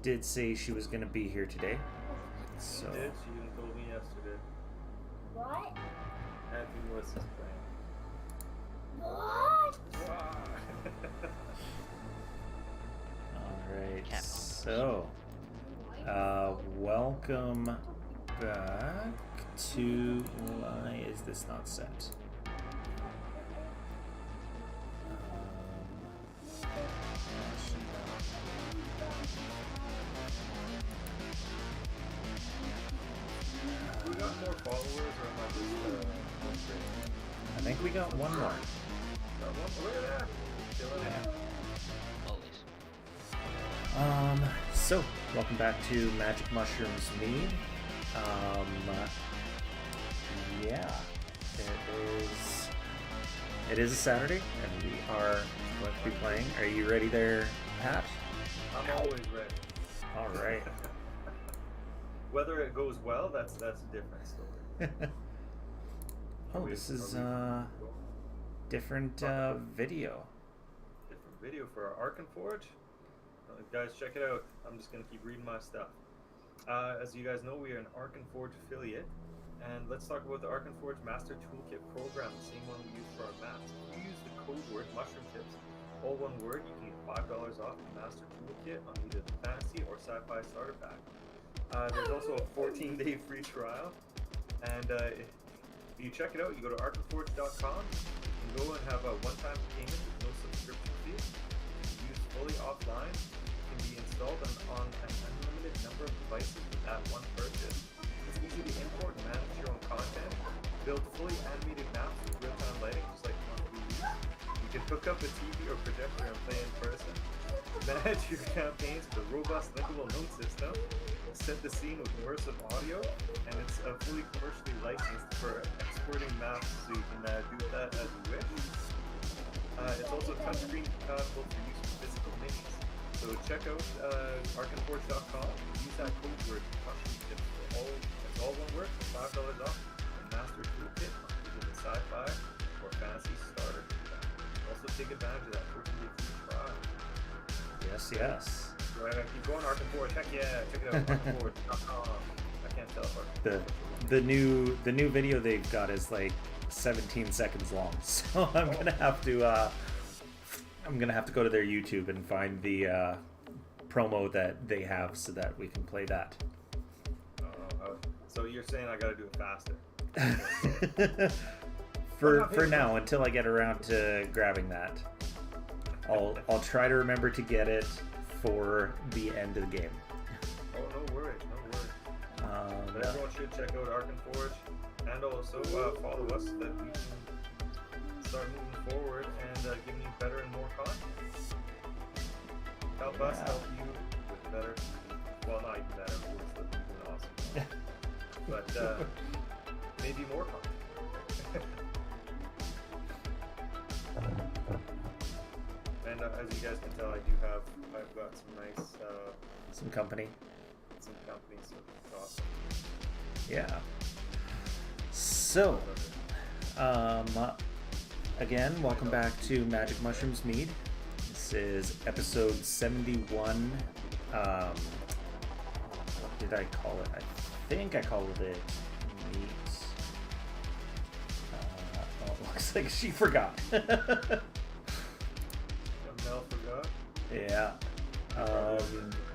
did say she was going to be here today. So. She did? She even told me yesterday. What? Happy Melissa's playing. What? Alright, so welcome back to... Why is this not set? We got more followers, or am I just I think we got one more. got one? Look at that! Killing it. Always. So welcome back to Magic Mushrooms Mead. Yeah, it is a Saturday, and we are going to be playing. Are you ready there, Pat? I'm always ready. All right. Whether it goes well, that's a different story. This is different video. Different video for our Arcana Forge. Guys, check it out. I'm just going to keep reading my stuff. As you guys know, we are an Arcana Forge affiliate. And let's talk about the Arcana Forge Master Toolkit program, the same one we use for our maps. If you use the code word Mushroom Tips, all one word, you can get $5 off the Master Toolkit on either the Fantasy or Sci-Fi Starter Pack. There's also a 14-day free trial. And if you check it out, you go to arcanaforge.com. You can go and have a one-time payment with no subscription fee. Used fully offline. It can be installed on an unlimited number of devices with that one purchase. It's easy to import and manage your own content. Build fully animated maps with real-time lighting, just like the one we use. You can hook up a TV or projector and play in person. Manage your campaigns with a robust linkable note system. Set the scene with immersive audio, and it's fully commercially licensed for exporting maps, so you can do that as you wish. It's also touchscreen compatible for use with physical minis. So check out arcanaforge.com. Use that code word Mushroom Tips for all. It's all one word for $5 off the Master Toolkit on either the Sci-Fi or Fantasy Starter Pack. Also take advantage of that 14-day free trial. Yes. Right, I keep going Arcana Forge. Heck yeah, check it out. arcanaforge.com. I can't tell if The new video they've got is like 17 seconds long, so I'm gonna have to go to their YouTube and find the promo that they have so that we can play that. So you're saying I gotta do it faster? for now, until I get around to grabbing that, I'll try to remember to get it for the end of the game. Oh, no worries. But everyone should check out Arcana Forge, and also follow us so that we can start moving forward and giving you better and more content. Help us help you with better. Well, not even better. We're still doing awesome. But maybe more content. And as you guys can tell, I've got some nice some company. So it's awesome. Yeah. So, again, welcome back to Magic Mushrooms Mead. This is episode 71. What did I call it? I think I called it Meat. It looks like she forgot. Mel forgot? Yeah.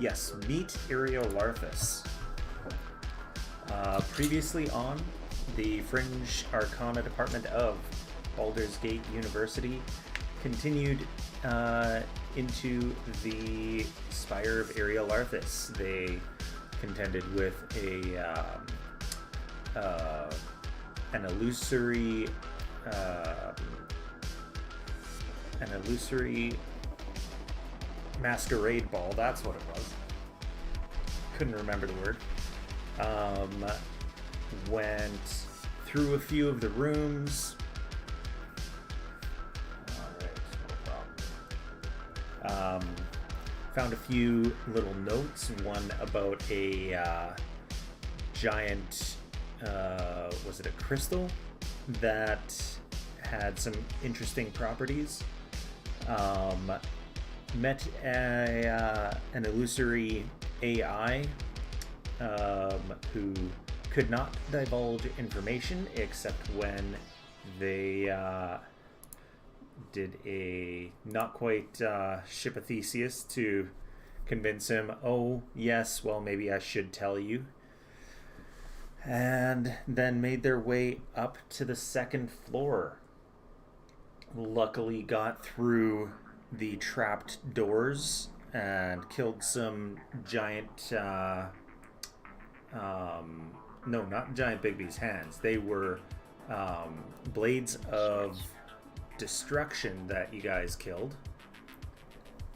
Yes, Meet Iriolarthas. Previously on the Fringe Arcana department of Baldur's Gate University, continued into the Spire of Iriolarthas. They contended with an illusory masquerade ball. That's what it was. Couldn't remember the word. Went through a few of the rooms. Alright, no problem. Found a few little notes. One about a giant, was it a crystal that had some interesting properties. met an illusory AI who could not divulge information except when they did a not quite ship of Theseus to convince him, oh yes, well maybe I should tell you, and then made their way up to the second floor. Luckily got through the trapped doors and killed some giant no, not giant Bigby's hands. They were blades of destruction that you guys killed,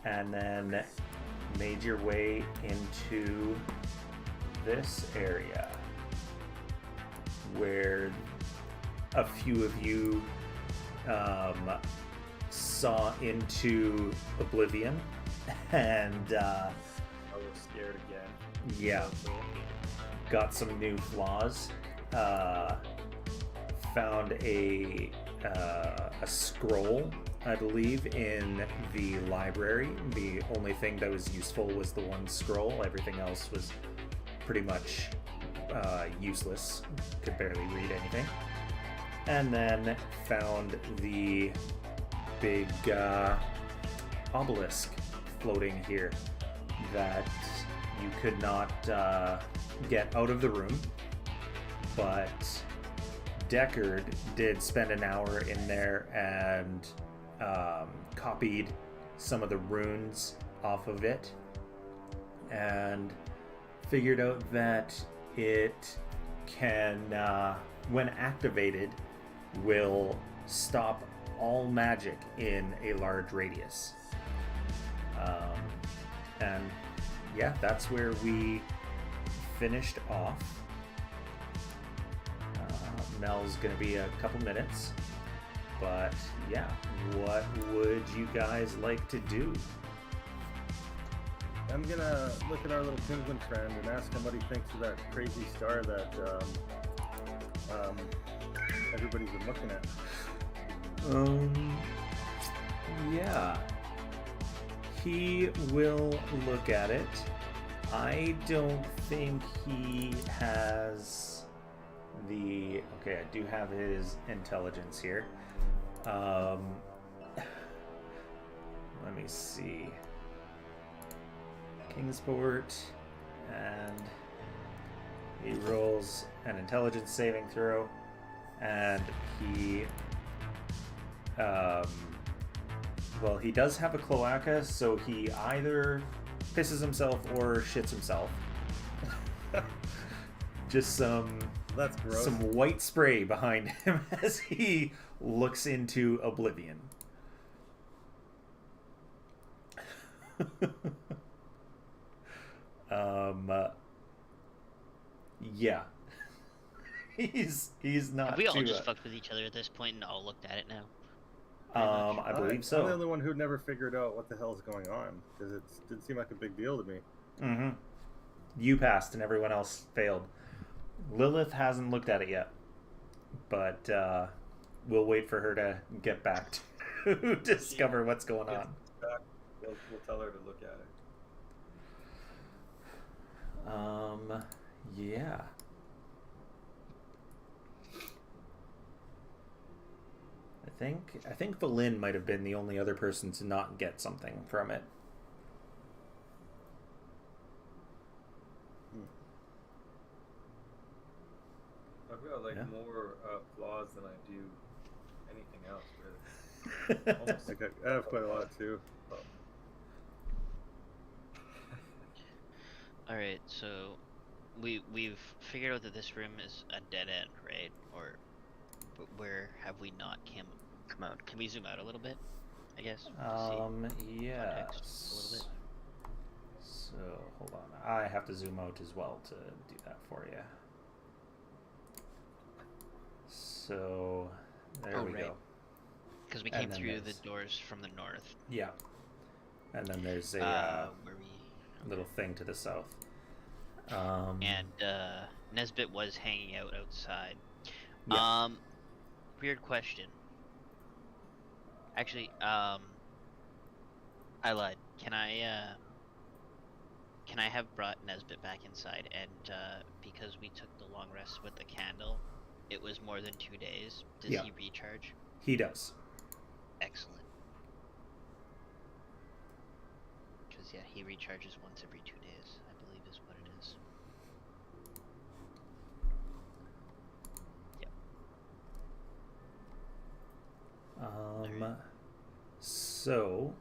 and then made your way into this area where a few of you saw into oblivion, and I was scared again. yeah, got some new flaws. Found a scroll, I believe, in the library. The only thing that was useful was the one scroll. Everything else was pretty much useless. Could barely read anything. And then found the big obelisk floating here that you could not get out of the room, but Deckard did spend an hour in there and copied some of the runes off of it, and figured out that it can, when activated, will stop all magic in a large radius. And yeah, that's where we finished off. Mel's gonna be a couple minutes, but yeah, what would you guys like to do? I'm gonna look at our little penguin friend and ask him what he thinks of that crazy star that everybody's been looking at. Yeah, he will look at it. I don't think he has the... Okay, I do have his intelligence here. Let me see. Kingsport, and he rolls an intelligence saving throw, and he well, he does have a cloaca, so he either pisses himself or shits himself. Just That's gross. some white spray behind him as he looks into oblivion. Yeah. he's not Have we all too, just fucked with each other at this point and all looked at it now? I believe so. I'm the only one who never figured out what the hell is going on, because it didn't seem like a big deal to me. Mm-hmm. You passed and everyone else failed. Lilith hasn't looked at it yet, but we'll wait for her to get back to discover what's going on. Back, we'll tell her to look at it. Yeah. I think Valin might have been the only other person to not get something from it. I've got like Yeah. more flaws than I do anything else, really. Almost. Like, I have quite a lot too. Alright, so we've figured out that this room is a dead end, right? Or where have we not come out? Can we zoom out a little bit, I guess? To see Yeah. context a little bit? So, hold on. I have to zoom out as well to do that for you. So, there we go. Because we And came then through the there's- doors from the north. Yeah. And then there's a Where we... little thing to the south. And Nesbit was hanging out outside. Yeah. Weird question. Actually, I lied. Can I have brought Nesbit back inside? And because we took the long rest with the candle, it was more than 2 days. Does Yeah. he recharge? He does. Excellent. Because yeah, he recharges once every 2 days, I believe is what it is. Yep. So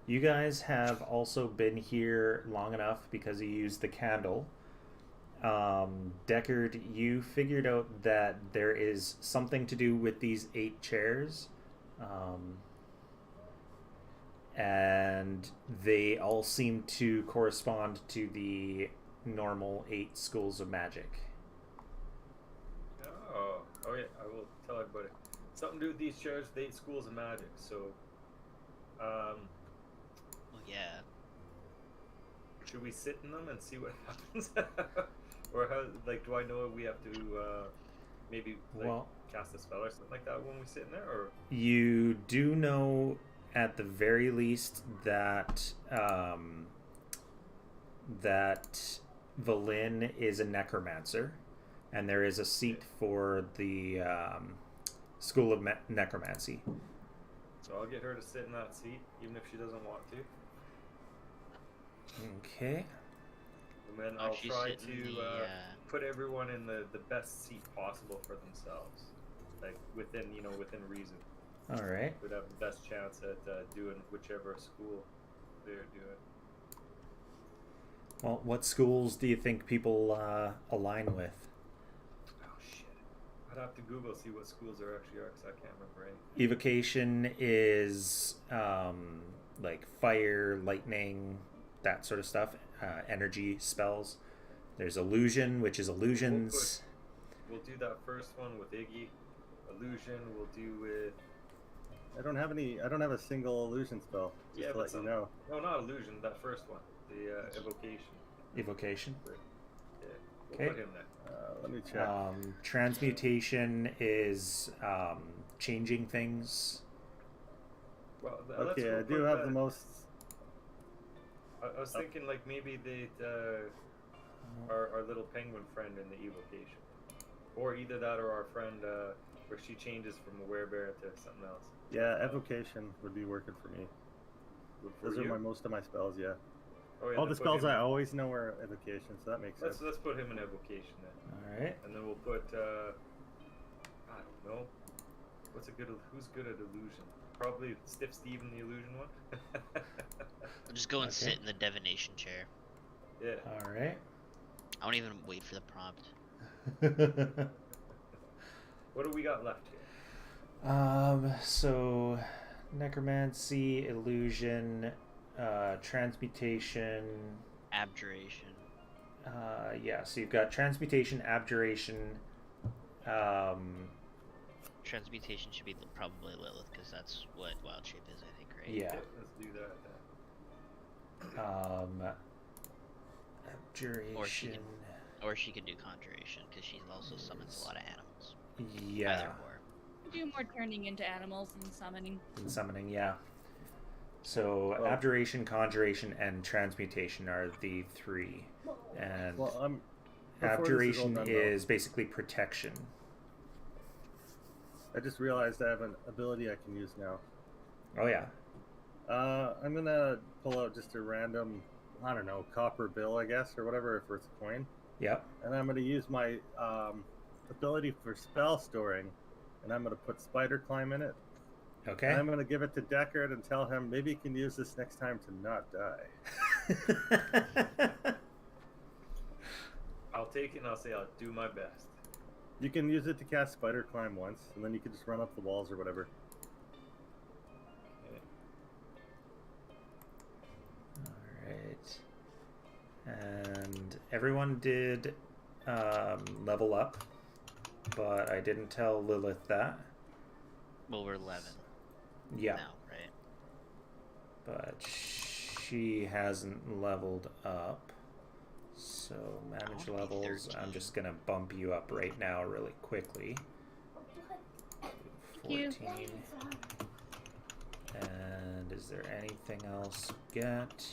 you guys have also been here long enough because you used the candle. Deckard, you figured out that there is something to do with these 8 chairs. And they all seem to correspond to the normal 8 schools of magic. Oh yeah, I will tell everybody. Something to do with these chairs, the 8 schools of magic. So, Well, yeah. should we sit in them and see what happens? Or how, like, do I know we have to maybe cast a spell or something like that when we sit in there? Or You do know at the very least that that Valin is a necromancer, and there is a seat for the School of Necromancy. so I'll get her to sit in that seat, even if she doesn't want to. Okay. And then I'll try to put everyone in the best seat possible for themselves, like within reason. All right. Would have the best chance at doing whichever school they're doing. Well, what schools do you think people align with? Oh shit! I'd have to Google see what schools there actually are, because I can't remember any. Evocation is like fire, lightning, that sort of stuff. Energy spells. There's illusion, which is illusions. We'll do that first one with Iggy. Illusion we'll do with... I don't have a single illusion spell. Just to let you know. No, not illusion, that first one. The evocation. Evocation. Yeah. We'll Okay. put him there. Let me check. Transmutation is changing things. Well, Okay, I do have the most... I was thinking like maybe they'd our little penguin friend in the evocation, or either that or our friend where she changes from a werebear to something else. Yeah, evocation would be working for me. Those are most of my spells, yeah. Oh, yeah, All the spells I always know are evocation, so that makes sense. Let's put him in evocation then. All right. And then we'll put I don't know. Who's good at illusion? Probably Stiff Steve in the illusion one. I'll just go and sit in the divination chair. Yeah. All right. I won't even wait for the prompt. What do we got left here? So necromancy, illusion, transmutation, Abjuration. yeah, so you've got transmutation, abjuration, Transmutation should be probably Lilith, because that's what wild shape is, I think, right? yeah. Let's do that then. Abjuration. Or she could do conjuration, because she also summons a lot of animals. Yeah. Either or. Do more turning into animals than summoning. And summoning, yeah. So abjuration, conjuration, and transmutation are the 3. And abjuration is basically protection. I just realized I have an ability I can use now. Oh yeah. I'm gonna pull out just a random, I don't know, copper bill, I guess, or whatever, if it's a coin. Yep. And I'm gonna use my ability for spell storing, and I'm gonna put spider climb in it. Okay. And I'm gonna give it to Deckard and tell him maybe he can use this next time to not die. I'll take it and I'll say I'll do my best. You can use it to cast spider climb once, and then you can just run up the walls or whatever. Alright. And everyone did level up, but I didn't tell Lilith that. Well, we're 11 Yeah. now, right? But she hasn't leveled up. So manage I want to be levels. 13. I'm just gonna bump you up right now really quickly. 14. And is Is there anything else you get?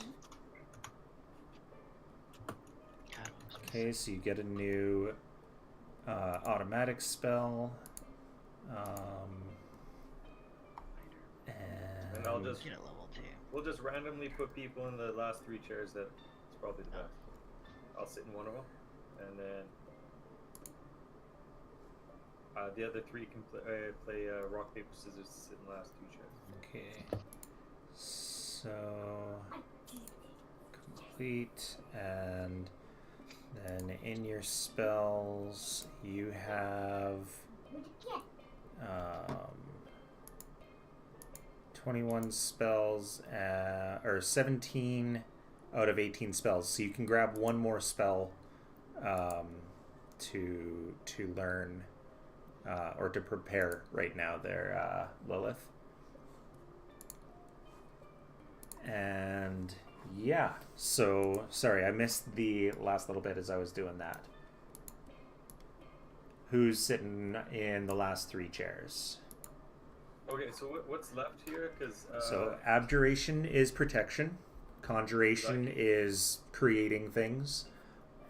Okay, so you get a new automatic spell. And I'll just Get a level 2. we'll just randomly put people in the last 3 chairs. That's probably the best. I'll sit in one of them, and then the other 3 can play rock paper scissors to sit in the last 2 chairs. Okay. So complete, and then in your spells you have 21 spells, or 17 out of 18 spells. So you can grab one more spell to learn or to prepare right now there, Lilith. And yeah, so sorry, I missed the last little bit as I was doing that. Who's sitting in the last 3 chairs? Okay, so what's left here? Because So abjuration is protection, conjuration is creating things,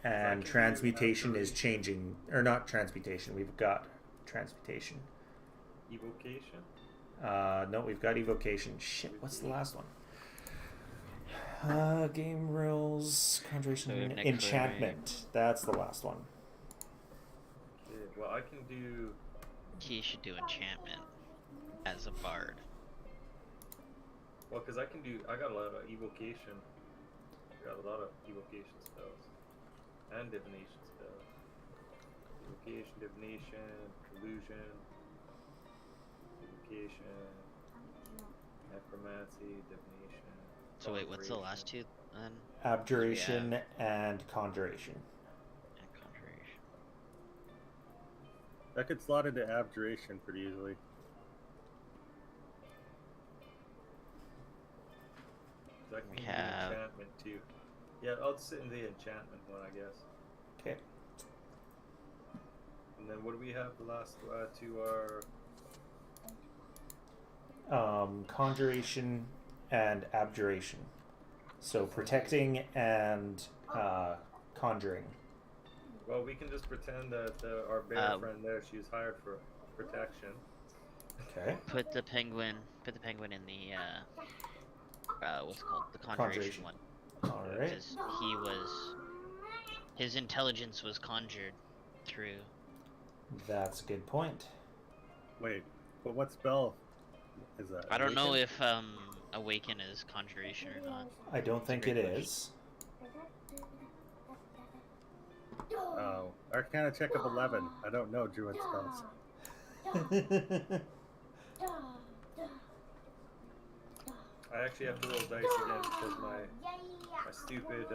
and transmutation is changing, or not transmutation. We've got transmutation. evocation. No, we've got evocation. Shit, what's the last one? Game rules, conjuration, So we have enchantment. That's the last one. Okay, well I can do. He should do enchantment as a bard. Well, because I got a lot of evocation. I got a lot of evocation spells and divination spells. Evocation, divination, illusion, evocation, necromancy, divination. So wait, what's the last 2 then? Abjuration and conjuration. And conjuration. I could slot into abjuration pretty easily. I can do have- enchantment too. Yeah, I'll sit in the enchantment one, I guess. Okay. And then what do we have? The last 2 are. Conjuration and abjuration. So protecting and conjuring. Well, we can just pretend that our bear friend there, she's hired for protection. Okay. Put the penguin in the what's it called? The conjuration one. All right. Because his intelligence was conjured through. That's a good point. Wait, but what spell is that? I don't know Awaken? if awaken is conjuration or not. I don't think it is. Oh, Arcana check of 11. I don't know druid spells. I actually have to roll dice again because my stupid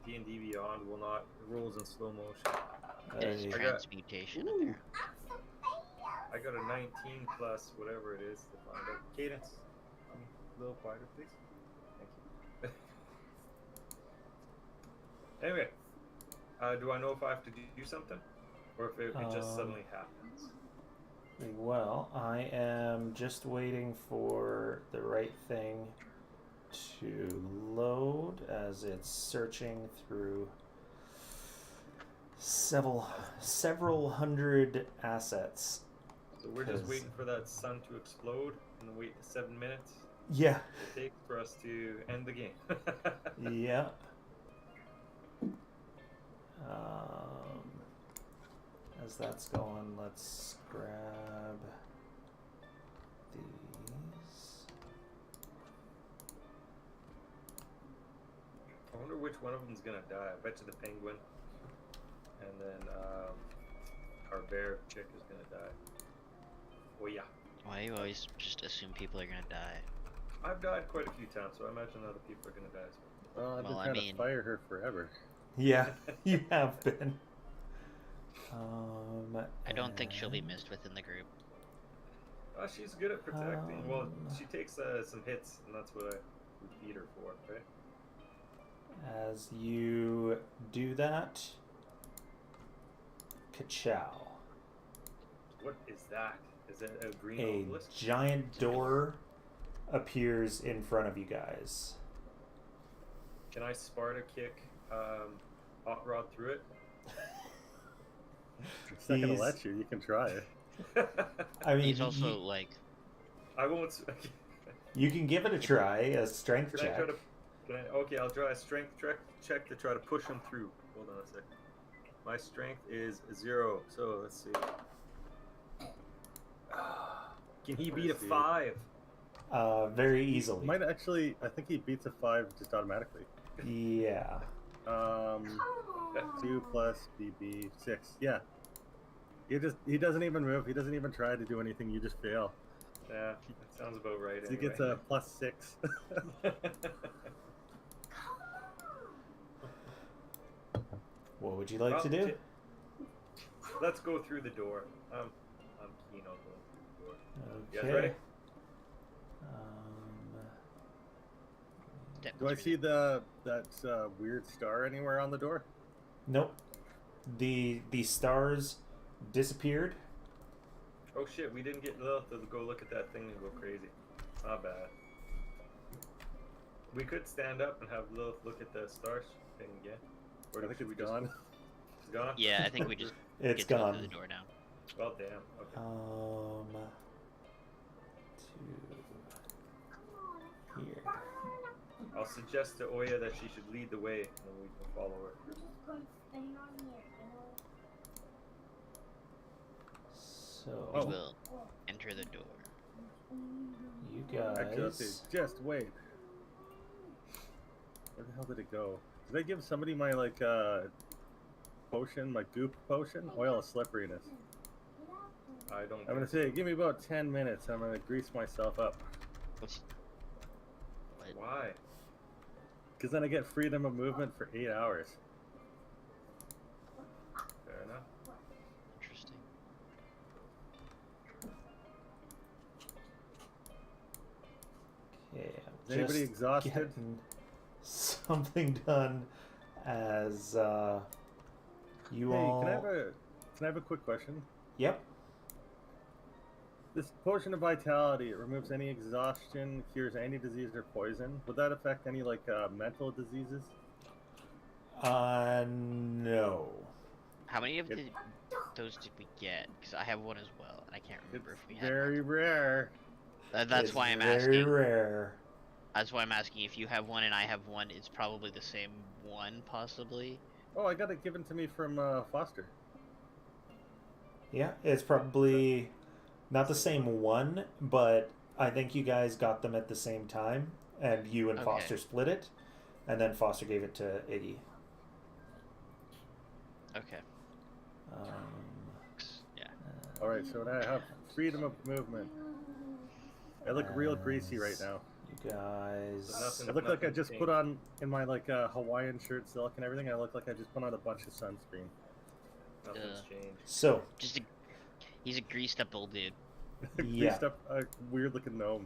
D&D Beyond will not rolls in slow motion. It's I got- transmutation apparently. I got a 19 plus whatever it is to find out. Cadence, a little quieter, please. Thank you. Anyway, do I know if I have to do something, or if it just suddenly happens? Well, I am just waiting for the right thing to load as it's searching through several hundred assets. So we're just 'Cause- waiting for that sun to explode and wait the 7 minutes Yeah. it takes for us to end the game. Yeah. As that's going, let's grab these. I wonder which one of them's gonna die. I bet you the penguin, and then our bear chick is gonna die. Oh yeah, Why you always just assume people are gonna die? I've died quite a few times, so I imagine other people are gonna die as well. Well, I've been Well, I trying mean- to fire her forever. Yeah, you have been. I don't think she'll be and- missed within the group. She's good at protecting. Well, Um, she takes some hits, and that's what I would feed her for, right? As you do that, ka-chow. What is that? Is it a green A obelisk? giant door appears in front of you guys. Can I Sparta kick Hot Rod through it? It's not gonna let you. You can try it. I mean, He's also like. I won't. you can give it a try, a strength Can check. I try to? Okay, I'll try a strength check to try to push him through. Hold on a sec. My strength is 0, so let's see. Can he beat a 5? Very easily. Might actually. I think he beats a 5 just automatically. Yeah. 2 plus BB 6. Yeah. He doesn't even move. He doesn't even try to do anything. You just fail. Yeah, that sounds about right. So Anyway. he gets a plus 6. What would you like to do? Let's go through the door. I'm keen on going through the door. You Okay. guys ready? Do I see that weird star anywhere on the door? Nope. The stars disappeared. Oh shit, we didn't get Lilith to go look at that thing and go crazy. Not bad. We could stand up and have Lilith look at the star thing again. Or I think should it's we gone. It's gone? Yeah, I think we just It's get to go gone. through the door now. Well, damn. Okay. To here. I'll suggest to Oya that she should lead the way and then we can follow her. So We Oh. will enter the door. you Actually, let's guys. see. Just wait. Where the hell did it go? Did I give somebody my potion, my goop potion? Oil of slipperiness. I don't. I'm gonna say, give me about 10 minutes. I'm gonna grease myself up. What's what? Why? Because then I get freedom of movement for 8 hours. Fair enough. Interesting. Okay, Is anybody just exhausted? getting something done as you Hey, all. can I have a quick question? Yep. This potion of vitality, it removes any exhaustion, cures any disease or poison. Would that affect any mental diseases? No. How many of It- those did we get? Because I have one as well, and I can't It's remember if we had very one. rare. That's It's why I'm very asking. rare. That's why I'm asking if you have one and I have one. It's probably the same one, possibly. Oh, I got it given to me from Foster. Yeah, it's probably not the same one, but I think you guys got them at the same time, and you and Okay. Foster split it, and then Foster gave it to Iggy. Okay. Yeah. All right, so I have freedom of movement. I look real greasy right now. You guys. Nothing- I look like I nothing's just changed. put on in my Hawaiian shirt, silk, and everything. I look like I just put on a bunch of sunscreen. Nothing's changed. So, He's a greased up old dude. Yeah. Greased up, weird looking gnome.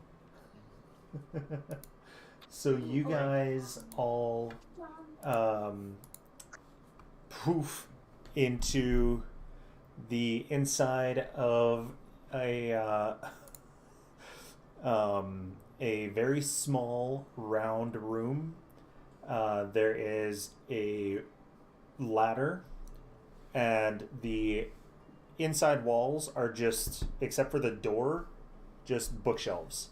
so you guys all poof into the inside of a very small round room. There is a ladder, and the inside walls are just, except for the door, just bookshelves.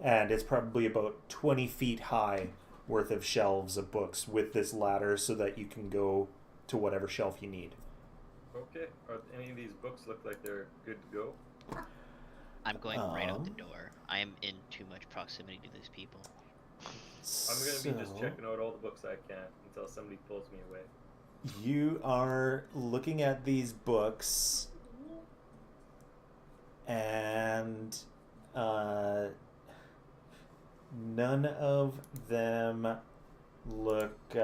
And it's probably about 20 feet high worth of shelves of books with this ladder so that you can go to whatever shelf you need. Okay. Are any of these books look like they're good to go? I'm going right out the Um, door. I am in too much proximity to these people. I'm gonna be just checking out all the books I can until somebody pulls me away. You are looking at these books, and none of them look.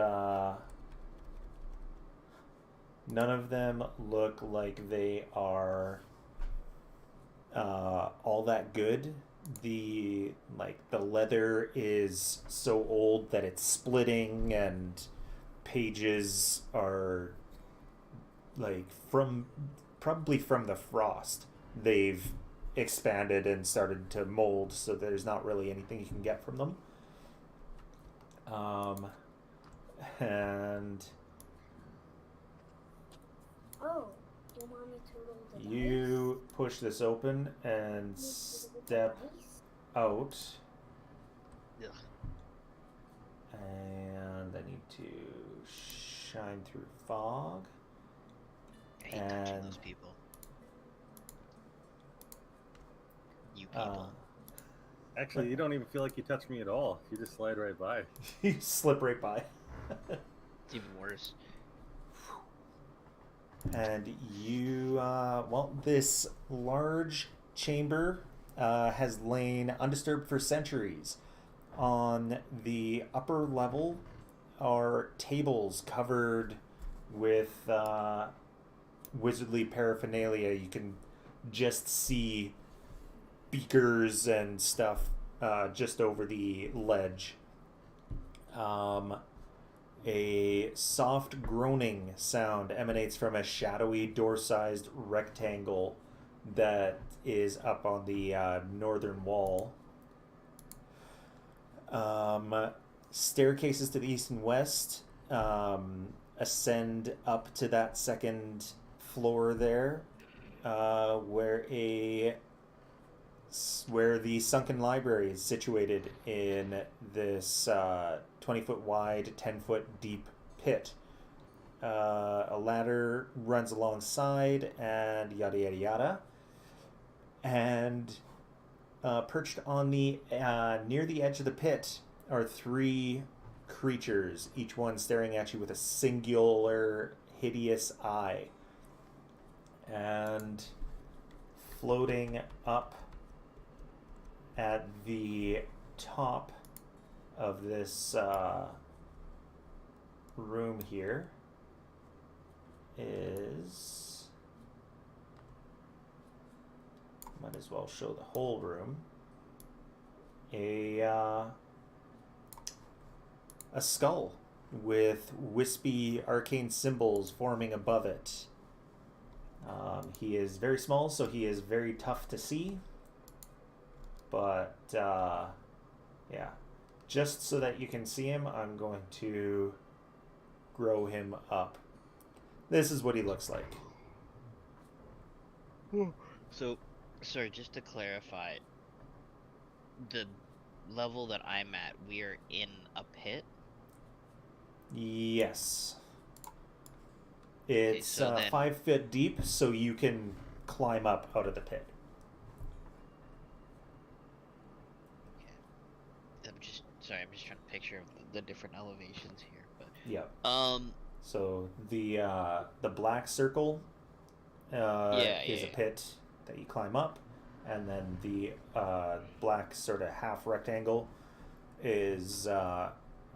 None of them look like they are all that good. The leather is so old that it's splitting, and pages are probably from the frost. They've expanded and started to mold, so there's not really anything you can get from them. And Oh, you want me to roll the dice? you push this open and step out. Ugh. And I need to shine through fog. I hate touching And those people. You people. Actually, you don't even feel like you touched me at all. You just slide right by. You slip right by. It's even worse. And you, well, this large chamber has lain undisturbed for centuries. On the upper level are tables covered with wizardly paraphernalia. You can just see beakers and stuff just over the ledge. A soft groaning sound emanates from a shadowy door-sized rectangle that is up on the northern wall. Staircases to the east and west ascend up to that second floor there, where the sunken library is situated in this 20-foot wide, 10-foot deep pit. A ladder runs alongside, and yada yada yada. And perched on the near the edge of the pit are 3 creatures, each one staring at you with a singular, hideous eye. And floating up at the top of this room here is, might as well show the whole room, a skull with wispy arcane symbols forming above it. He is very small, so he is very tough to see. But, yeah. Just so that you can see him, I'm going to grow him up. This is what he looks like. So, sorry, just to clarify, the level that I'm at, we are in a pit? Yes. It's so then- 5 feet deep, so you can climb up out of the pit. I'm just trying to picture the different elevations here, but Yep. So the black circle is a pit that you climb up, and then the black sort of half rectangle is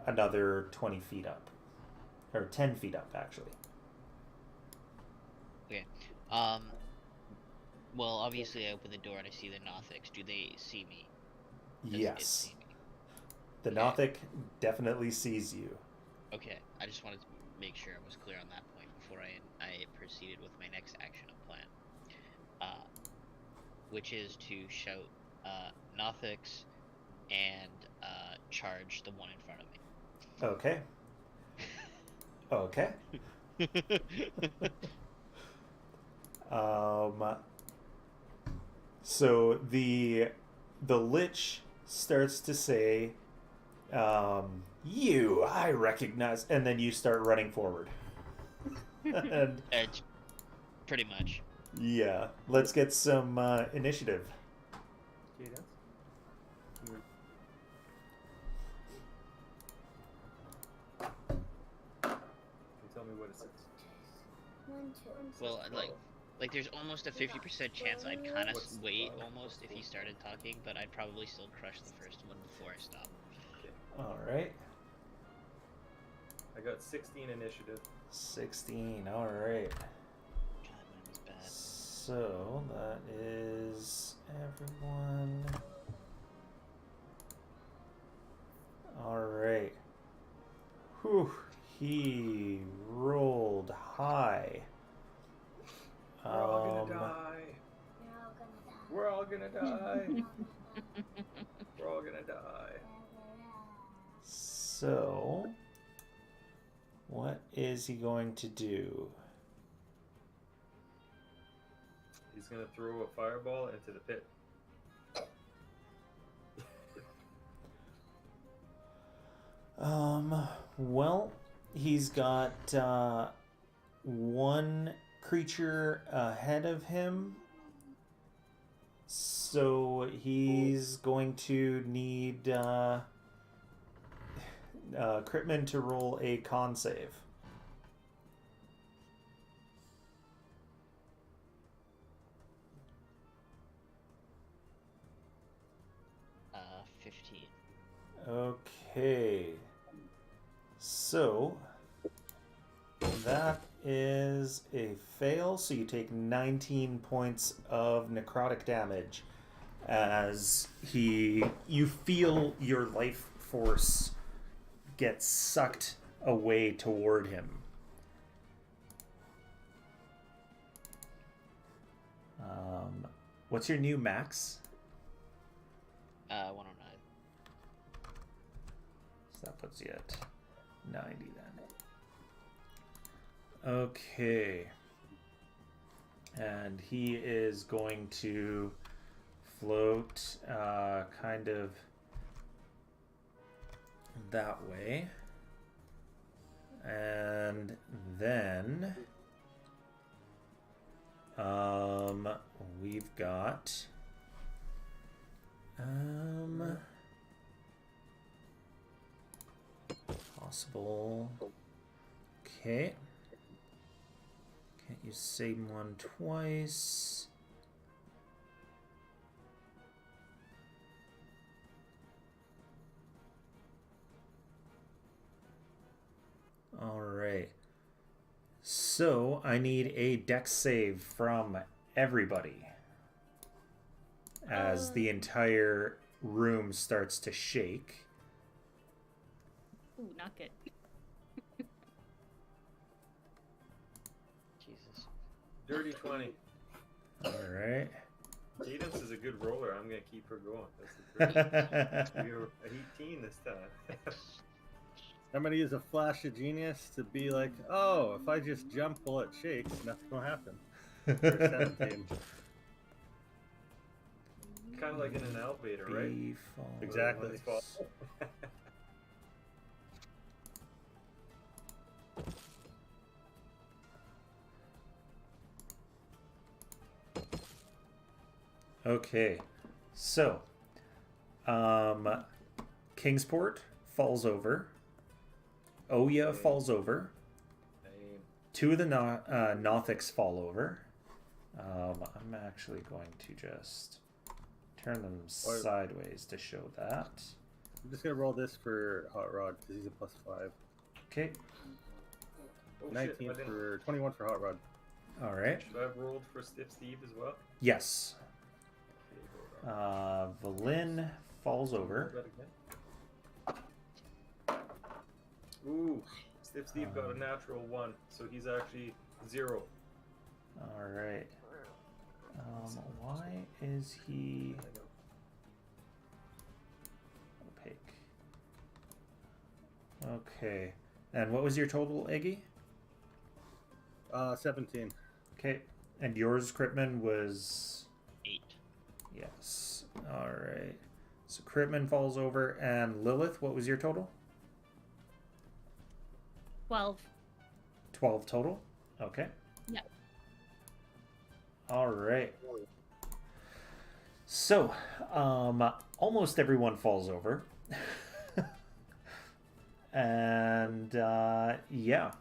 another 20 feet up, or 10 feet up actually. okay. Well, obviously I open the door and I see the Nothics. Do they see me? Does it Yes. see me? The Nothic definitely sees you. Okay, I just wanted to make sure I was clear on that point before I proceeded with my next action plan, which is to shout Nothics and charge the one in front of me. Okay. So the Lich starts to say, you, I recognize, and then you start running forward. And It's pretty much. yeah, let's get some initiative. Cadence. Can you tell me what it says? 1, 2. Well, like there's almost a 50% chance I'd kind of wait almost if he started talking, but I'd probably still crush the first one before I stop. Okay. All right. I got 16 initiative. 16, all right. God, mine was bad. So that is everyone. All right. Whew, he rolled high. We're all gonna die. You're all gonna die. We're all gonna die. We're all gonna die. So, what is he going to do? He's gonna throw a fireball into the pit. Well, he's got one creature ahead of him, so he's going to need Critman to roll a con save. 15. Okay. So that is a fail, so you take 19 points of necrotic damage as you feel your life force get sucked away toward him. What's your new max? 109. So that puts you at 90 then. Okay. And he is going to float kind of that way. And then we've got possible. Okay. Can't use same one twice. All right. So I need a dex save from everybody as the entire room starts to shake. Ooh, not good. Jesus. Dirty 20. All right. Cadence is a good roller. I'm gonna keep her going. That's the You're 18 this time. I'm gonna use a flash of genius to be like, oh, if I just jump while it shakes, nothing will happen. For 17. Kind of like in an elevator, right? Exactly. When it's fall- Okay, so Kingsport falls over. Oya falls over. Same. Two of the Nothics fall over. I'm actually going to just turn them sideways to show that. I'm just gonna roll this for Hot Rod because he's a +5. Okay, Oh, 19 shit, I didn't- for 21 for Hot Rod. all right. Should I have rolled for Stiff Steve as well? Yes. Okay, hold on. Valin falls over. Roll that again. Ooh, Stiff Steve got a natural 1, so he's actually 0. All right. Why is he opaque? Okay. And what was your total, Iggy? 17. Okay. And yours, Critman, was 8. yes. All right. So Critman falls over, and Lilith, what was your total? 12. 12 total. Okay. Yeah. All right. So, almost everyone falls over. And, yeah.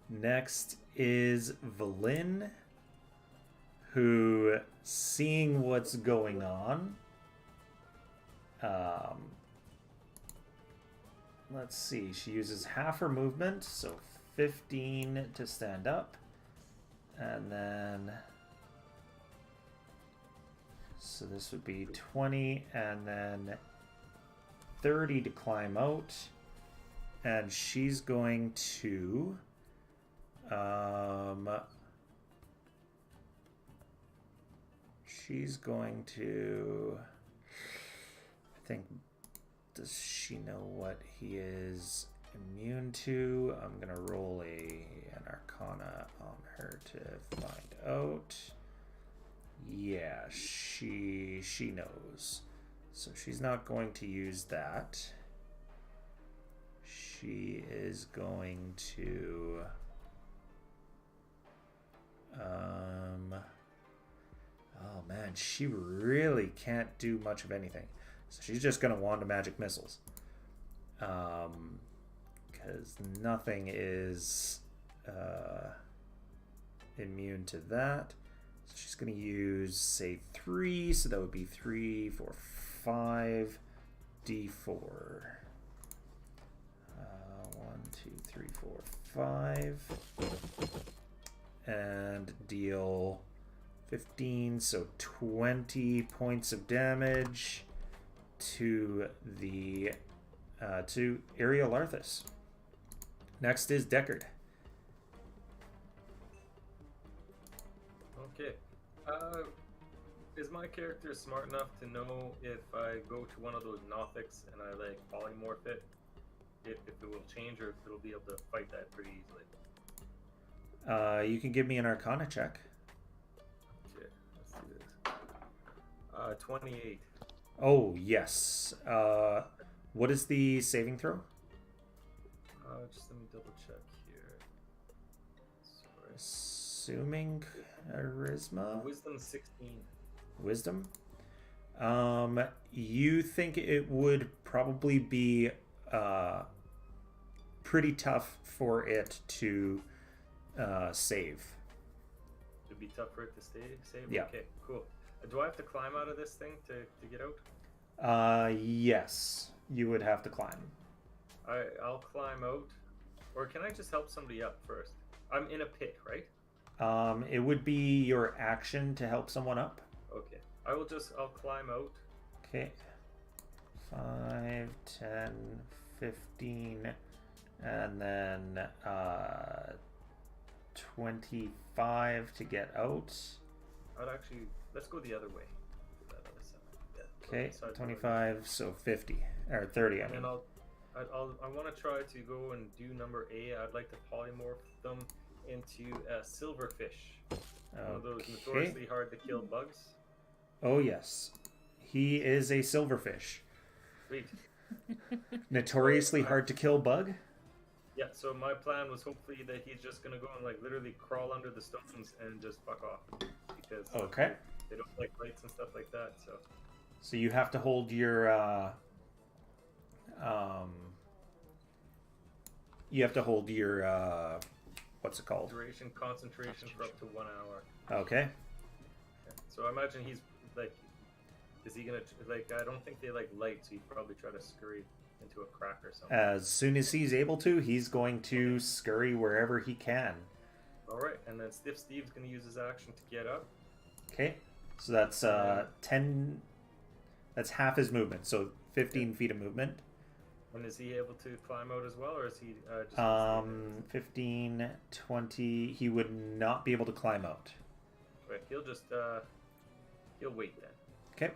Next is Valin, who, seeing what's going on, let's see, she uses half her movement, so 15 to stand up. And then, so this would be 20, and then 30 to climb out. And she's going to, she's going to... I think... Does she know what he is immune to? I'm going to roll an Arcana on her to find out. Yeah, she knows. So she's not going to use that. She is going to... Oh man, she really can't do much of anything. So she's just going to wand of magic missiles. Because nothing is immune to that. So she's going to use, say, 3. So that would be 3, 4, 5, D4. 1, 2, 3, 4, 5. And deal 15, so 20 points of damage to the to Iriolarthas. Next is Deckard. Okay. Is my character smart enough to know if I go to one of those Nothics and I like polymorph it, if it will change or if it'll be able to fight that pretty easily? You can give me an Arcana check. Okay, let's do this. 28. Oh, yes. What is the saving throw? Just let me double check here. Sorry. Assuming charisma? Wisdom 16. Wisdom? You think it would probably be pretty tough for it to save. It'd be tough for it to save? Yeah. Okay, cool. Do I have to climb out of this thing to get out? Yes. You would have to climb. I'll climb out. Or can I just help somebody up first? I'm in a pit, right? It would be your action to help someone up. Okay. I'll climb out. Okay. 5, 10, 15, and then 25 to get out. Let's go the other way. That other side. Yeah, Okay, side 25, so 50 or 30. I and mean. then I want to try to go and do number A. I'd like to polymorph them into a silverfish. One of those notoriously hard to kill bugs. Oh yes, he is a silverfish. Sweet. Notoriously hard to kill bug. Yeah. So my plan was hopefully that he's just gonna go and like literally crawl under the stones and just fuck off because Okay. they don't like lights and stuff like that. So you have to hold your what's it called? Duration concentration for up to 1 hour. Okay. So I imagine he's like, is he gonna like? I don't think they like light, so he'd probably try to scurry into a crack or something. As soon as he's able to, he's going to scurry wherever he can. All right, and then Stiff Steve's gonna use his action to get up. Okay. So that's 10. That's half his movement. So 15 feet of movement. And is he able to climb out as well, or is he just 15, 20. He would not be able to climb out. Right, he'll just he'll wait then. Okay.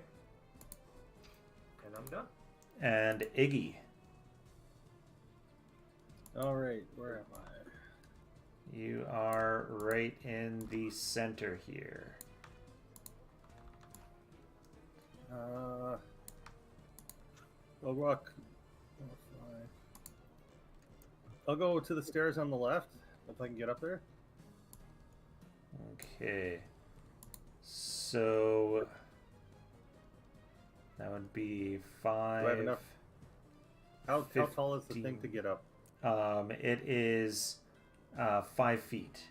And I'm done. And Iggy. All right, where am I? You are right in the center here. I'll walk. I'll go to the stairs on the left if I can get up there. Okay. So that would be 5. Do I have enough? How tall is the thing to get up? It is 5 feet.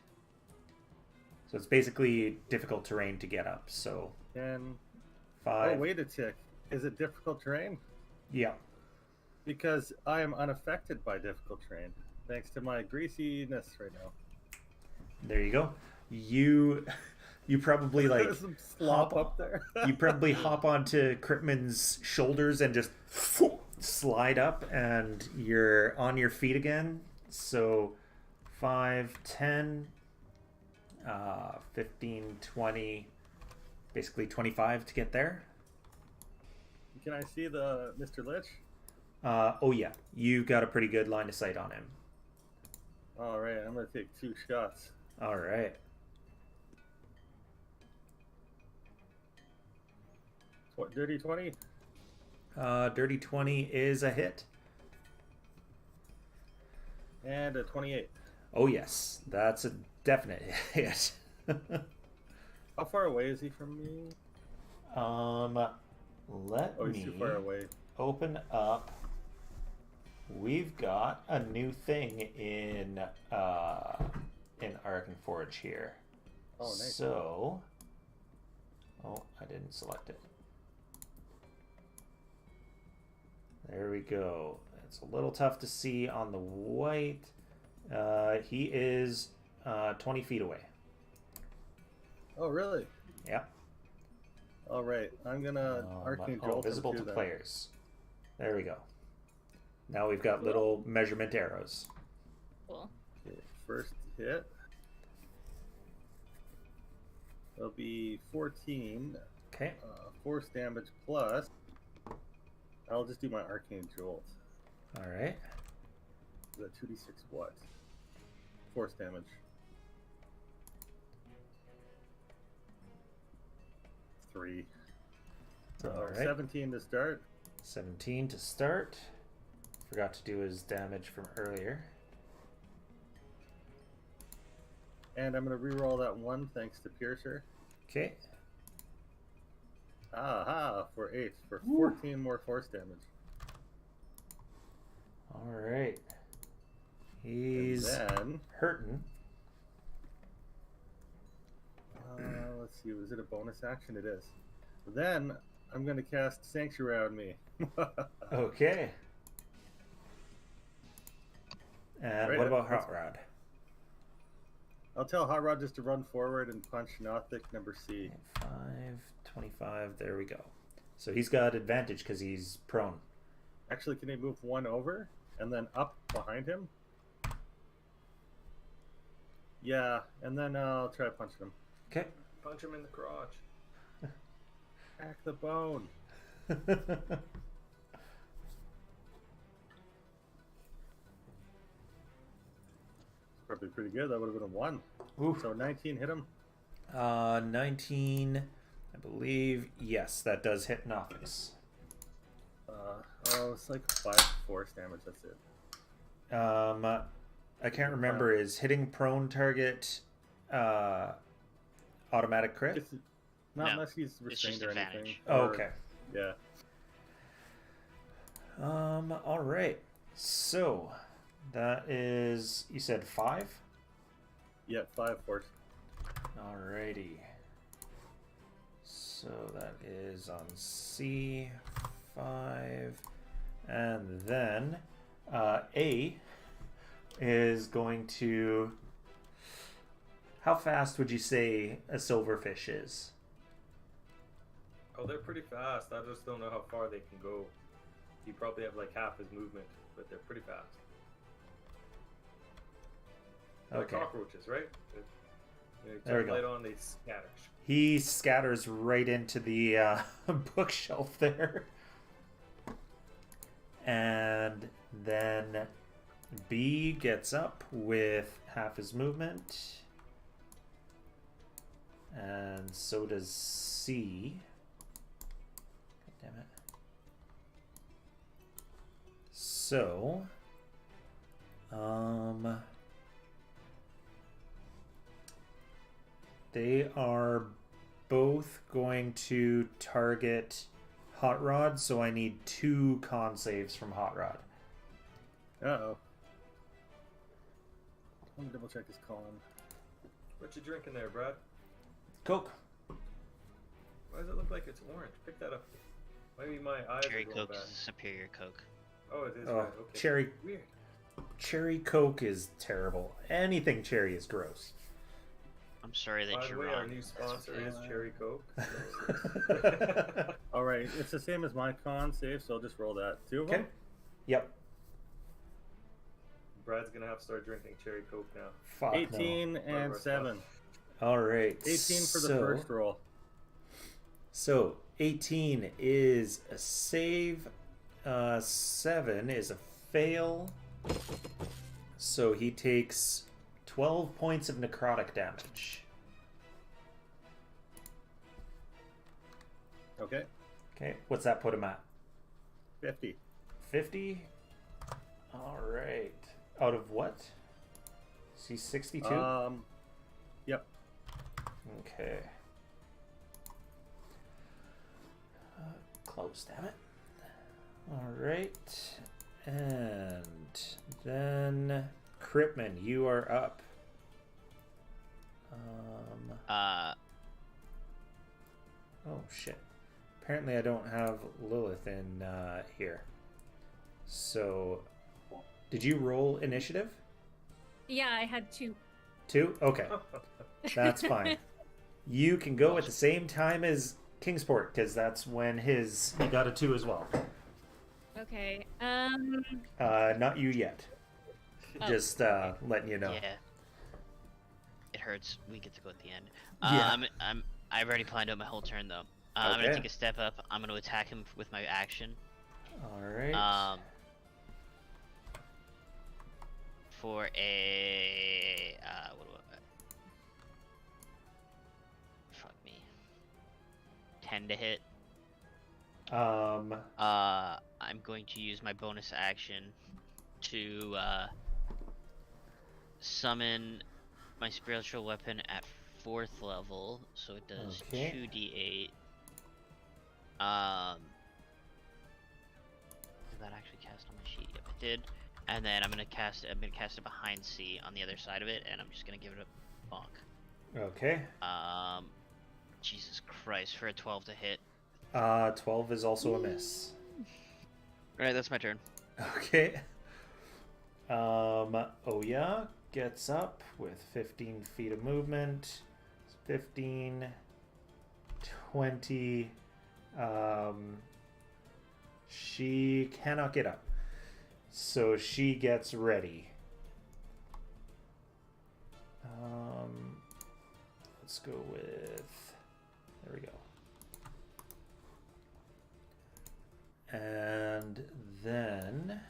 So it's basically difficult terrain to get up. So 10. 5. Oh, wait a tick. Is it difficult terrain? Yeah. Because I am unaffected by difficult terrain, thanks to my greasiness right now. There you go. You probably like There's some slop up there. You probably hop onto Critman's shoulders and just slide up, and you're on your feet again. So 5, 10, 15, 20, basically 25 to get there. Can I see the Mr. Lich? Oh yeah, you got a pretty good line of sight on him. All right, I'm gonna take 2 shots. All right. What, dirty 20? Dirty 20 is a hit. And a 28. Oh yes, that's a definite hit. How far away is he from me? Let Oh, he's too far away. open up. We've got a new thing in Arcana Forge here. Oh, nice. So, oh, I didn't select it. There we go. It's a little tough to see on the white. He is 20 feet away. Oh, really? Yep. All right, I'm gonna Arcane Jolt him visible too, to then. players. There we go. Now we've got little measurement arrows. Cool. Okay, first hit. It'll be 14. Okay. Force damage plus. I'll just do my Arcane Jolt. All right. Is that 2d6 what? Force damage. 3. All right. 17 to start. 17 to start. Forgot to do his damage from earlier. And I'm going to reroll that 1 thanks to Piercer. Okay. Aha, for 8. For 14 more force damage. All right. He's And then, hurting. let's see, was it a bonus action? It is. Then I'm going to cast Sanctuary on me. Okay. And Right, what about that's- Hot Rod? I'll tell Hot Rod just to run forward and punch Nothic number C. 5, 25. There we go. So he's got advantage because he's prone. Actually, can he move 1 over and then up behind him? Yeah, and then I'll try punching him. Okay. Punch him in the crotch. Crack the bone. Probably pretty good. That would have been a 1. Ooh. So 19 hit him. 19, I believe. Yes, that does hit Nothix. It's like 5 force damage. That's it. I can't remember. Is hitting prone target automatic crit? Just, not No, unless he's it's restrained just or advantage. anything. Oh, Or- okay. Yeah. All right. So that is, you said 5? Yeah, 5 force. Alrighty. So that is on C5. And then A is going to... How fast would you say a silverfish is? Oh, they're pretty fast. I just don't know how far they can go. You probably have like half his movement, but they're pretty fast. They're Okay. cockroaches, right? You There we turn go. light on, they scatter. He scatters right into the bookshelf there. And then B gets up with half his movement. And so does C. God damn it. So, they are both going to target Hot Rod, so I need 2 con saves from Hot Rod. Uh-oh. Let me double check his con. What you drinking there, Brad? Coke. Why does it look like it's orange? Pick that up. Maybe my eyes Cherry are going Coke bad. is a superior Coke. Oh, it is Oh, red. Okay. cherry Coke is terrible. Anything cherry is gross. I'm sorry that By the you're way, wrong. our new sponsor is Cherry Coke. All right, it's the same as my con save, so I'll just roll that. 2 of Okay. them? Yep. Brad's gonna have to start drinking Cherry Coke now. Fuck 18 no. and 7. All right. 18 for the so, first roll. So 18 is a save. 7 is a fail. So he takes 12 points of necrotic damage. Okay. Okay, what's that put him at? 50. 50? Alright. Out of what? Is he 62? Yep. Okay. Close, damn it. Alright. And then Critman, you are up. Oh shit. Apparently I don't have Lilith in here. So, did you roll initiative? Yeah, I had 2. 2? Okay. That's fine. You can go at the same time as Kingsport, because that's when he got a 2 as well. Okay. Not you yet. Oh. Just letting you know. Yeah. It hurts. We get to go at the end. Yeah. I've already planned out my whole turn though. I'm Okay. gonna take a step up. I'm gonna attack him with my action. All right. For a fuck me. 10 to hit. I'm going to use my bonus action to summon my spiritual weapon at 4th level, so it does Okay. 2d8. Did that actually cast on my sheet? Yep, it did. And then I'm gonna cast it behind C on the other side of it, and I'm just gonna give it a bonk. Okay. Jesus Christ, for a 12 to hit. 12 is also a miss. Alright, that's my turn. Okay. Oya gets up with 15 feet of movement. 15, 20. She cannot get up. So she gets ready. Let's go with... There we go. And then...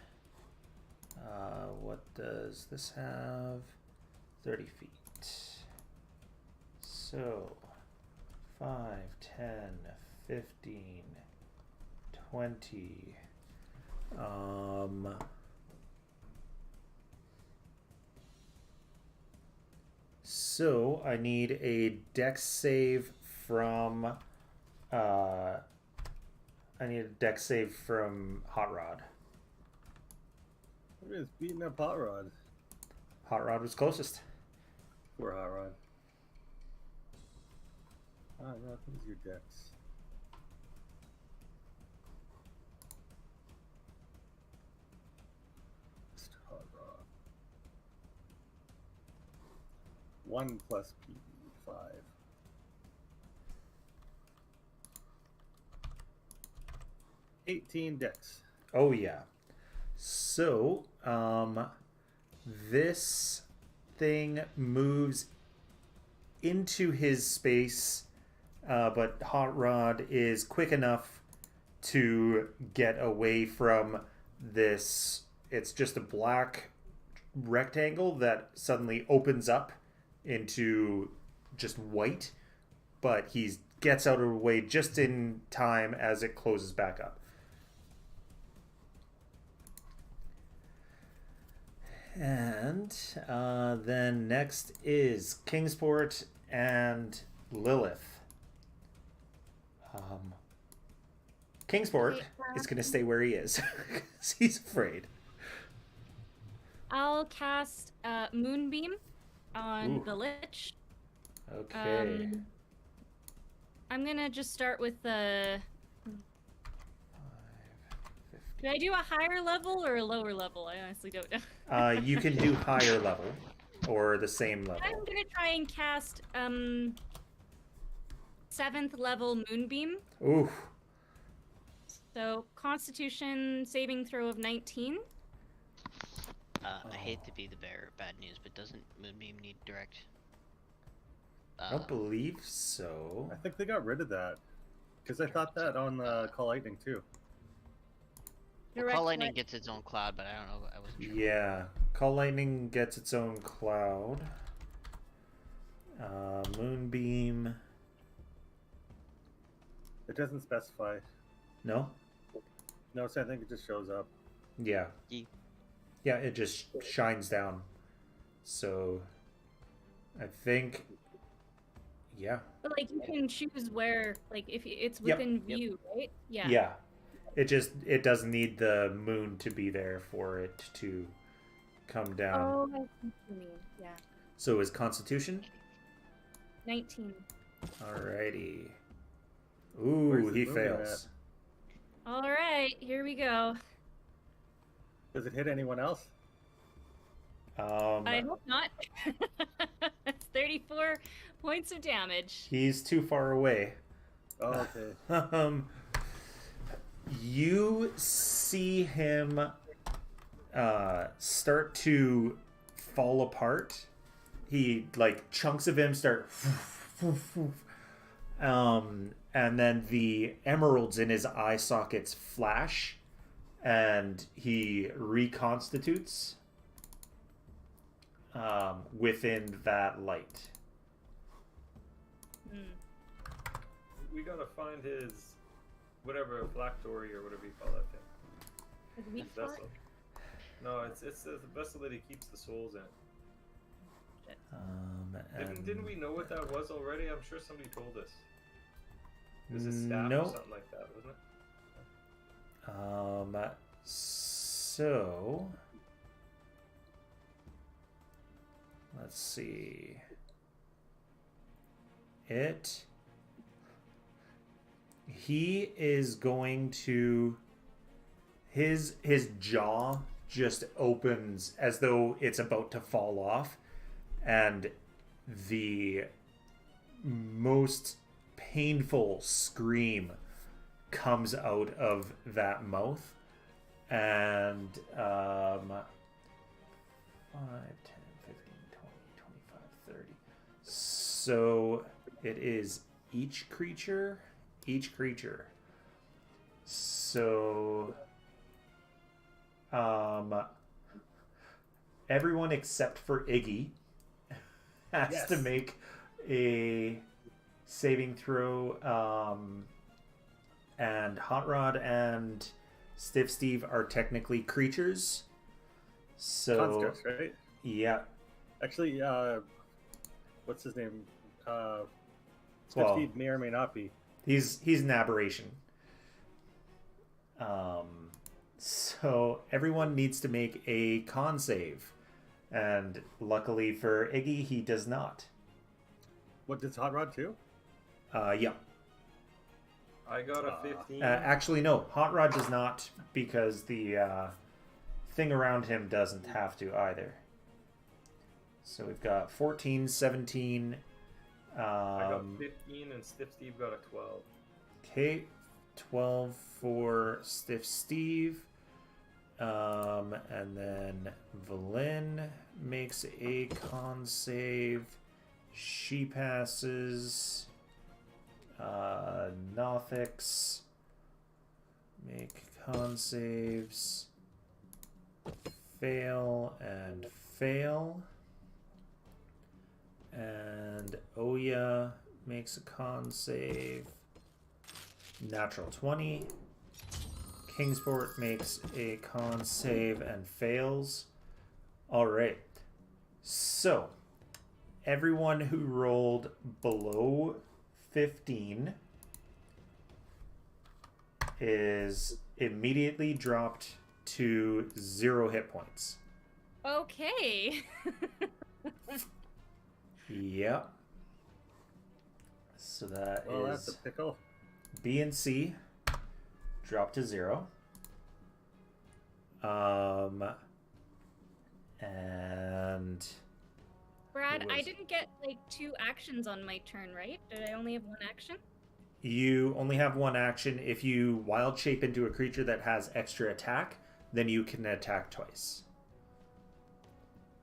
what does this have? 30 feet. So... 5, 10, 15, 20... So I need a dex save from Hot Rod. Who is beating up Hot Rod? Hot Rod was closest. Poor Hot Rod. Hot Rod, who's your dex? Mr. Hot Rod. 1 plus PV, 5. $18 dex. Oh yeah. So this thing moves into his space, but Hot Rod is quick enough to get away from this. It's just a black rectangle that suddenly opens up into just white, but he gets out of the way just in time as it closes back up. And then next is Kingsport and Lilith. Kingsport Okay, is going to stay where he is because he's afraid. I'll cast Moonbeam on Ooh. the Lich. Okay. I'm gonna just start with the... Do I do a higher level or a lower level? I honestly don't know. You can do higher level or the same level. I'm gonna try and cast 7th level Moonbeam. Ooh. So Constitution saving throw of 19. I hate to be the bearer of bad news, but doesn't Moonbeam need direct? I don't believe so. I think they got rid of that. Because I thought that on Call Lightning too. Direct Call Lightning light- gets its own cloud, but I don't know. I wasn't sure. Yeah. Call Lightning gets its own cloud. Moonbeam. It doesn't specify. No? No, so I think it just shows up. Yeah. Ye- Yeah, it just shines down. So, I think, yeah. But like you can choose where, like if it's Yep. within view, right? Yeah. Yeah. It doesn't need the moon to be there for it to come down. Oh, I see what you mean. Yeah. So is Constitution? 19. Alrighty. Where's Ooh, the he moon fails. All right, here we go. Does it hit anyone else? I hope not. That's 34 points of damage. He's too far away. Oh, okay. You see him start to fall apart. He like chunks of him start and then the emeralds in his eye sockets flash and he reconstitutes within that light. We gotta find his whatever phylactery or whatever you call that thing. Like weak His spot? vessel. No, it's the vessel that he keeps the souls in. Didn't we know what that was already? I'm sure somebody told us. It was a staff No. or something like that, wasn't it? So let's see. He is going to his jaw just opens as though it's about to fall off, and the most painful scream comes out of that mouth, and 5, 10, 15, 20, 25, 30. So it is each creature. So everyone except for Iggy has to make a saving throw, and Hot Rod and Stiff Steve are technically creatures. So Constructs, right? yeah, Actually, what's his name? Well- Steve may or may not be. he's an aberration. So everyone needs to make a con save, and luckily for Iggy, he does not. What does Hot Rod do? Yeah. I got a 15. Actually, no. Hot Rod does not, because the thing around him doesn't have to either. So we've got 14, 17. I got 15 and Stiff Steve got a 12. Okay, 12 for Stiff Steve. And then Valen makes a con save. She passes. Nothix make con saves. Fail and fail. And Oya makes a con save. Natural 20. Kingsport makes a con save and fails. Alright. So, everyone who rolled below 15 is immediately dropped to 0 hit points. Okay. Yep. So that Well, that's is a pickle. B and C drop to 0. And Brad, Who I was- didn't get like 2 actions on my turn, right? Did I only have 1 action? you only have 1 action. If you wild shape into a creature that has extra attack, then you can attack twice.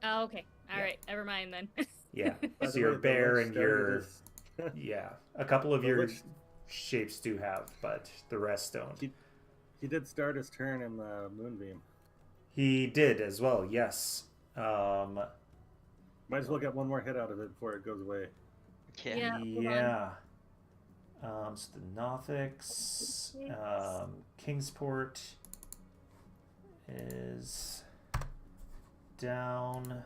Oh, okay. All Yeah. right. Never mind then. Yeah. By So the you're way, a bear the and Lich you're started yeah. A couple of The your Lich- shapes do have, but the rest don't. He did start his turn in the Moonbeam. He did as well, yes. Might as well get one more hit out of it before it goes away. Yeah. hold on. Yeah. So the Nothics, Kingsport is down.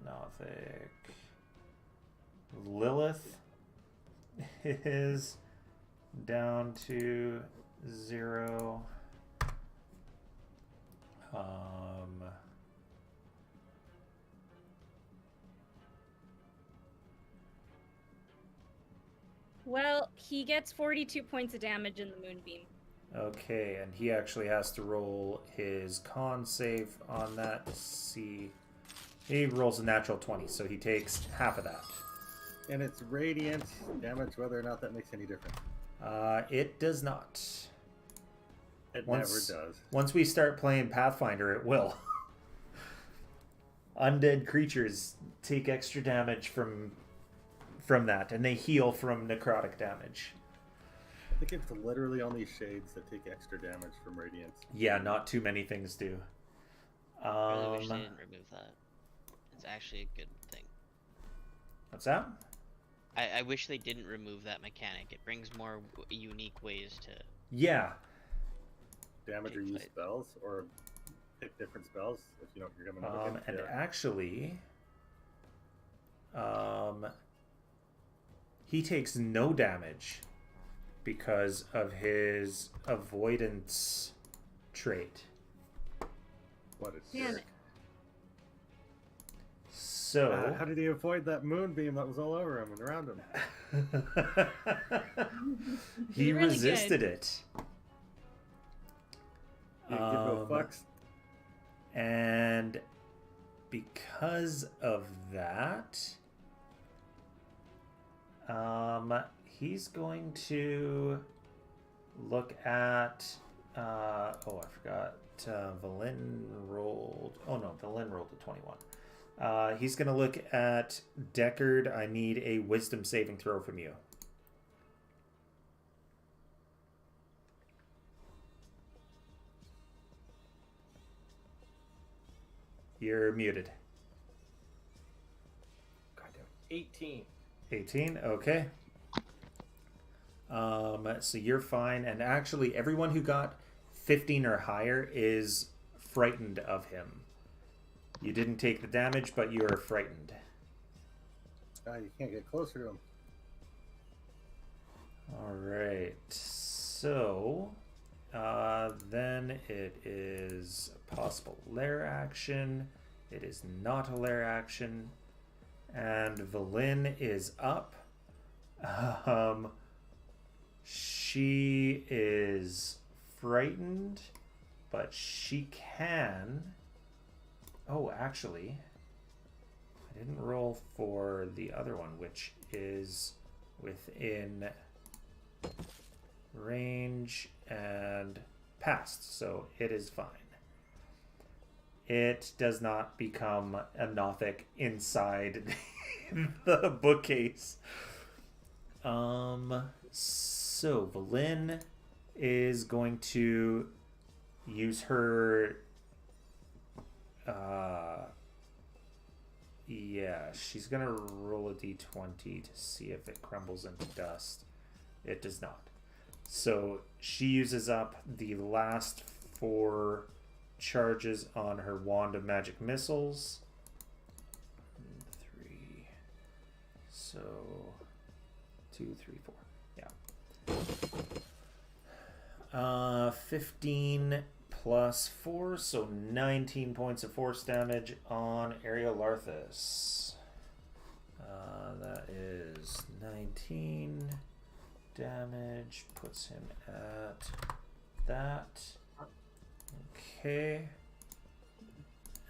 Nothic. Lilith is down to 0. Well, he gets 42 points of damage in the Moonbeam. Okay, and he actually has to roll his con save on that to see. He rolls a natural 20, so he takes half of that. And it's radiant damage, whether or not that makes any difference. It does not. It never does. Once we start playing Pathfinder, it will. Undead creatures take extra damage from that, and they heal from necrotic damage. I think it's literally only shades that take extra damage from radiance. Yeah, not too many things do. I really wish they didn't remove that. It's actually a good thing. What's that? I wish they didn't remove that mechanic. It brings more unique ways to... Yeah. Damage or use spells, or pick different spells if you know what you're going to And actually, he takes no damage because of his avoidance trait. What a Damn jerk. it. So how did he avoid that moonbeam that was all over him and around him? he really resisted good. it. You give no fucks. And because of that, he's going to look at. I forgot. Valin rolled. Oh no, Valin rolled a 21. He's going to look at Deckard. I need a wisdom saving throw from you. You're muted. Goddamn. 18. 18, okay. So you're fine, and actually everyone who got 15 or higher is frightened of him. You didn't take the damage, but you are frightened. You can't get closer to him. Alright, so then it is a possible lair action. It is not a lair action. And Valin is up. She is frightened, but she can... Oh, actually, I didn't roll for the other one, which is within range and past, so it is fine. It does not become a Nothic inside the bookcase. So Valin is going to use her. She's gonna roll a d20 to see if it crumbles into dust. It does not. So she uses up the last 4 charges on her wand of magic missiles. 3. So 2, 3, 4. Yeah. 15 plus 4, so 19 points of force damage on Iriolarthas. That is 19 damage, puts him at that. Okay.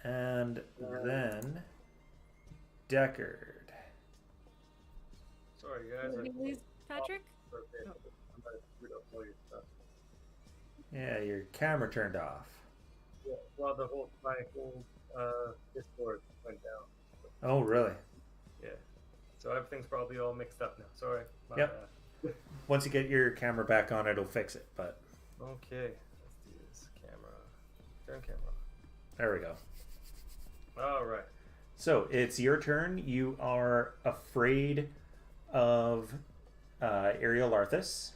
And then Deckard. Sorry, guys. Did we lose Patrick? I'm gonna screw up all your stuff. Yeah, your camera turned off. Yeah, well, my whole Discord went down. Oh, really? Yeah. So everything's probably all mixed up now. Sorry. My Yep. bad. Once you get your camera back on, it'll fix it. But Okay, let's do this. Camera. Turn camera. there we go. All right. So it's your turn. You are afraid of Iriolarthas,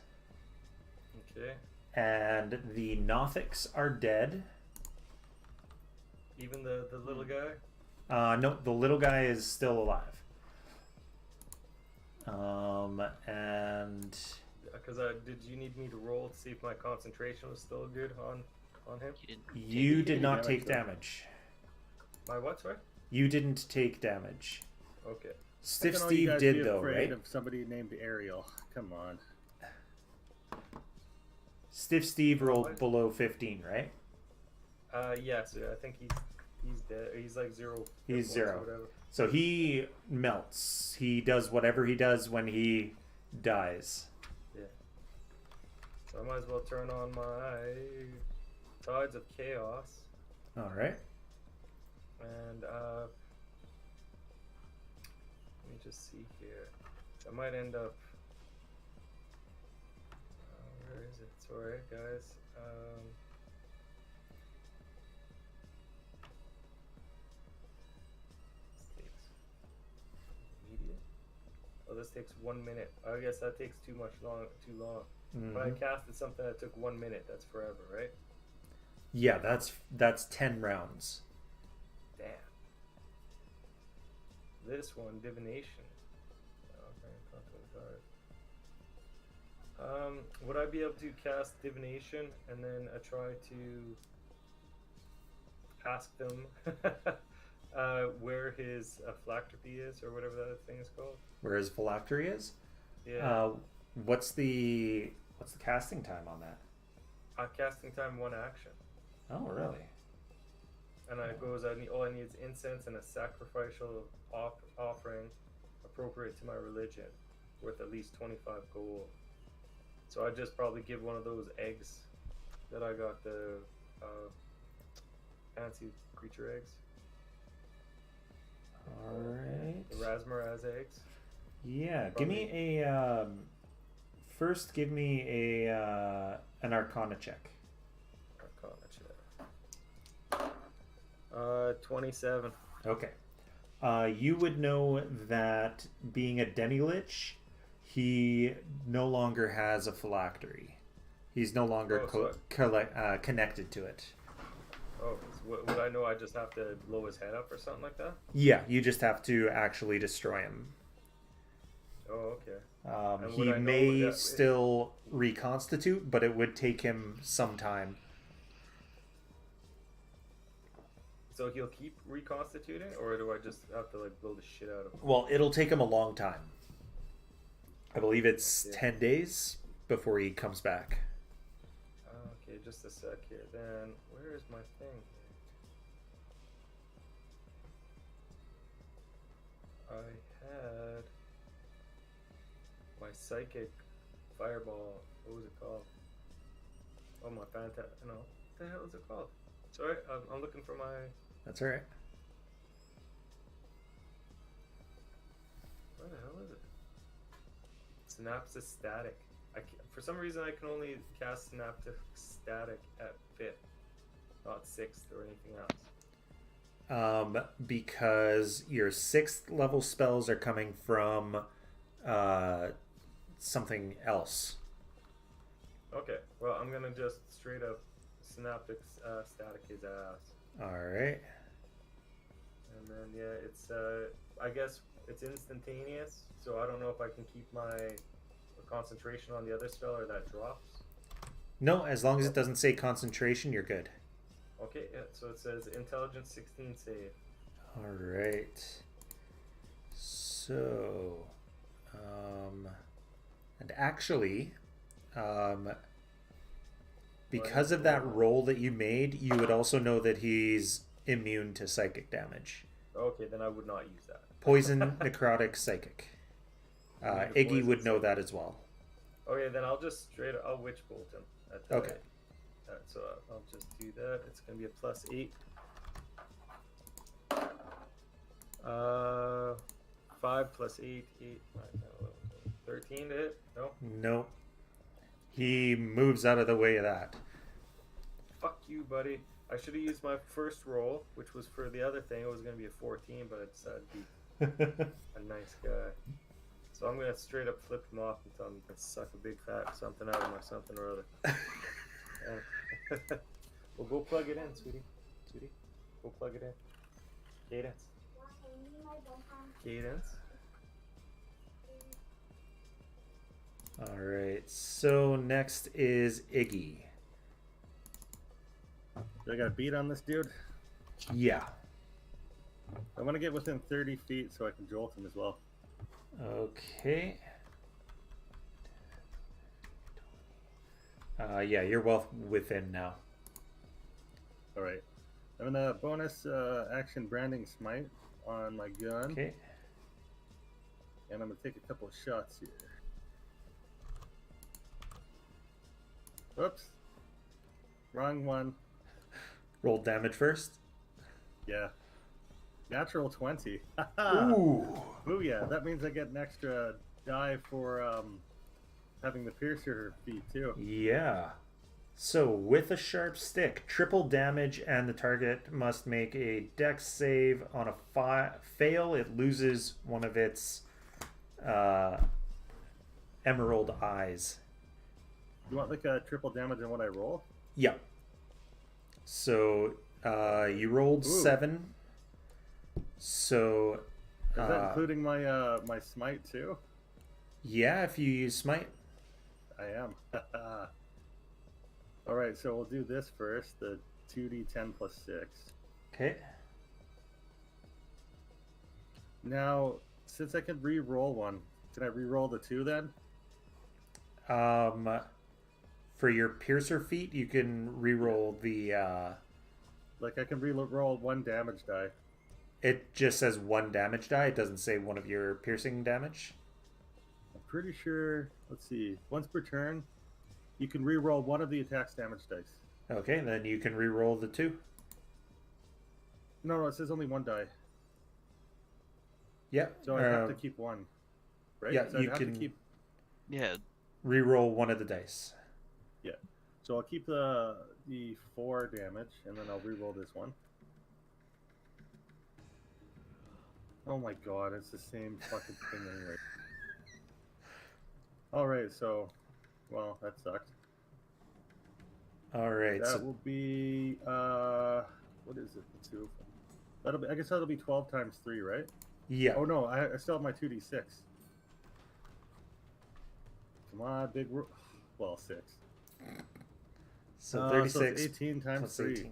Okay. and the Nothics are dead. Even the little guy? No, the little guy is still alive. And Because did you need me to roll to see if my concentration was still good on him? you did not damage, take though. damage. My what, sorry? You didn't take damage. Okay. Stiff How can all you Steve guys did be though, afraid right? of somebody named Ariel. Come on. Stiff Steve rolled What? below 15, right? Yeah, so I think he's dead. He's like 0. He's points or 0. whatever. So he melts. He does whatever he does when he dies. Yeah. So I might as well turn on my Tides of Chaos. All right. And let me just see here. I might end up. Where is it? Sorry, guys. This takes immediate. Oh, this takes 1 minute. I guess that takes too long. If I Mhm. casted something that took 1 minute, that's forever, right? Yeah, that's 10 rounds. Damn. This one, divination. Okay, top 25. Would I be able to cast divination and then try to ask them where his phylactery is, or whatever that thing is called? Where his phylactery is? Yeah. What's the casting time on that? Casting time 1 action. Oh, really? And it goes, all I need is incense and a sacrificial offering appropriate to my religion, worth at least 25 gold. So I just probably give one of those eggs that I got, the fancy creature eggs, All right. the Rasmaraz eggs. Yeah, give me a first. Give me an Arcana check. Arcana check. 27. Okay. You would know that being a demi-lich, he no longer has a phylactery. He's no longer connected to it. Oh, so would I know I just have to blow his head up or something like that? Yeah, you just have to actually destroy him. Oh, okay. And He would I know may that- still reconstitute, but it would take him some time. So he'll keep reconstituting, or do I just have to like blow the shit out of him? Well, it'll take him a long time. I believe it's Yeah. 10 days before he comes back. Okay, just a sec here. Then where is my thing? I had my psychic fireball. What was it called? Oh, my no. What the hell is it called? Sorry, I'm looking for my. That's all right. Where the hell is it? Synapse static. For some reason, I can only cast Synaptic Static at 5th, not 6th or anything else. Because your 6th level spells are coming from something else. Okay, well, I'm gonna just straight up Synaptic Static his ass. Alright. And then, yeah, it's, I guess it's instantaneous, so I don't know if I can keep my concentration on the other spell or that drops. No, as long as it doesn't say concentration, you're good. Okay, yeah, so it says Intelligence 16 save. Alright. So, and actually, because of that roll that you made, you would also know that he's immune to psychic damage. Okay, then I would not use that. Poison, necrotic, psychic. Iggy Poison, would know that as well. Okay, then I'll just I'll Witch Bolt him. At the, Okay. So I'll just do that. It's gonna be a +8. 5 plus 8, 8, 9, 10, 11, 12, 13 to hit? No? Nope. He moves out of the way of that. Fuck you, buddy. I should have used my first roll, which was for the other thing. It was going to be a 14, but I decided to be a nice guy. So I'm going to straight up flip him off and tell him he can suck a big fat something out of my something or other. Well, go plug it in, sweetie. Sweetie, go plug it in. Cadence. Cadence. Alright, so next is Iggy. Do I got a beat on this dude? Yeah. I want to get within 30 feet so I can jolt him as well. Okay. Yeah, you're well within now. Alright. I'm gonna bonus action branding smite on my gun. Okay. And I'm gonna take a couple of shots here. Whoops. Wrong one. Roll damage first. Yeah. Natural 20. Ooh. Ooh, yeah. That means I get an extra die for having the piercer feat too. Yeah. So with a sharp stick, triple damage, and the target must make a dex save. On a fail, it loses one of its emerald eyes. You want like a triple damage on what I roll? Yep. So you rolled Ooh. 7. So Is that including my my smite too? yeah, if you use smite. I am. Alright, so we'll do this first. The 2d10 plus 6. Okay. Now, since I can re-roll one, can I re-roll the 2 then? For your piercer feat, you can reroll the. Like I can re-roll 1 damage die. It just says 1 damage die. It doesn't say one of your piercing damage. I'm pretty sure. Let's see. Once per turn, you can re-roll 1 of the attack's damage dice. Okay, then you can reroll the 2. No, it says only 1 die. Yeah. So I have to keep 1. Right? Yeah, so you I have can to keep. Yeah. reroll 1 of the dice. Yeah. So I'll keep the 4 damage, and then I'll re-roll this one. Oh my god, it's the same fucking thing anyway. Alright, so... Well, that sucked. Alright, That so will be... what is it? The 2 of them. That'll be, I guess that'll be 12 times 3, right? yeah. Oh no, I still have my 2d6. Come on, big... Well, 6. So So 36 it's 18 times plus 3. 18.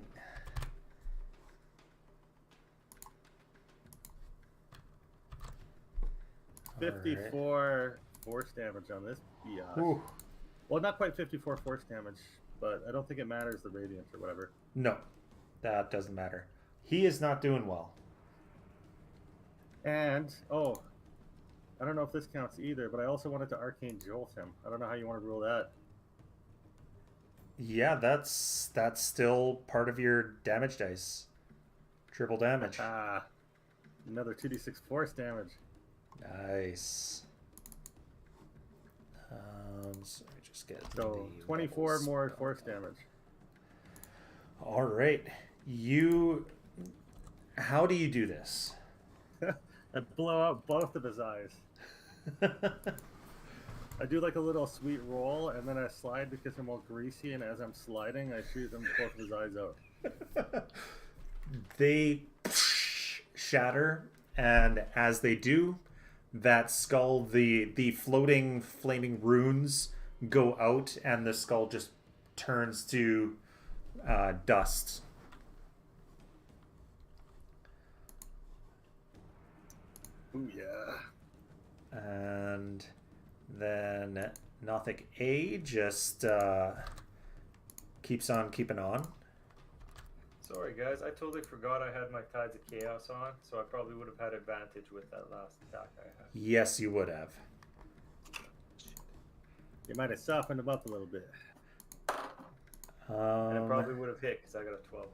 Alright. 54 force damage on this biatch. Ooh. Well, not quite 54 force damage, but I don't think it matters the radiant or whatever. No, that doesn't matter. He is not doing well. And, oh, I don't know if this counts either, but I also wanted to Arcane Jolt him. I don't know how you want to rule that. Yeah, that's still part of your damage dice. Triple damage. Ah, another 2d6 force damage. Nice. So I just get So the 24 levels more spelled force out. damage. All right, you. How do you do this? I blow out both of his eyes. I do like a little sweet roll, and then I slide because I'm all greasy, and as I'm sliding, I shoot them both of his eyes out. They shatter, and as they do, that skull, the floating flaming runes go out, and the skull just turns to dust. Ooh, yeah. And then Nothic A just keeps on keeping on. Sorry, guys. I totally forgot I had my Tides of Chaos on, so I probably would have had advantage with that last attack I had. Yes, you would have. You might have softened him up a little bit. And it probably would have hit because I got a 12.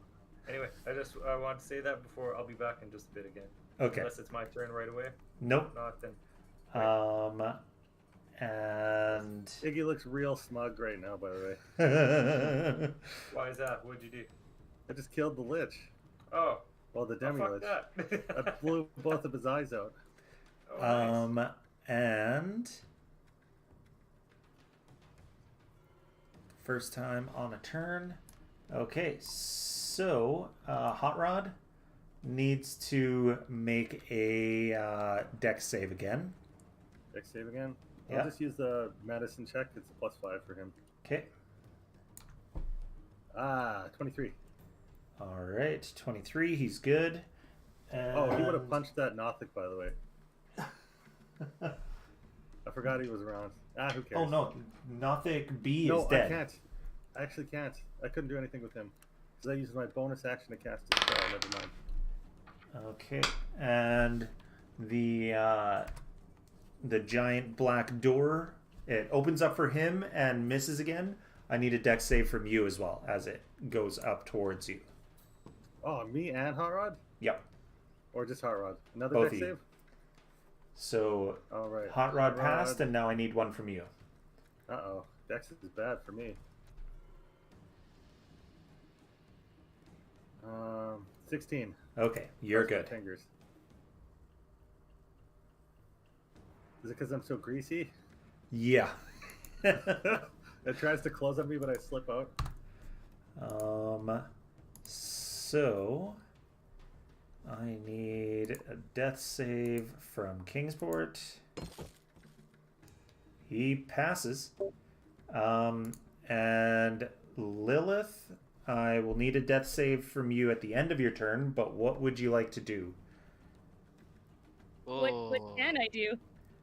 Anyway, I wanted to say that before. I'll be back in just a bit again. Okay. Unless it's my turn right away. Nope. Not then. And Iggy looks real smug right now, by the way. Why is that? What'd you do? I just killed the Lich. Oh, Well, the oh Demi fuck Lich. that. I blew both of his eyes out. Oh, nice. And first time on a turn. Okay, so Hot Rod needs to make a dex save again. Dex save again? Yeah. I'll just use the medicine check. It's a +5 for him. Okay. 23. All right, 23. He's good. Oh, he would have And- punched that Nothic, by the way. I forgot he was around. Who cares? Oh no, Nothic B No, is dead. I can't. I actually can't. I couldn't do anything with him. Because I used my bonus action to cast a spell. Never mind. Okay, and the giant black door, it opens up for him and misses again. I need a dex save from you as well as it goes up towards you. Oh, me and Hot Rod? Yep, Or just Hot Rod? Another both dex of you. save? So All right. Hot Rod passed, and now I need one from you. Uh-oh. Dex is bad for me. 16. Okay, you're Cross my good. Fingers. Is it because I'm so greasy? Yeah. It tries to close on me, but I slip out. So I need a death save from Kingsport. He passes. And Lilith, I will need a death save from you at the end of your turn, but what would you like to do? What can I do?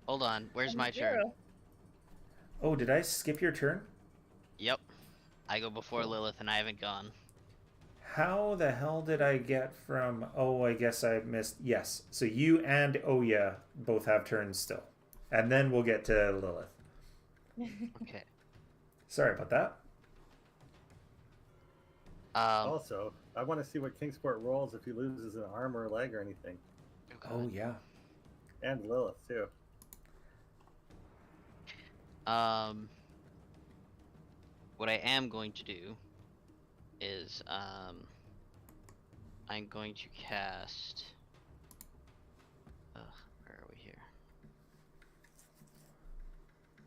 Hold on. Where's I'm my turn? zero. Oh, did I skip your turn? Yep. I go before Lilith and I haven't gone. How the hell did I get from... Oh, I guess I missed... Yes. So you and Oya both have turns still. And then we'll get to Lilith. Okay. Sorry about that. Also, I want to see what Kingsport rolls if he loses an arm or a leg or anything. Oh, yeah. And Lilith, too. What I am going to do is, I'm going to cast. Where are we here?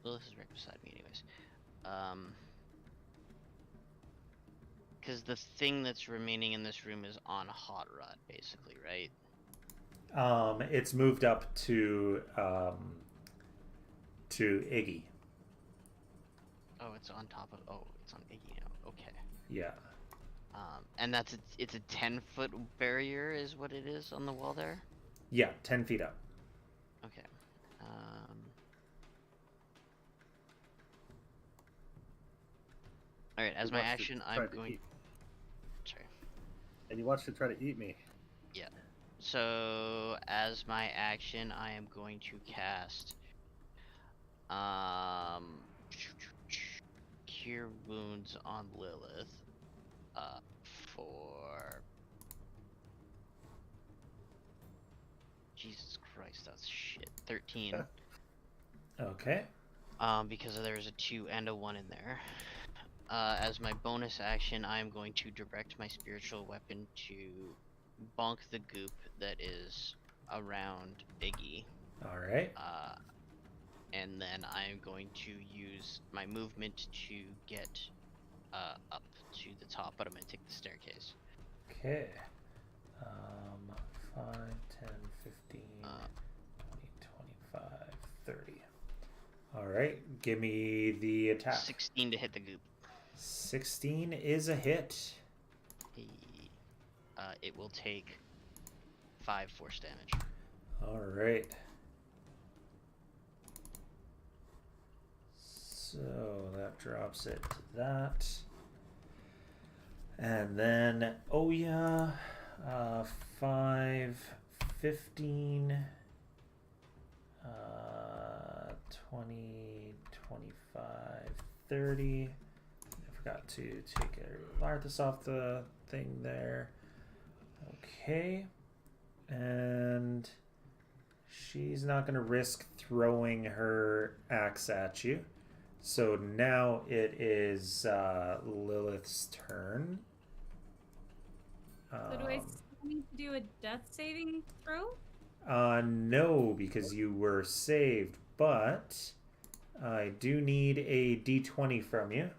Lilith is right beside me, anyways. Because the thing that's remaining in this room is on Hot Rod, basically, right? It's moved up to Iggy. Oh, it's on top of. Oh, it's on Iggy now. Okay. Yeah. And it's a 10-foot barrier, is what it is on the wall there. Yeah, 10 feet up. Okay. All right. As He my wants to action, try I'm to going. eat. Sorry. And he wants to try to eat me. So as my action, I am going to cast Cure Wounds on Lilith for Jesus Christ, that's shit. 13. Okay. Because there's a 2 and a 1 in there. As my bonus action, I am going to direct my spiritual weapon to bonk the goop that is around Iggy. Alright. And then I am going to use my movement to get up to the top, but I'm going to take the staircase. Okay. 5, 10, 15, 20, 25, 30. Alright, give me the attack. 16 to hit the goop. 16 is a hit. It will take 5 force damage. Alright. So that drops it to that. And then, oh yeah, 5, 15, 20, 25, 30. I forgot to take Iriolarthas off the thing there. Okay. And She's not going to risk throwing her axe at you. So now it is Lilith's turn. So do I still need to do a death saving throw? No, because you were saved, but I do need a d20 from you.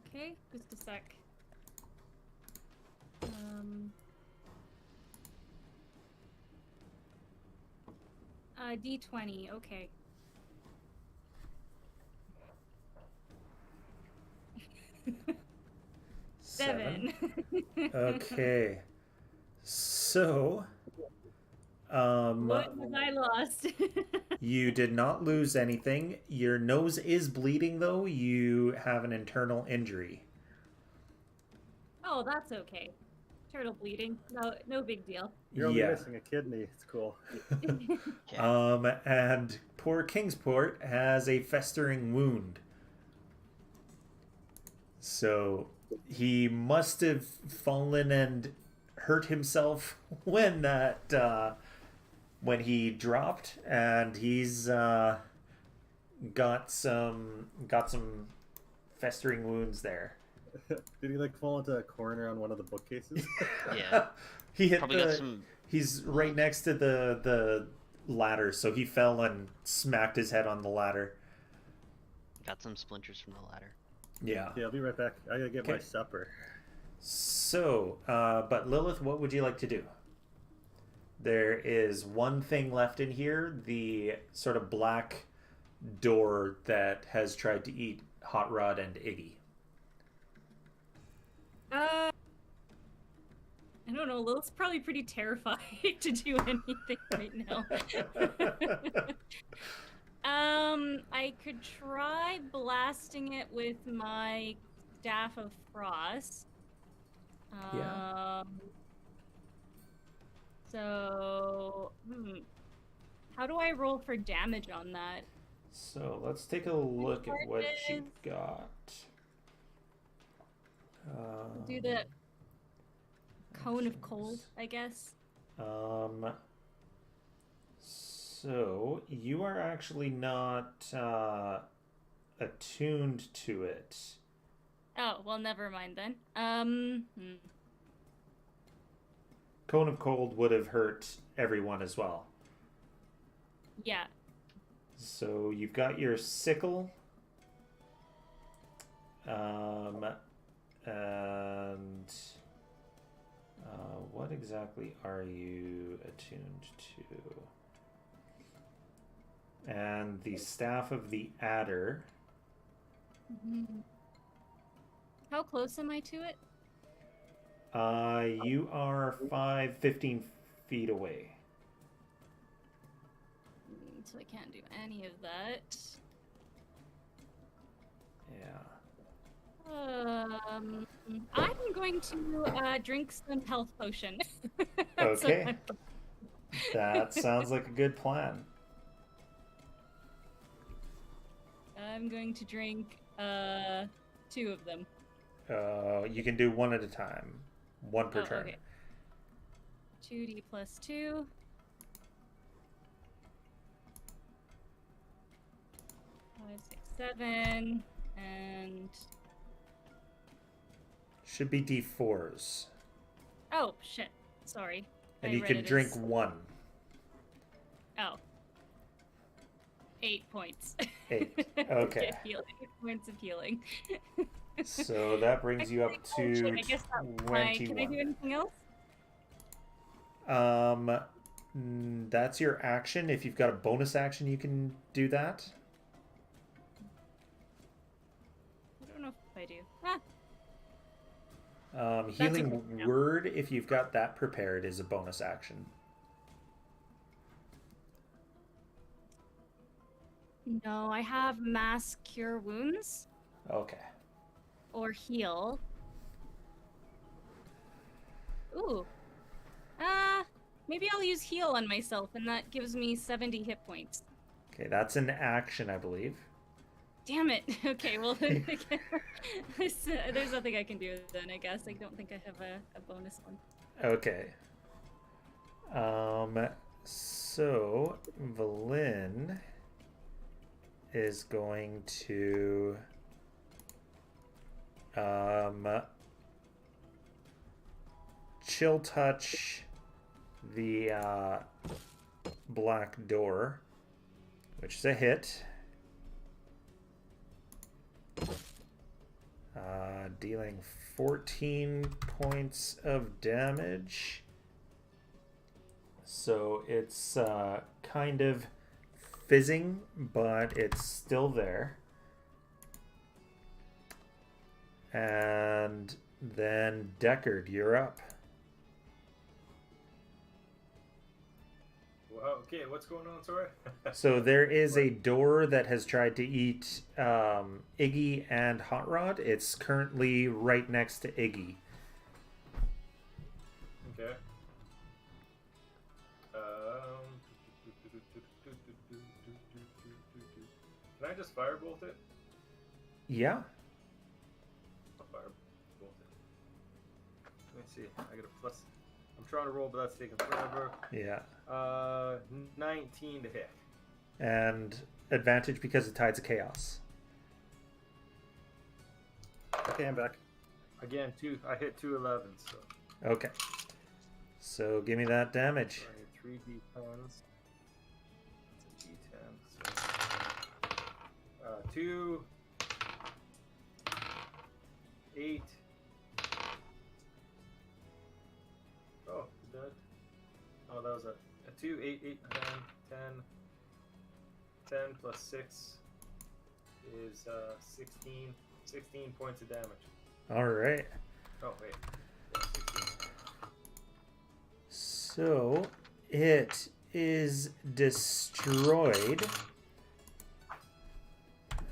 Okay, just a sec. D20, okay. Seven. Okay. So, What have I lost? you did not lose anything. Your nose is bleeding, though. You have an internal injury. Oh, that's okay. Turtle bleeding. No big deal. You're only missing a kidney. It's cool. Okay. And poor Kingsport has a festering wound. So he must have fallen and hurt himself when when he dropped, and he's got some festering wounds there. Did he like fall into a corner on one of the bookcases? Yeah. He hit Probably got some. He's right next to the ladder, so he fell and smacked his head on the ladder. Got some splinters from the ladder. Yeah. Yeah, I'll be right back. I gotta get my Okay. supper. So, but Lilith, what would you like to do? There is one thing left in here, the sort of black door that has tried to eat Hot Rod and Iggy. I don't know. Lilith's probably pretty terrified to do anything right now. I could try blasting it with my Staff of Frost. Yeah. So, how do I roll for damage on that? So let's take a look at what she got. Do the Cone of Cold, I guess. So you are actually not attuned to it. Oh, well, never mind then. Cone of Cold would have hurt everyone as well. Yeah. So you've got your sickle. And what exactly are you attuned to? And the Staff of the Adder. How close am I to it? You are 15 feet away. So I can't do any of that. Yeah. I'm going to drink some health potion. Okay. That sounds like a good plan. I'm going to drink 2 of them. You can do one at a time. One per turn. Okay. 2d plus 2. 5, 6, 7, and Should be D4s. oh shit! Sorry. And I you read can it drink as- one. Oh. 8 points. 8. Okay. Get healing. 8 points of healing. So that brings you up Oh, shit, to I guess that's my... Can I do 21. anything else? That's your action. If you've got a bonus action, you can do that. I don't know if I do. Ah, Healing okay, yeah. Word, if you've got that prepared, is a bonus action. no, I have Mass Cure Wounds Okay. or Heal. Ooh. Maybe I'll use Heal on myself, and that gives me 70 hit points. Okay, that's an action, I believe. Damn it. Okay, well, there's nothing I can do then, I guess. I don't think I have a bonus one. Okay. So, Valin is going to chill touch the black door, which is a hit. Dealing 14 points of damage. So it's kind of fizzing, but it's still there. And then Deckard, you're up. Wow, okay, what's going on? Sorry. So there is a door that has tried to eat Iggy and Hot Rod. It's currently right next to Iggy. Okay. Can I just firebolt it? Yeah. I'll firebolt it. Let me see. I got a plus. I'm trying to roll, but that's taking forever. Yeah. 19 to hit. And advantage because of Tides of Chaos. Okay, I'm back. Again, I hit 2 11s, so. Okay. So give me that damage. 3 d10s. That's a d10. So, 2, 8. Oh, that. Oh, that was a 2, 8, 8, 9, 10. 10 plus 6 is 16. 16 points of damage. All right. Oh, wait. Yeah, 16. So it is destroyed.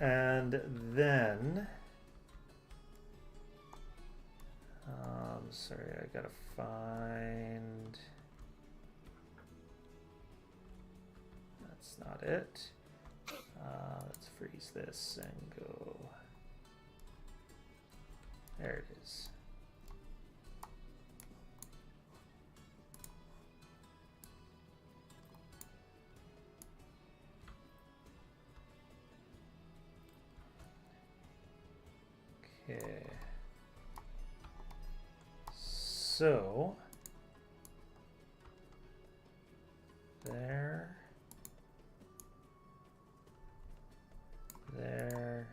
And then... sorry, I gotta find... That's not it. Let's freeze this and go... There it is. Okay. So there, there,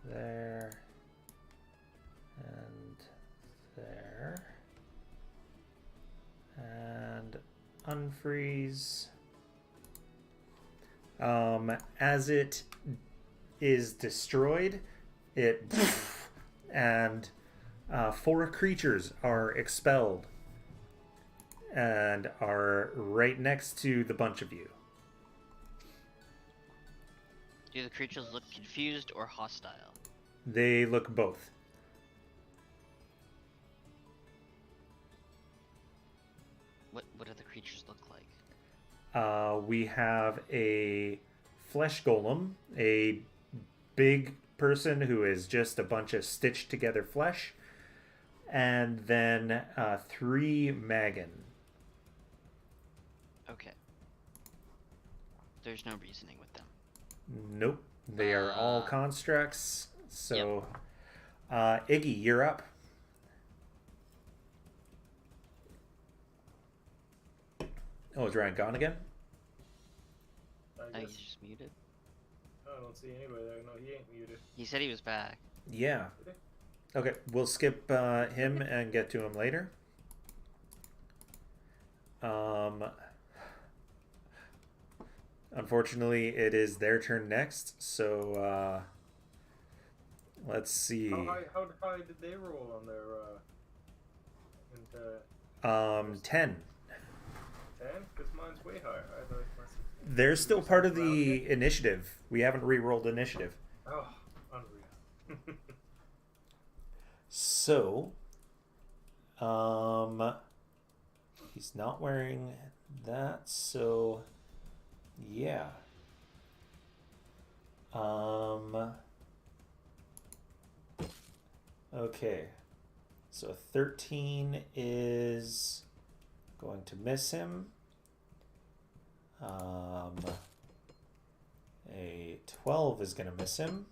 there, and there, and unfreeze. As it is destroyed, it and 4 creatures are expelled and are right next to the bunch of you. Do the creatures look confused or hostile? They look both. What do the creatures look like? We have a flesh golem, a big person who is just a bunch of stitched together flesh, and then 3 Magan. Okay. There's no reasoning with them. Nope. They are all constructs. So, Iggy, you're up. Oh, is Ryan gone again? I He's guess. just muted. I don't see anybody there. No, he ain't muted. He said he was back. Yeah. Okay, we'll skip him and get to him later. Unfortunately, it is their turn next, so let's see. How high did they roll on their 10. 10? Because mine's way higher. I thought my 16. They're still part of the initiative. We haven't re-rolled initiative. Oh, unreal. So, he's not wearing that, so yeah. Okay. So 13 is Going to miss him. A 12 is going to miss him.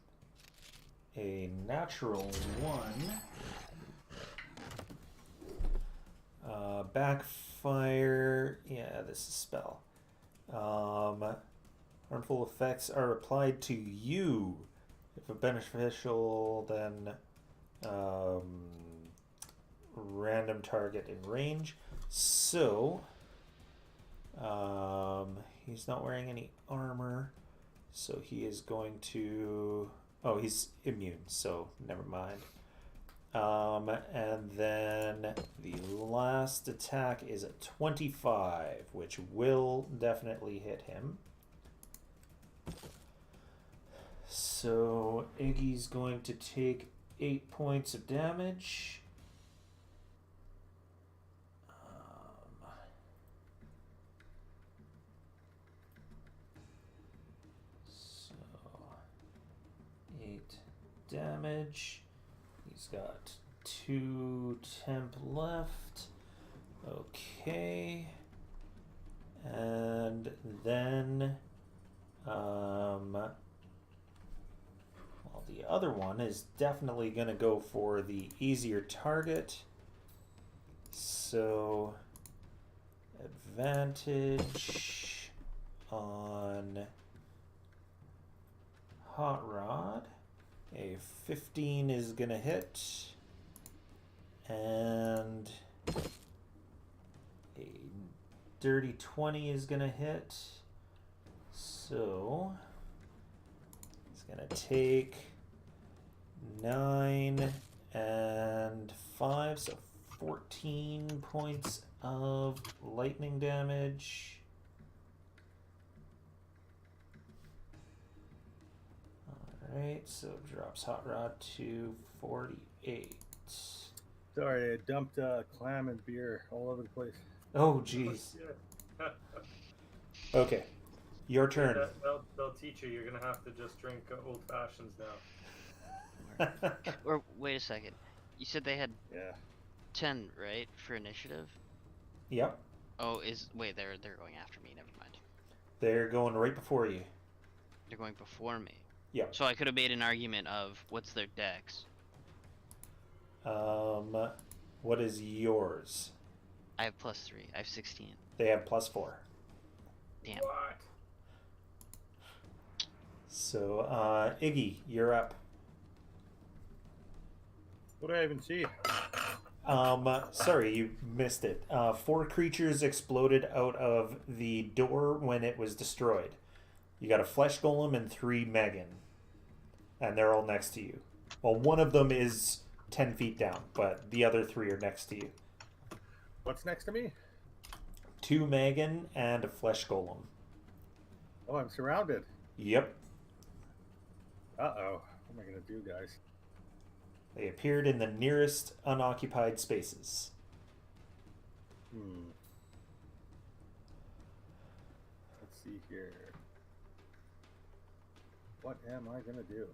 A natural 1. Backfire. Yeah, this is spell. Harmful effects are applied to you. If a beneficial, then random target in range. So, he's not wearing any armor. So he is going to... Oh, he's immune, so never mind. And then the last attack is a 25, which will definitely hit him. So Iggy's going to take 8 points of damage. So 8 damage. He's got 2 temp left. Okay. And then well, the other one is definitely going to go for the easier target. So advantage on Hot Rod. A 15 is going to hit. And a dirty 20 is going to hit. So it's going to take 9 and 5, so 14 points of lightning damage. Alright, so drops Hot Rod to 48. Sorry, I dumped clam and beer all over the place. Oh, jeez. Okay, your turn. They'll teach you. You're gonna have to just drink old fashions now. Or wait a second. You said they had Yeah. 10, right, for initiative? Yep, Oh, wait, they're going after me. Never mind. they're going right before you. They're going before me. Yep. So I could have made an argument of what's their dex. What is yours? I have +3. I have 16. They have +4. Damn. What? So, Iggy, you're up. What do I even see? Sorry, you missed it. 4 creatures exploded out of the door when it was destroyed. You got a flesh golem and 3 Megan. And they're all next to you. Well, one of them is 10 feet down, but the other 3 are next to you. What's next to me? 2 Megan and a flesh golem. Oh, I'm surrounded. Yep. Uh-oh. What am I going to do, guys? They appeared in the nearest unoccupied spaces. Let's see here. What am I going to do?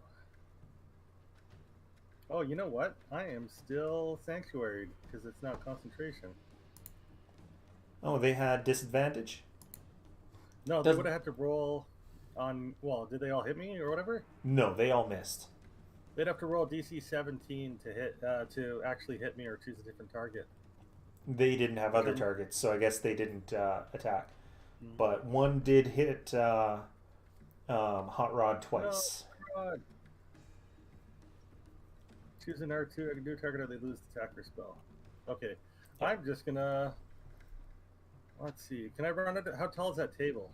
Oh, you know what? I am still sanctuaried because it's not concentration. Oh, they had disadvantage? No, they would have had to roll on... Well, did they all hit me or whatever? No, they all missed. They'd have to roll DC 17 to hit to actually hit me or choose a different target. They didn't have other Okay. targets, so I guess they didn't attack. But one did hit Hot Rod twice. No, God. Choose an R2 I can do target or they lose the attacker spell. Okay, I'm just gonna... Let's see. Can I run it? How tall is that table?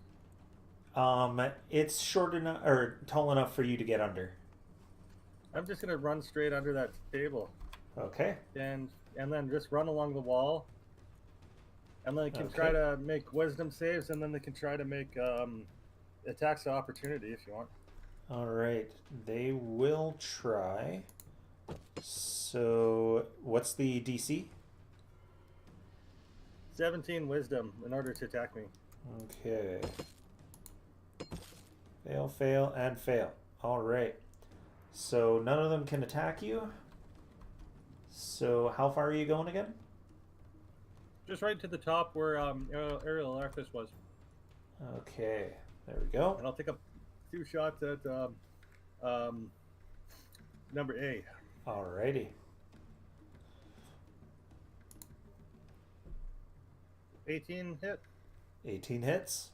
It's short enough or tall enough for you to get under. I'm just gonna run straight under that table Okay. and then just run along the wall. And then they can try Okay. to make wisdom saves, and then they can try to make attacks of opportunity if you want. All right. They will try. So, what's the DC? 17 wisdom in order to attack me. Okay. Fail, fail, and fail. All right. So none of them can attack you. So how far are you going again? Just right to the top where Iriolarthas was. Okay, there we go. And I'll take 2 shots at number A. Alrighty. 18 hit. 18 hits.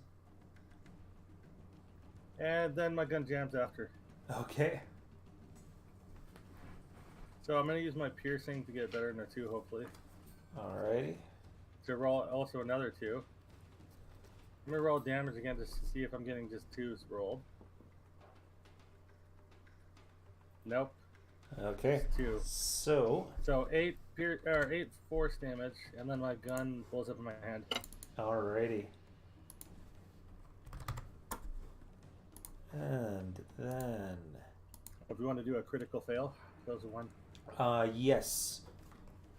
And then my gun jams after. Okay. So I'm going to use my piercing to get better than a 2, hopefully. Alrighty. So roll also another 2. I'm going to roll damage again just to see if I'm getting just 2s rolled. Nope. Okay. Just 2. So 8 force damage, and then my gun blows up in my hand. alrighty. And then If you want to do a critical fail, those are 1. yes.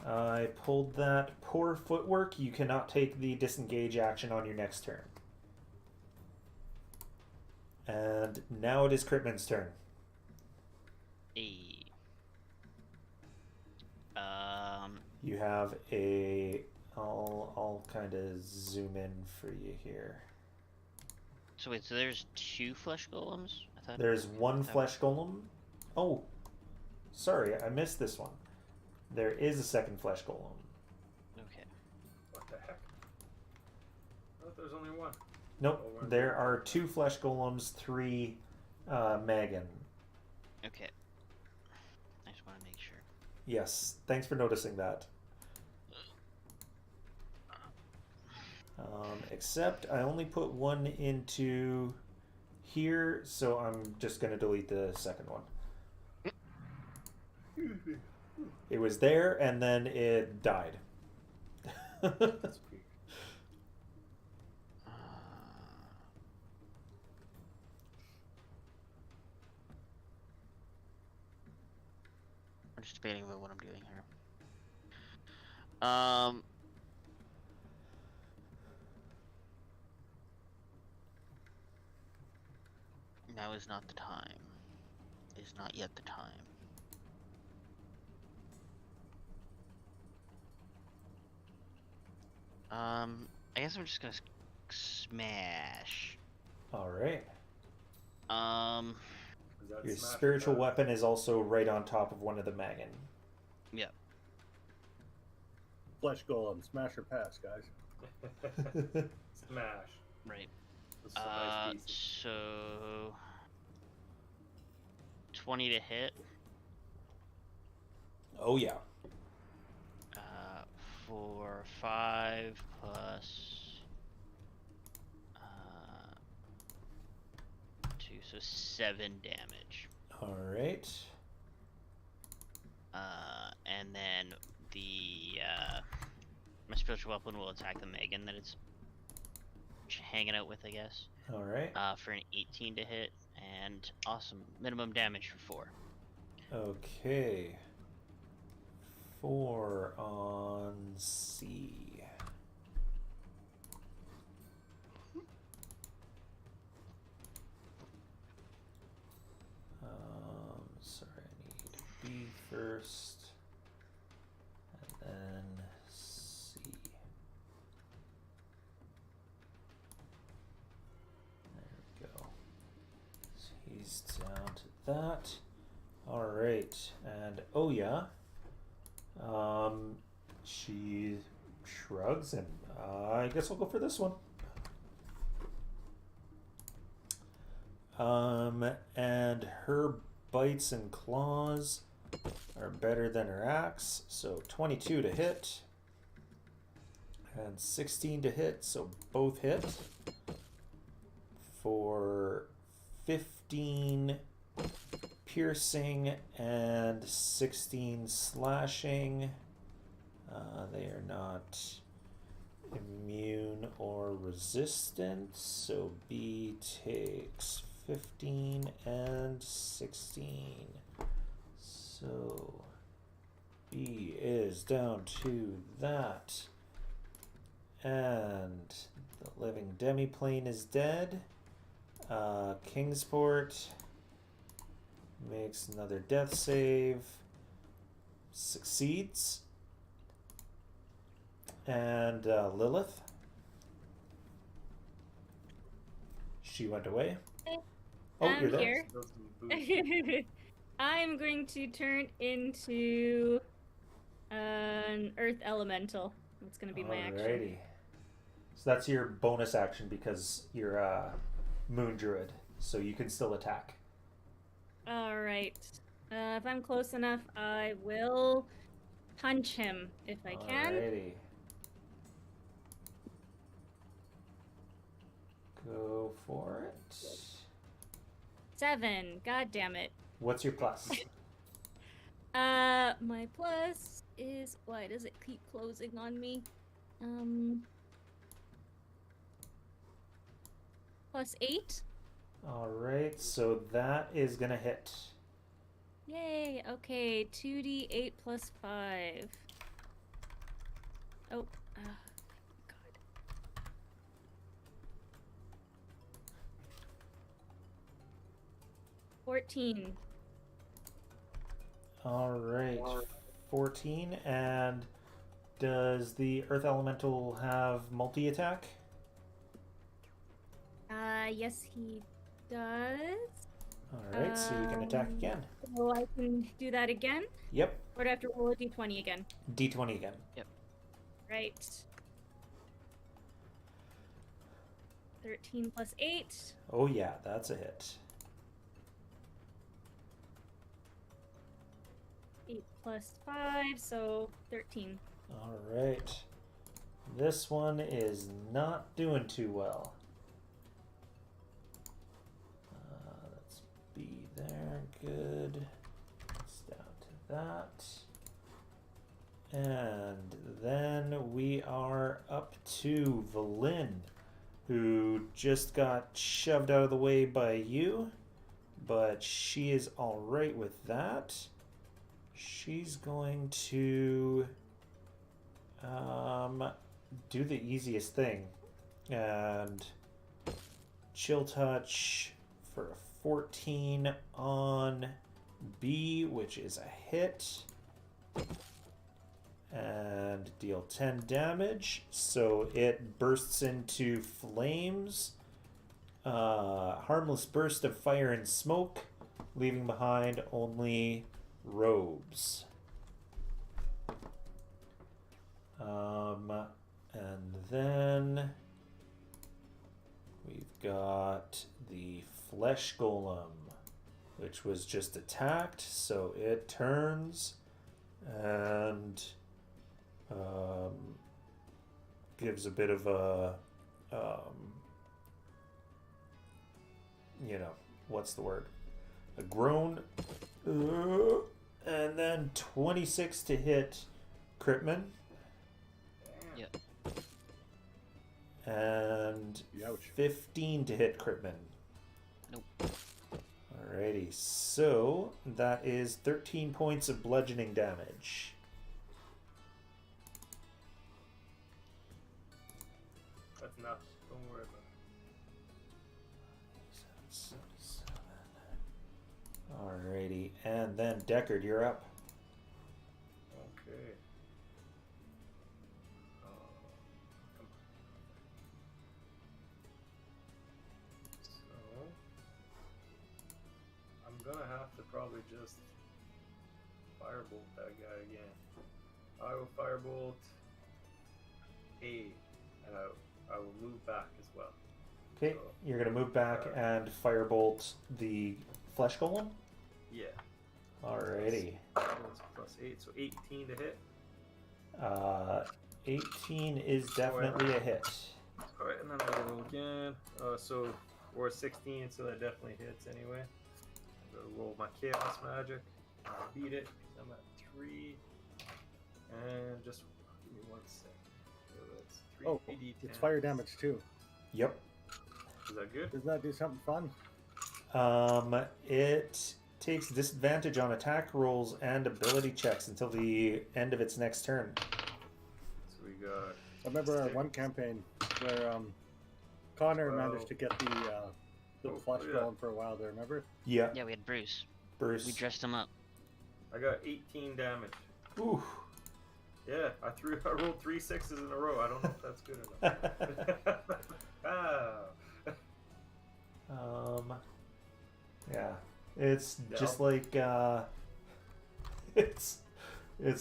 I pulled that poor footwork. You cannot take the disengage action on your next turn. And now it is Critman's turn. Hey. You have a... I'll kind of zoom in for you here. So wait, so there's 2 flesh golems? I thought There's 1 flesh golem. Oh, sorry, I missed this one. There is a second flesh golem. Okay. What the heck? I thought there was only 1. Nope, there are 2 flesh golems, 3 Megan. Okay. I just want to make sure. Yes, thanks for noticing that. Except I only put 1 into here, so I'm just going to delete the second one. It was there, and then it died. That's weird. I'm just debating about what I'm doing here. Now is not the time. Is not yet the time. I guess I'm just gonna smash. Alright. Is that Your smash or spiritual pass? weapon is also right on top of one of the Megan. Yep. Flesh golem, smash or pass, guys. Smash. Right. That's some nice pieces. So 20 to hit. Oh, yeah. For 5 plus 2, so 7 damage. Alright. And then the my spiritual weapon will attack the Megan that it's hanging out with, I guess. Alright. For an 18 to hit, and awesome minimum damage for 4. Okay. 4 on C. Sorry, I need B first, and then C. There we go. So he's down to that. All right, and oh yeah. She shrugs, and I guess I'll go for this one. And her bites and claws are better than her axe, so 22 to hit, and 16 to hit, so both hit, for 15 piercing and 16 slashing. They are not immune or resistant, so B takes 15 and 16. So B is down to that. And the living demiplane is dead. Kingsport makes another death save. Succeeds. And Lilith. She went away. Oh, I'm you're there. here. Build some boots. I'm going to turn into an earth elemental. That's going to be my action. Alrighty. So that's your bonus action because you're a moon druid, so you can still attack. All right. If I'm close enough, I will punch him if I can. Alrighty. Go for it. 7. God damn it. What's your plus? My plus is, why does it keep closing on me? Plus 8. Alright, so that is gonna hit. Yay. Okay. 2d8 plus 5. Oh. God. 14. Alright, 14. And does the Earth Elemental have multi-attack? Yes, he does. Alright, so you can attack again. So I can do that again? Yep, Or do I have to roll a d20 again? D20 again. Right. 13 plus 8. Oh yeah, that's a hit. 8 plus 5, so 13. Alright. This one is not doing too well. Let's be there. Good. It's down to that. And then we are up to Valin, who just got shoved out of the way by you, but she is alright with that. She's going to do the easiest thing and chill touch for a 14 on B, which is a hit, and deal 10 damage. So it bursts into flames, harmless burst of fire and smoke, leaving behind only robes. And then we've got the flesh golem, which was just attacked, so it turns and gives a bit of a what's the word? A groan. And then 26 to hit Critman. Yep. And Ouch. 15 to hit Critman. Nope. Alrighty, so that is 13 points of bludgeoning damage. That's enough. Don't worry about it. Alrighty, and then Deckard, you're up. Okay. Come on. So I'm gonna have to probably just firebolt that guy again. I will firebolt A, and I will move back as well. Okay, you're gonna move back and firebolt the flesh golem. Yeah. Alrighty. That's plus 8, so 18 to hit. 18 is definitely a hit. Alright, and then I'll roll again. Or 16, so that definitely hits anyway. I'm gonna roll my chaos magic. I'll beat it. I'm at 3. And just give me 1 second. So that's 3 Oh, d10. it's fire damage too. Yep. Is that good? Doesn't that do something fun? It takes disadvantage on attack rolls and ability checks until the end of its next turn. So we got. I remember our 6. one campaign where Connor Wow. managed to get the Oh, flesh yeah. going for a while there, remember? Yeah. Yeah, we had Bruce. Bruce. We dressed him up. I got 18 damage. Ooh. Yeah, I rolled 3 6s in a row. I don't know if that's good or not. Ah. Yeah, it's Yeah, just I'll- like it's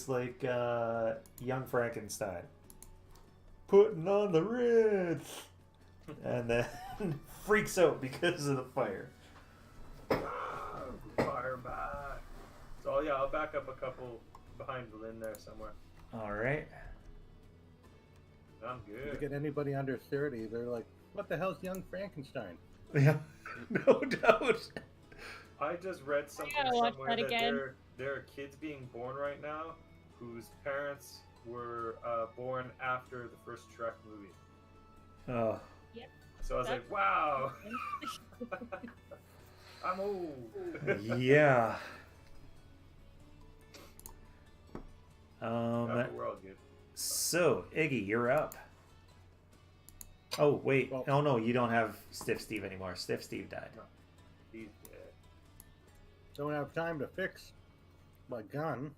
like young Frankenstein putting on the Ritz, and then freaks out because of the fire. Fire back. So yeah, I'll back up a couple behind the Lynn there somewhere. All right. I'm If you good. get anybody under 30, they're like, what the hell's young Frankenstein? Yeah, no doubt. I just read something gotta watch somewhere that that again. there are kids being born right now whose parents were born after the first Shrek movie. Oh, So I was like, wow, I'm old. yeah. Yeah, we're all good. So Iggy, you're up. Oh wait, Well- oh no, you don't have Stiff Steve anymore. Stiff Steve died. He's dead. Don't have time to fix my gun.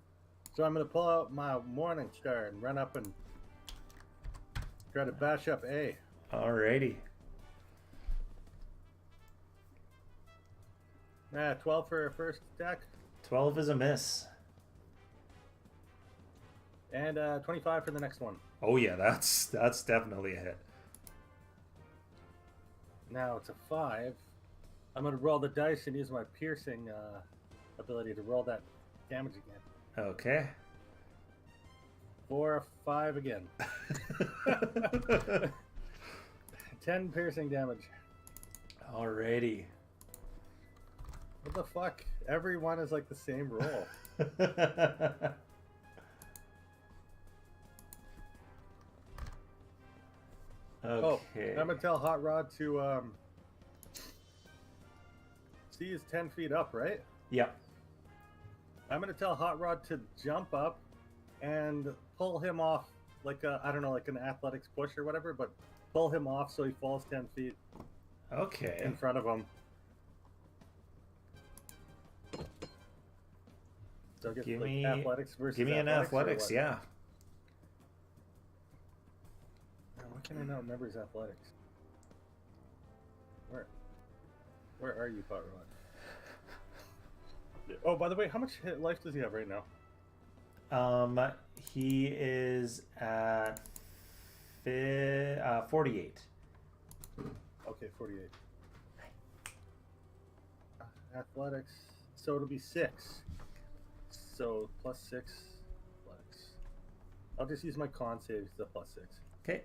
So I'm going to pull out my Morning Star and run up and try to bash up A. Alrighty. 12 for a first attack. 12 is a miss. And 25 for the next one. Oh yeah, that's definitely a hit. Now it's a 5. I'm going to roll the dice and use my piercing ability to roll that damage again. Okay. 4, 5 again. 10 piercing damage. Alrighty. What the fuck? Everyone is like the same roll. Okay. I'm gonna tell Hot Rod to see he's 10 feet up, right? Yep. I'm gonna tell Hot Rod to jump up and pull him off like a, I don't know, like an athletics push or whatever, but pull him off so he falls 10 feet Okay. in front of him. So I guess Give like me- athletics versus Give me an or athletics, what? yeah. Why can I not remember his athletics? Where are you, Hot Rod? Oh, by the way, how much hit life does he have right now? He is at 48. Okay, 48. Athletics. So it'll be 6. So plus 6 athletics. I'll just use my con saves, the plus 6. Okay.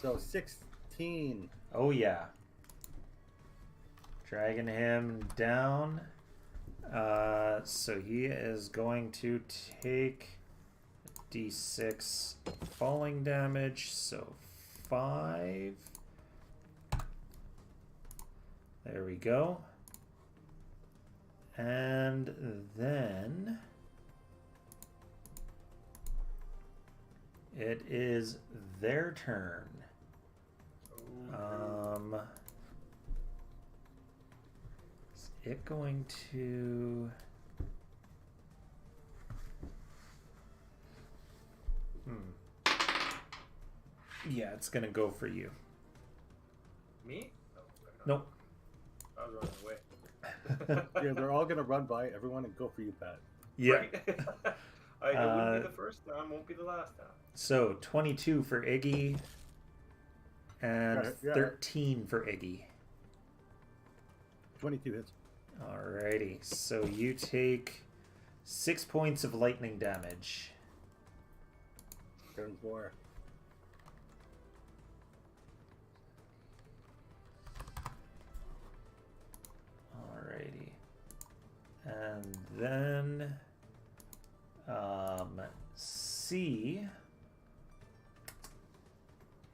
So 16. Oh yeah. Dragging him down. So he is going to take D6 falling damage. So 5. There we go. And then it is their turn. Is it going to? Yeah, it's gonna go for you. Me? Nope. I was running away. Yeah, they're all gonna run by everyone and go for you, Pat. Yeah. Right? It wouldn't be the first time, won't be the last time. So 22 for Iggy, and Got it, got it. 13 for Iggy. 22 hits. Alrighty, so you take 6 points of lightning damage. Turn 4. Alrighty. And then C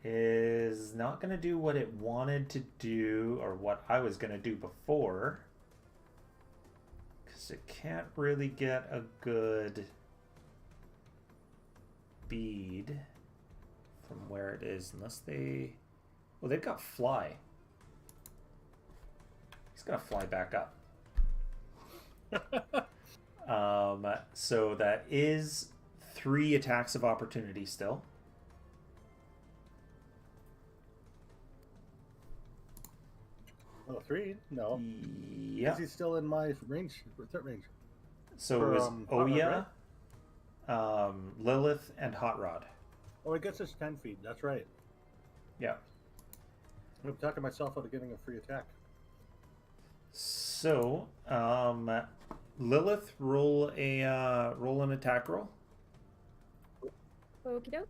is not going to do what it wanted to do, or what I was going to do before, because it can't really get a good bead from where it is unless they... Well, they've got fly. He's gonna fly back up. So that is 3 attacks of opportunity still. Oh, 3? No. Yeah. Is he still in my range? Threat range. So For, it was Hot Rod, Oya, Lilith, and Hot Rod. Oh, it gets us 10 feet. That's right. Yeah. I'm talking myself out of getting a free attack. So, Lilith, roll an attack roll. Okie doke.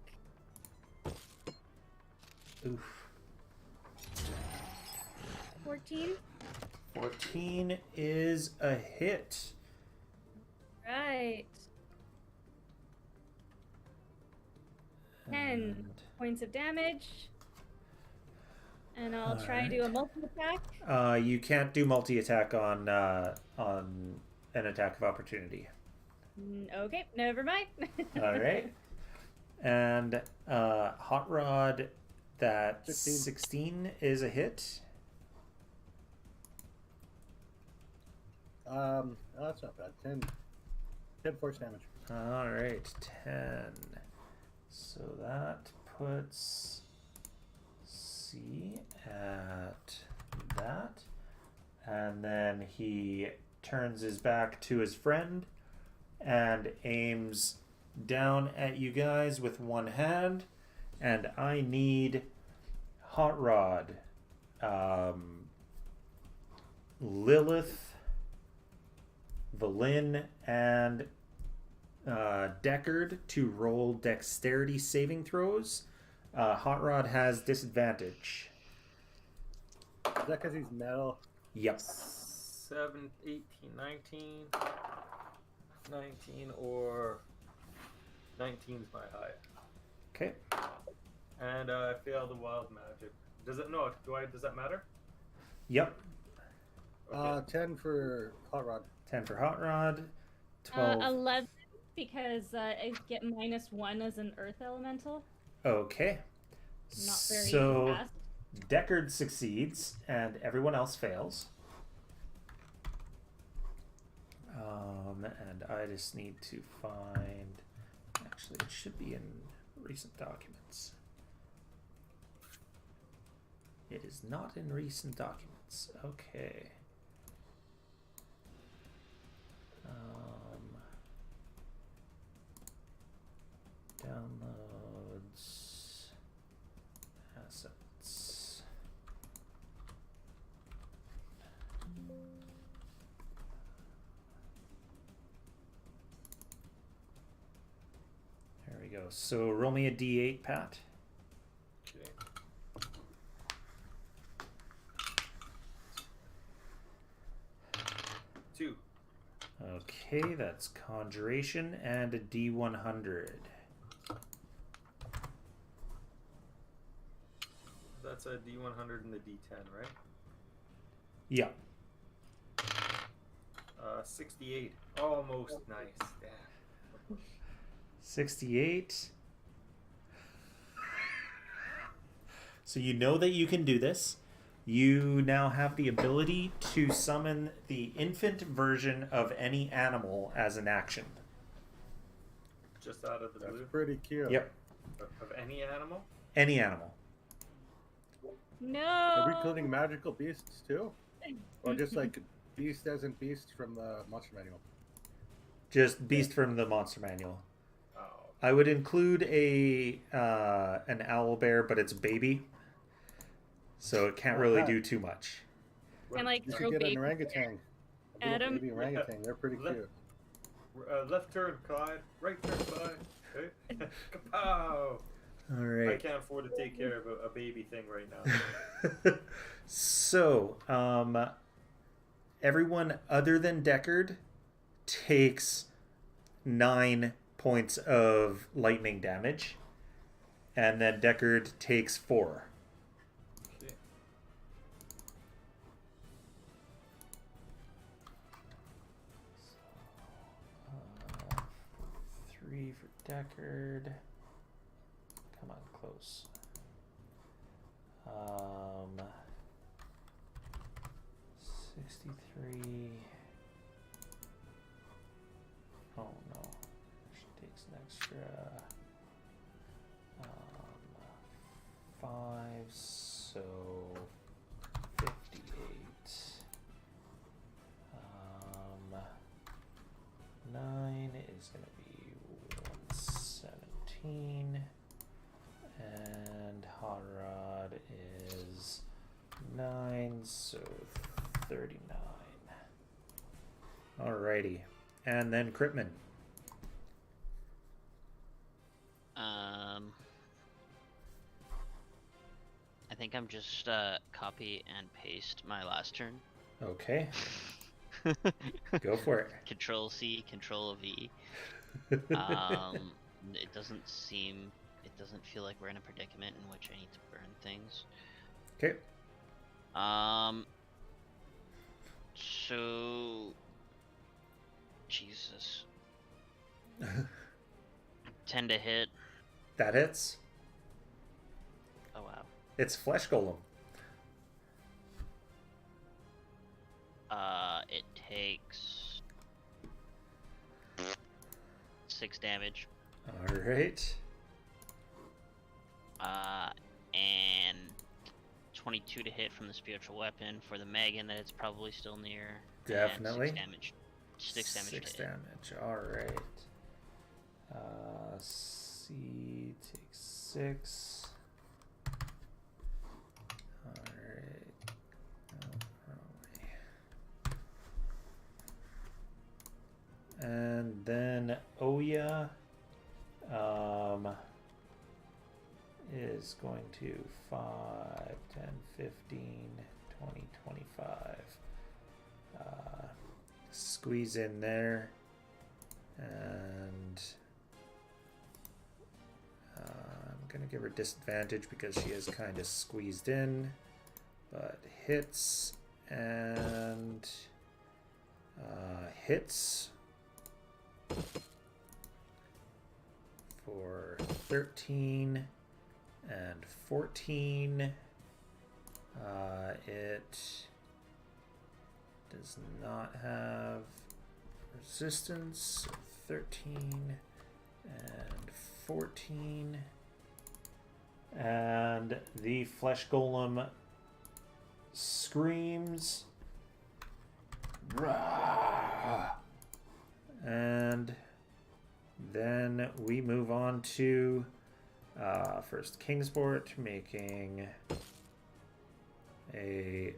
Oof. 14. 14 is a hit. Right. 10 And, points of damage. And I'll try to do a multi-attack. you can't do multi-attack on an attack of opportunity. Okay, never mind. All right. And Hot Rod, that 16. 16 is a hit. That's not bad. 10 force damage. All right, 10. So that puts C at that. And then he turns his back to his friend and aims down at you guys with one hand. And I need Hot Rod, Lilith, Valin, and Deckard to roll dexterity saving throws. Hot Rod has disadvantage. Is that because he's metal? Yep. 7, 18, 19. 19 or 19's my high. Okay. And I failed the wild magic. Does it no? Does that matter? Yep. Okay. 10 for Hot Rod. 10 for Hot Rod. 12. 11 because I get -1 as an earth elemental. Okay. Not very So fast. Deckard succeeds and everyone else fails. And I just need to find. Actually, it should be in recent documents. It is not in recent documents. Okay. Downloads. Assets. There we go. So roll me a d8, Pat. Okay. Two. Okay, that's conjuration and a d100. That's a D100 and a D10, right? Yeah. 68. Almost nice. Damn. 68. So you know that you can do this. You now have the ability to summon the infant version of any animal as an action. Just out of the That's blue. pretty cute. Yep. Of any animal? Any animal. No. Are we including magical beasts too? Or just like beast as in beast from the Monster Manual? Just beast from the Monster Manual. Oh. I would include an owl bear, but it's a baby, so it can't really do too much. And like You throw should get baby an orangutan. A little at him. baby orangutan. They're pretty Let- cute. Left turn, Clyde. Right turn, Clyde. Okay. Kapow! All I right. can't afford to take care of a baby thing right now. So, everyone other than Deckard takes 9 points of lightning damage, and then Deckard takes 4. Okay. So, 3 for Deckard. Come on, close. 63. Oh no, she takes negative extra 5, so 58. 9 is going to be 117, and Hot Rod is 9, so 39. Alrighty, and then Critman. I think I'm just copy and paste my last turn. Okay, go for it. Control C, Control V. It doesn't feel like we're in a predicament in which I need to burn things. Okay. So, Jesus. 10 to hit. That hits. Oh wow. It's Flesh Golem. It takes 6 damage. Alright. And 22 to hit from the spiritual weapon for the Megan that it's probably still near. Definitely. And 6 damage. 6 damage. 6 to hit. damage. Alright. C takes 6. Alright. And then Oya is going to 5, 10, 15, 20, 25. Squeeze in there. And I'm going to give her disadvantage because she is kind of squeezed in. But hits and hits for 13 and 14. It does not have resistance. So 13 and 14. And the Flesh Golem screams. Rah! And then we move on to first Kingsport, making a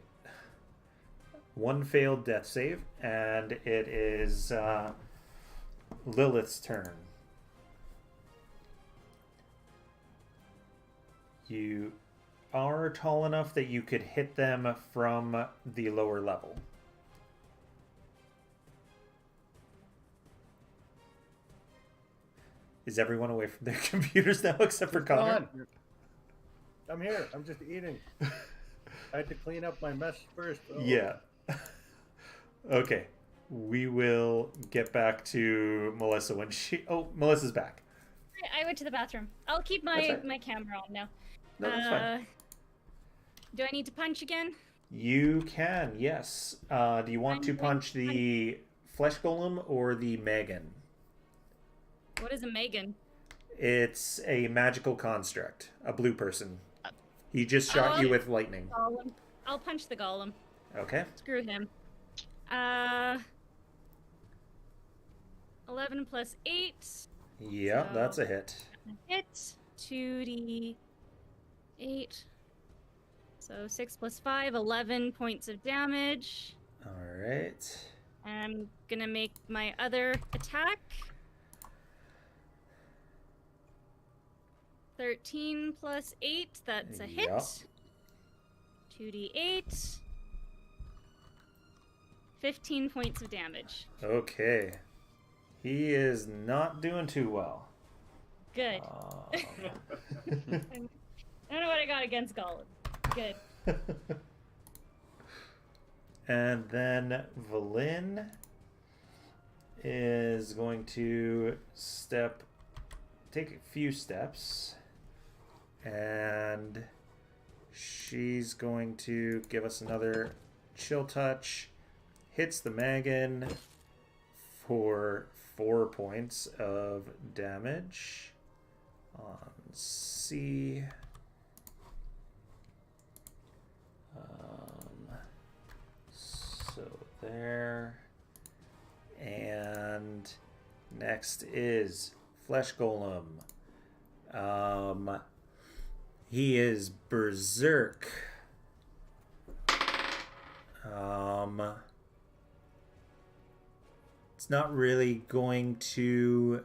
1 failed death save, and it is Lilith's turn. You are tall enough that you could hit them from the lower level. Is everyone away from their computers now except for Connor? Gone. I'm here. I'm just eating. I had to clean up my mess first. Oh. Yeah. Okay. We will get back to Melissa when she... Oh, Melissa's back. I went to the bathroom. I'll keep That's my right. camera on now. No, that's fine. Do I need to punch again? You can, yes. Do you want to punch the Flesh Golem or the Megan? What is a Megan? It's a magical construct. A blue person. He just shot you with lightning. Golem. I'll punch the golem. Okay. Screw him. 11 plus 8. Yeah, So- that's a hit. Hit. 2d8. So 6 plus 5, 11 points of damage. Alright. I'm gonna make my other attack. 13 plus 8, that's a hit. Yup. 2d8. 15 points of damage. Okay. He is not doing too well. Good. I don't know what I got against Gollum. Good. And then Valin is going to take a few steps, and she's going to give us another chill touch. Hits the Megan for 4 points of damage on C. So there. And next is Flesh Golem. He is Berserk. It's not really going to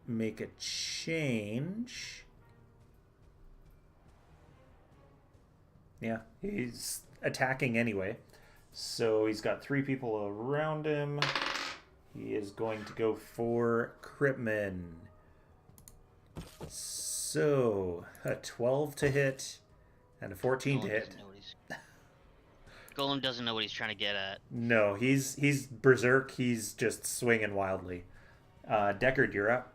make a change. Yeah, he's attacking anyway. So he's got 3 people around him. He is going to go for Critman. So a 12 to hit and a 14 to hit. Golem doesn't know what he's trying to get at. No, he's berserk. He's just swinging wildly. Deckard, you're up.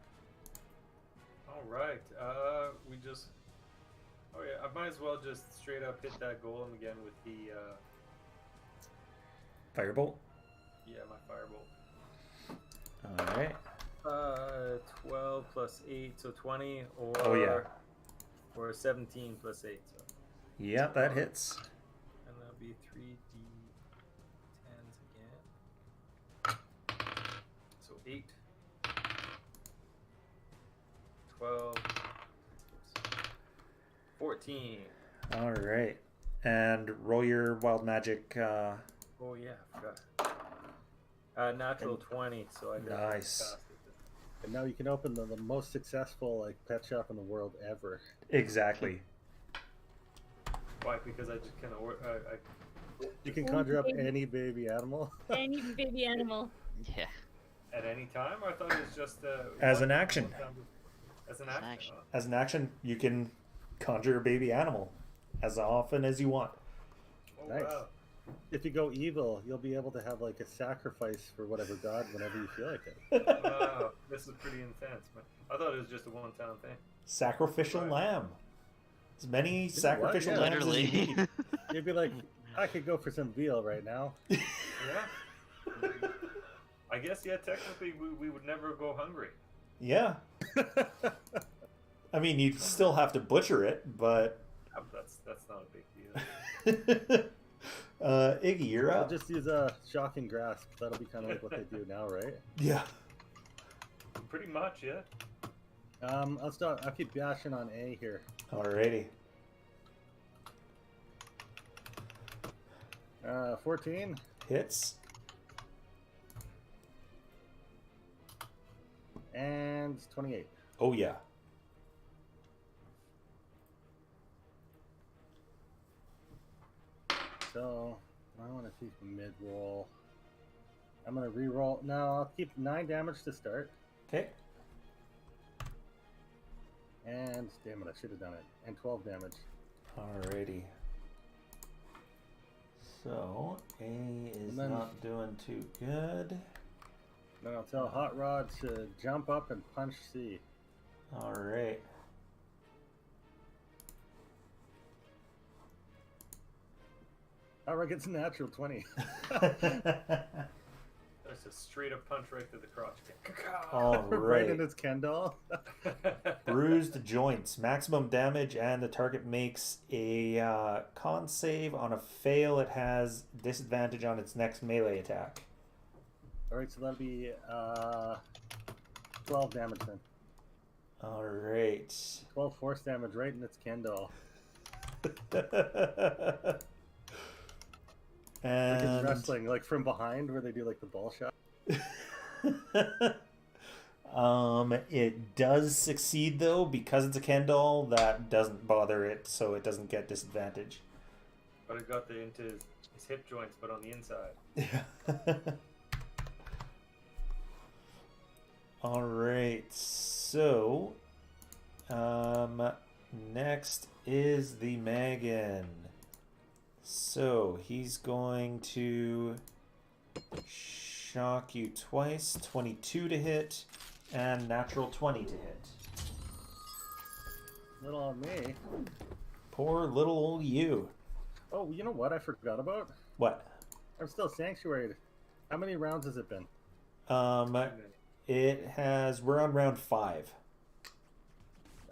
All right. We just. Oh yeah, I might as well just straight up hit that golem again with the. Firebolt. Yeah, my firebolt. All right. 12 plus 8, so 20, or Oh yeah. Or 17 plus 8. So. Yeah, that hits. And that'll be 3d10s again. So 8, 12, 14. All right. And roll your wild magic. Oh yeah, I forgot. Natural 20, so I got Nice. past it. And now you can open the most successful like pet shop in the world ever. Exactly. Why? Because I just kind of You can conjure up any baby animal. Any baby animal. Yeah. at any time. Or I thought it was just As an action. As an action. As an action, you can conjure a baby animal as often as you want. Oh, Nice. wow. If you go evil, you'll be able to have like a sacrifice for whatever god whenever you feel like it. Wow, this is pretty intense, man. I thought it was just a one-time thing. Sacrificial Right. lamb. As many what? sacrificial Yeah. lambs as you Literally. need. You'd be like, I could go for some veal right now. Yeah. I guess, yeah, technically we would never go hungry. Yeah. I mean, you'd still have to butcher it, but... That's not a big deal. Iggy, you're I'll up. just use a shocking grasp. That'll be kind of like what they do now, right? Yeah. Pretty much, yeah. I'll keep bashing on A here. Alrighty. 14 Hits. and 28. Oh, yeah. So I want to keep mid roll. I'm gonna re-roll. No, I'll keep 9 damage to start. Okay. And damn it, I should have done it. And 12 damage. Alrighty. So, A is And then- not doing too good. Then I'll tell Hot Rod to jump up and punch C. Alright. Hot Rod gets a natural 20. That's a straight-up punch right to the crotch. Right Alright. in its Ken doll. Bruised joints. Maximum damage, and the target makes a con save. On a fail, it has disadvantage on its next melee attack. Alright, so that'll be 12 damage then. Alright. 12 force damage right in its Ken doll. Like in And wrestling, like from behind where they do like the ball shot. it does succeed though, because it's a Kendall. That doesn't bother it, so it doesn't get disadvantage. But it got into his hip joints, but on the inside. All right, so next is the Megan. So he's going to shock you twice. 22 to hit and natural 20 to hit. Little on me. Poor little old you. Oh, you know what I forgot about? What? I'm still sanctuaried. How many rounds has it been? It has. We're on round 5.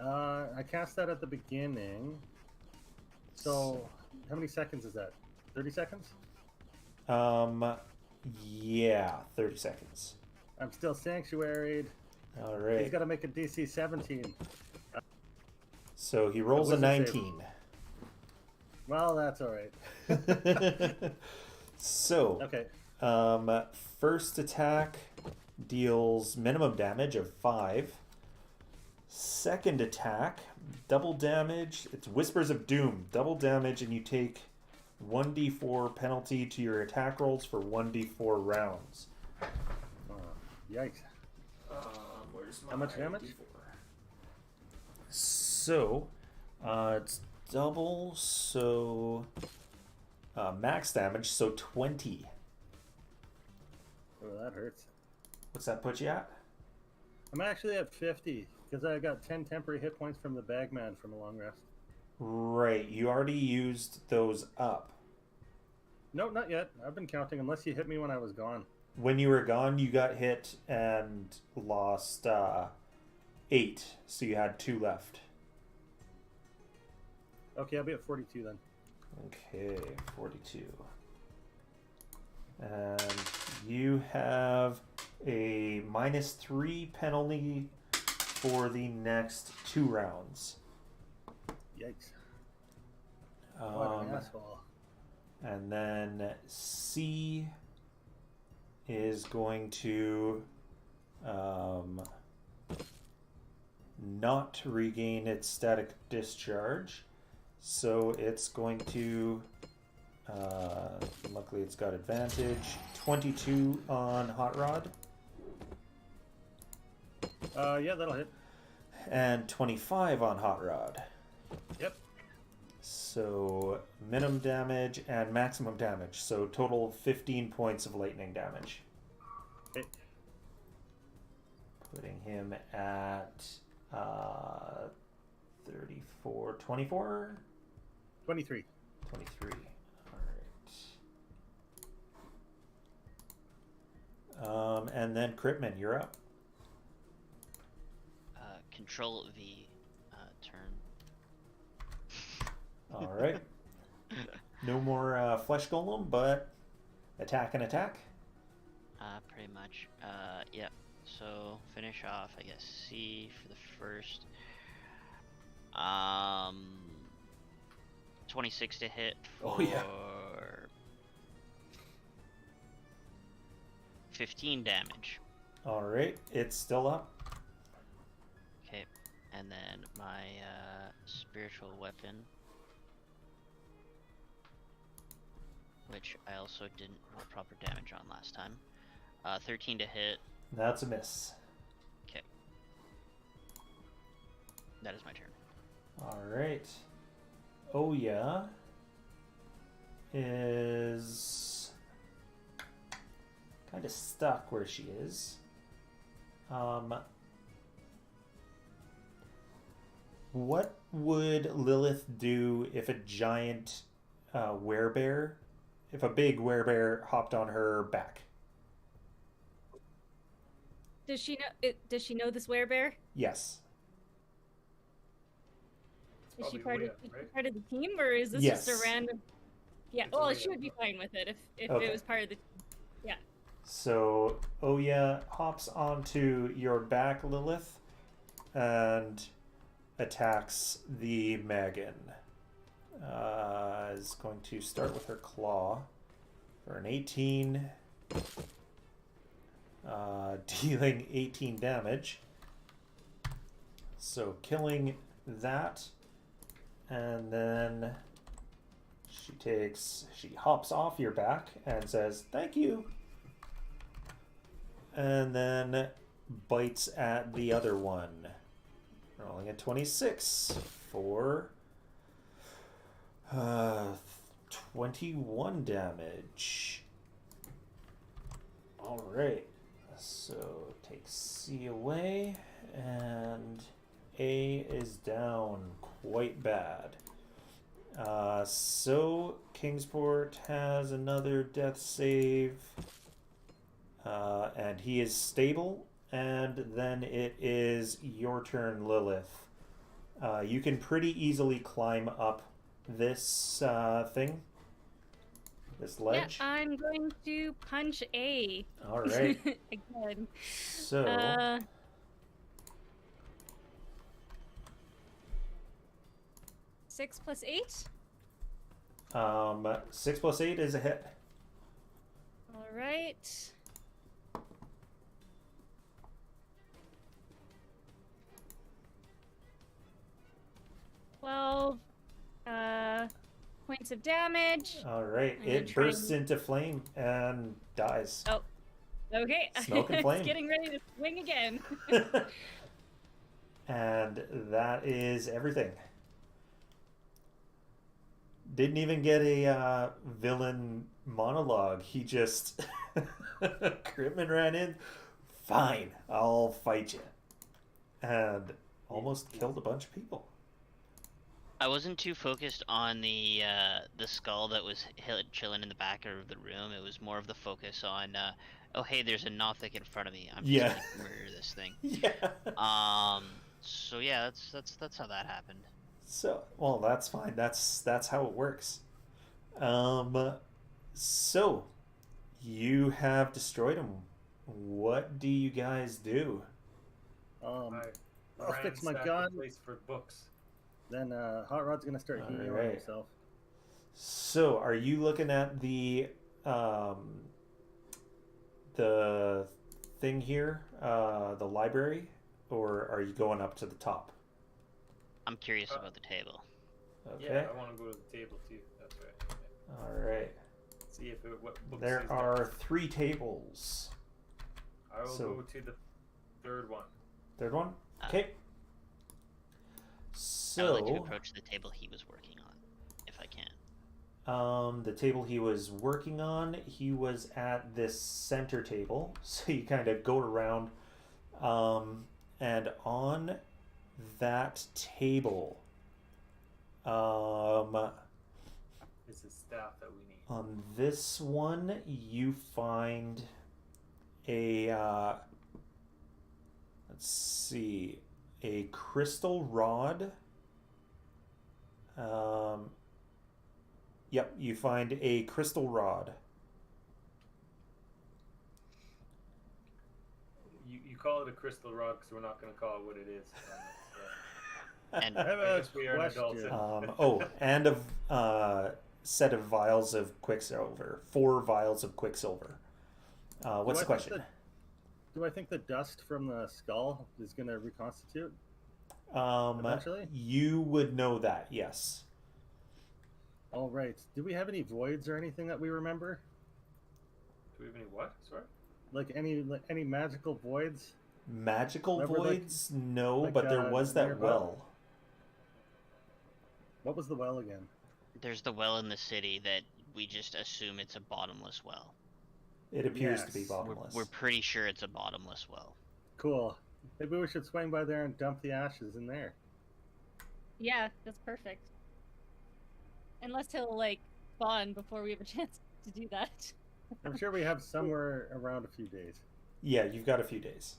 I cast that at the beginning. So, how many seconds is that? 30 seconds? Yeah, 30 seconds. I'm still sanctuaried. All right. He's got to make a DC 17. So he rolls a Wisdom save. 19. Well, that's all right. So, Okay. first attack deals minimum damage of 5. Second attack, double damage. It's Whispers of Doom. Double damage, and you take 1d4 penalty to your attack rolls for 1d4 rounds. Yikes. Where's How much damage? D4? So, it's double, so max damage, so 20. Oh, that hurts. What's that put you at? I'm actually at 50 because I got 10 temporary hit points from the Bagman from a long rest. Right, you already used those up. No, not yet. I've been counting unless you hit me when I was gone. When you were gone, you got hit and lost 8, so you had 2 left. Okay, I'll be at 42 then. Okay, 42. And you have a -3 penalty for the next 2 rounds. Yikes. What an asshole. And then C is going to not regain its static discharge. So it's going to, luckily it's got advantage, 22 on Hot Rod. Yeah, that'll hit. And 25 on Hot Rod. Yep. So minimum damage and maximum damage. So total 15 points of lightning damage. Okay. Putting him at 34, 24? 23. 23. Alright. And then Critman, you're up. Control V turn. Alright. No more Flesh Golem, but attack and attack. Pretty much. Yeah. So finish off, I guess, C for the first. 26 to hit for Oh, yeah. 15 damage. Alright, it's still up. Okay, and then my spiritual weapon, which I also didn't roll proper damage on last time. 13 to hit. That's a miss. Okay. That is my turn. Alright. Oh yeah. Is kind of stuck where she is. What would Lilith do if a giant werebear, if a big werebear hopped on her back? Does she know? Does she know this werebear? Yes. Is she Probably part of Oya, right? part of the team, or is this Yes. just a random? Yeah. It's Well, Oya. she would be fine with it if Okay. it was part of the. Yeah. So Oya hops onto your back, Lilith, and attacks the Megan. Is going to start with her claw for an 18, dealing 18 damage. So killing that, and then she hops off your back and says thank you, and then bites at the other one, rolling a 26 for 21 damage. Alright, so take C away, and A is down quite bad. So Kingsport has another death save, and he is stable. And then it is your turn, Lilith. You can pretty easily climb up this thing, this ledge. Yeah, I'm going to punch A. All right. Again. So 6 plus 8. 6 plus 8 is a hit. All right. Points of damage. All right. I'm gonna It try bursts into flame and dies. Oh, okay. Smoke and flame. It's getting ready to swing again. And that is everything. Didn't even get a villain monologue. He just Critman ran in. Fine, I'll fight you, and almost killed a bunch of people. I wasn't too focused on the skull that was chilling in the back of the room. It was more of the focus on, oh hey, there's a Nothic in front of me. I'm just gonna murder this thing. Yeah. So yeah, that's how that happened. So well, that's fine. That's how it works. So you have destroyed him. What do you guys do? I'll fix my ransack gun. the place for books. Then Hot Rod's gonna start healing Alright. himself. So, are you looking at the thing here, the library, or are you going up to the top? I'm curious about the table. Okay. Yeah, I want to go to the table too. That's right. All right. See if what books There is are 3 tables. I will so- go to the third one. Third one. Uh, Okay. I would like to So, approach the table he was working on, if I can. the table he was working on, he was at this center table. So you kind of go around, and on that table, It's the staff that we need. on this one, you find a, let's see, a crystal rod. Yep, you find a crystal rod. You call it a crystal rod because we're not going to call it what it is. And I have I a guess we are an adult. question. And a set of vials of quicksilver. 4 vials of quicksilver. What's the question? Do I think the dust from the skull is gonna reconstitute? Um, Eventually? you would know that, yes. All right. Do we have any voids or anything that we remember? Do we have any what? Sorry? Like any magical voids? Magical Remember, like- voids? No, like, but there was that nearby? well. What was the well again? there's the well in the city that we just assume it's a bottomless well. It appears to be Yes. bottomless. We're pretty sure it's a bottomless well. Cool. Maybe we should swing by there and dump the ashes in there. Yeah, that's perfect. Unless he'll like spawn before we have a chance to do that. I'm sure we have somewhere around a few days. Yeah, you've got a few days.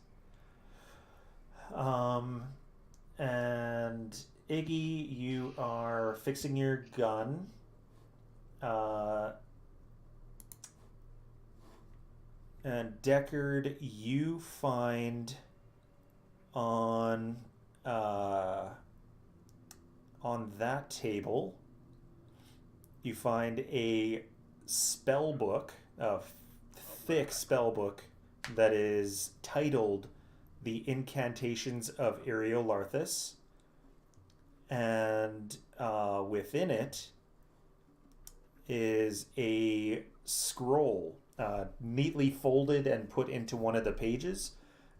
And Iggy, you are fixing your gun. And Deckard, you find on that table, you find a spell book, a thick spell book that is titled "The Incantations of Iriolarthas," and within it is a scroll neatly folded and put into one of the pages.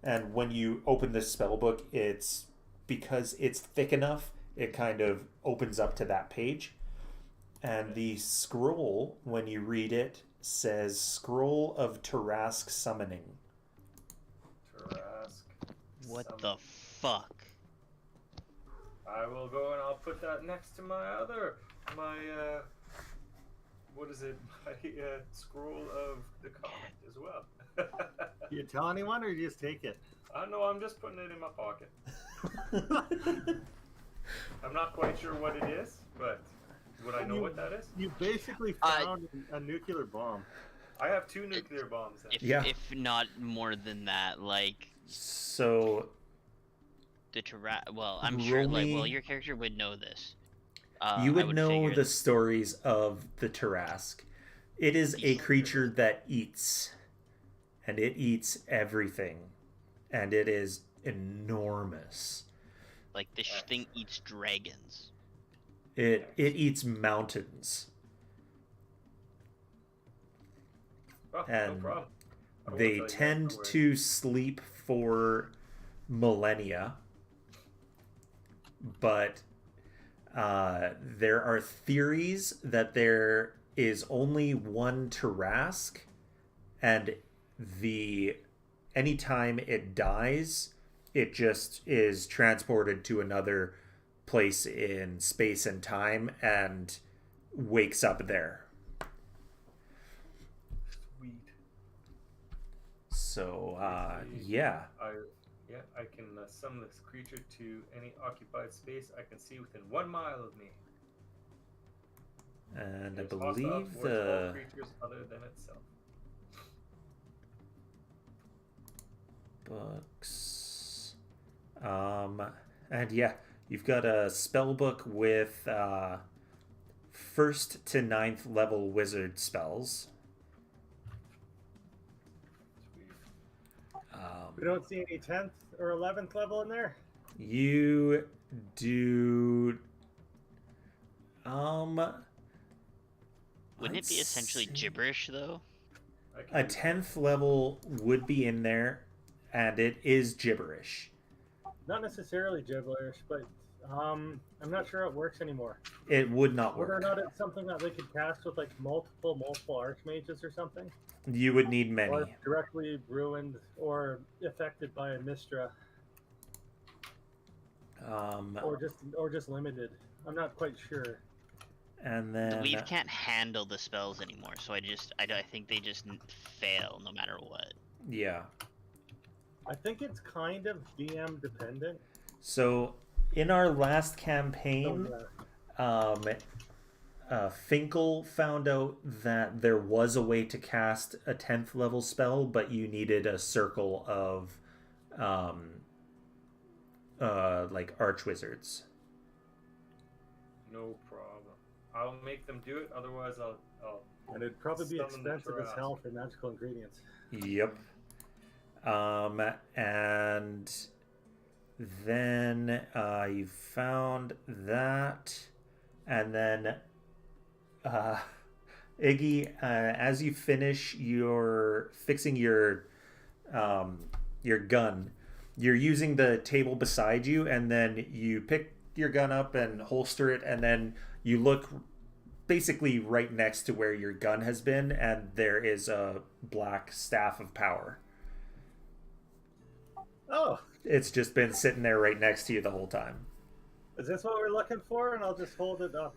And when you open this spell book, it's because it's thick enough, it kind of opens up to that page. And the scroll, when you read it, says "Scroll of Tarask Summoning." Tarask. What Some- the fuck? I will go and I'll put that next to my what is it? My scroll of the comet as well. Do you tell anyone or you just take it? No, I'm just putting it in my pocket. I'm not quite sure what it is, but would I know what that is? You basically found a nuclear bomb. I have 2 nuclear bombs. Then. If not more than that, like. So. Well, I'm sure. Like, well, your character would know this. You would know the stories of the Tarask. It is a creature that eats, and it eats everything, and it is enormous. Like, this thing eats dragons. It eats mountains. Oh, and no problem. they tend to sleep for millennia, but there are theories that there is only one Tarask, and anytime it dies, it just is transported to another place in space and time and wakes up there. Sweet. So, yeah. I can summon this creature to any occupied space I can see within 1 mile of me. And I It's hostile believe towards all creatures other than itself. Books. And yeah, you've got a spell book with 1st to 9th level wizard spells. We don't see any 10th or 11th level in there? You do. Wouldn't it be essentially gibberish, though? A 10th level would be in there, and it is gibberish. Not necessarily gibberish, but I'm not sure it works anymore. It would not work. Whether or not it's something that they could cast with like multiple archmages or something. You would need many. Or directly ruined or affected by a Mistra. Or just limited. I'm not quite sure. And then we can't handle the spells anymore, so I think they just fail no matter what. Yeah. I think it's kind of DM dependent. So in our last campaign, Finkel found out that there was a way to cast a 10th level spell, but you needed a circle of like archwizards. No problem. I'll make them do it, otherwise I'll and it'd probably be summon the expensive as Tarask. hell for magical ingredients. Yep. And then you found that, and then Iggy, as you finish fixing your gun, you're using the table beside you, and then you pick your gun up and holster it, and then you look basically right next to where your gun has been, and there is a black staff of power. Oh, It's just been sitting there right next to you the whole time. is this what we're looking for? And I'll just hold it up.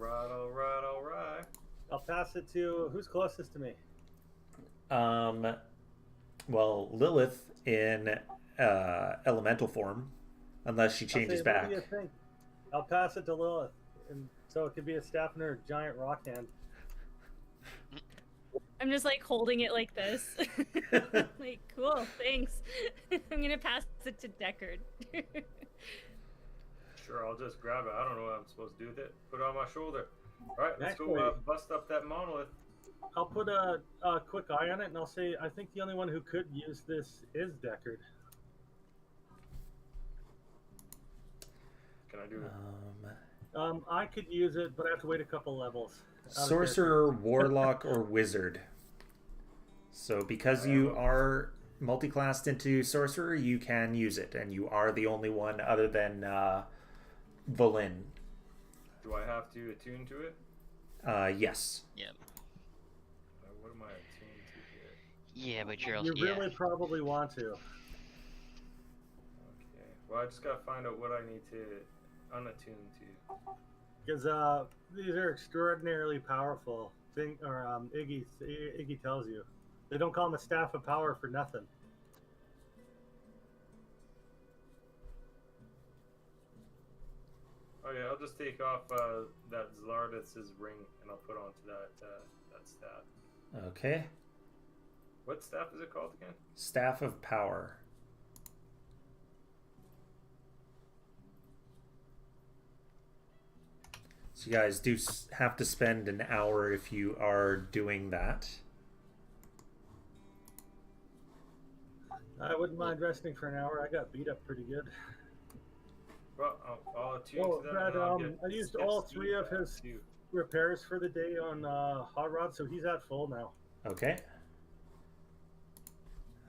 Alright. I'll pass it to who's closest to me. Well, Lilith in elemental form, unless she changes I'll say, back. what do you think? I'll pass it to Lilith, and so it could be a staff in her giant rock hand. I'm just like holding it like this. Like, cool, thanks. I'm gonna pass it to Deckard. Sure, I'll just grab it. I don't know what I'm supposed to do with it. Put it on my shoulder. Alright, let's Actually- go bust up that monolith. I'll put a quick eye on it, and I'll say I think the only one who could use this is Deckard. Can I do it? I could use it, but I have to wait a couple levels. Sorcerer, warlock, or wizard. So because you are multi-classed into sorcerer, you can use it, and you are the only one other than Valin. Do I have to attune to it? Yes. Yep. What am I attuned to here? Yeah, but you're also You really probably want to. Okay. Well, I just gotta find out what I need to unattune to. Because these are extraordinarily powerful. thing, or Iggy tells you. They don't call him a staff of power for nothing. Oh yeah, I'll just take off that Zlardis' ring and I'll put onto that staff. Okay. What staff is it called again? Staff of Power. So you guys do have to spend an hour if you are doing that. I wouldn't mind resting for an hour. I got beat up pretty good. Well, I'll attune Oh, to that. Brad, and I'll get I used Stiff all Steve 3 of back his too. repairs for the day on Hot Rod, so he's at full now. Okay.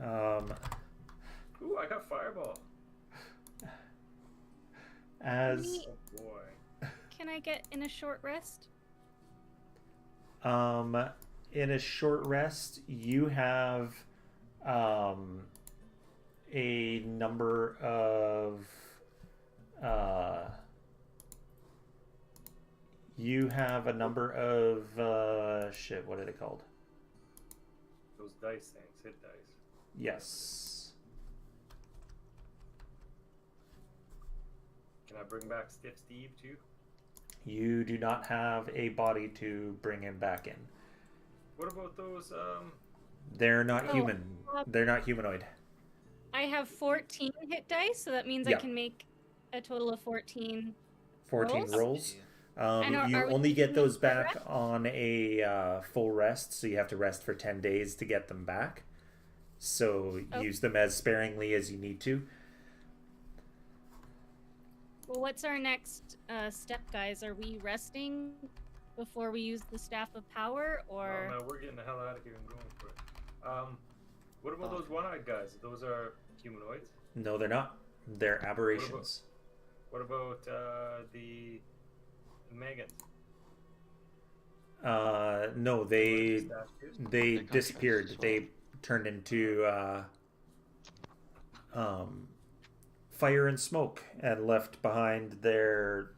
Ooh, I got Fireball. As Oh boy. Can I get in a short rest? in a short rest, you have a number of shit, what are they called? Those dice things, hit dice. Yes. Can I bring back Stiff Steve too? You do not have a body to bring him back in. What about those They're not Oh, human. They're not humanoid. I have 14 hit dice, so that means Yeah. I can make a total of 14. 14 Rolls? rolls. And You are we only get using those them for back rest? on a full rest, so you have to rest for 10 days to get them back. So Oh. use them as sparingly as you need to. Well, what's our next step, guys? Are we resting before we use the Staff of Power, or? Oh no, we're getting the hell out of here and going for it. What about Oh. those one-eyed guys? Those are humanoids. No, they're not. They're aberrations. What about the Megan? No, they Statues? they They're disappeared. contracts as well. They turned into fire and smoke and left behind their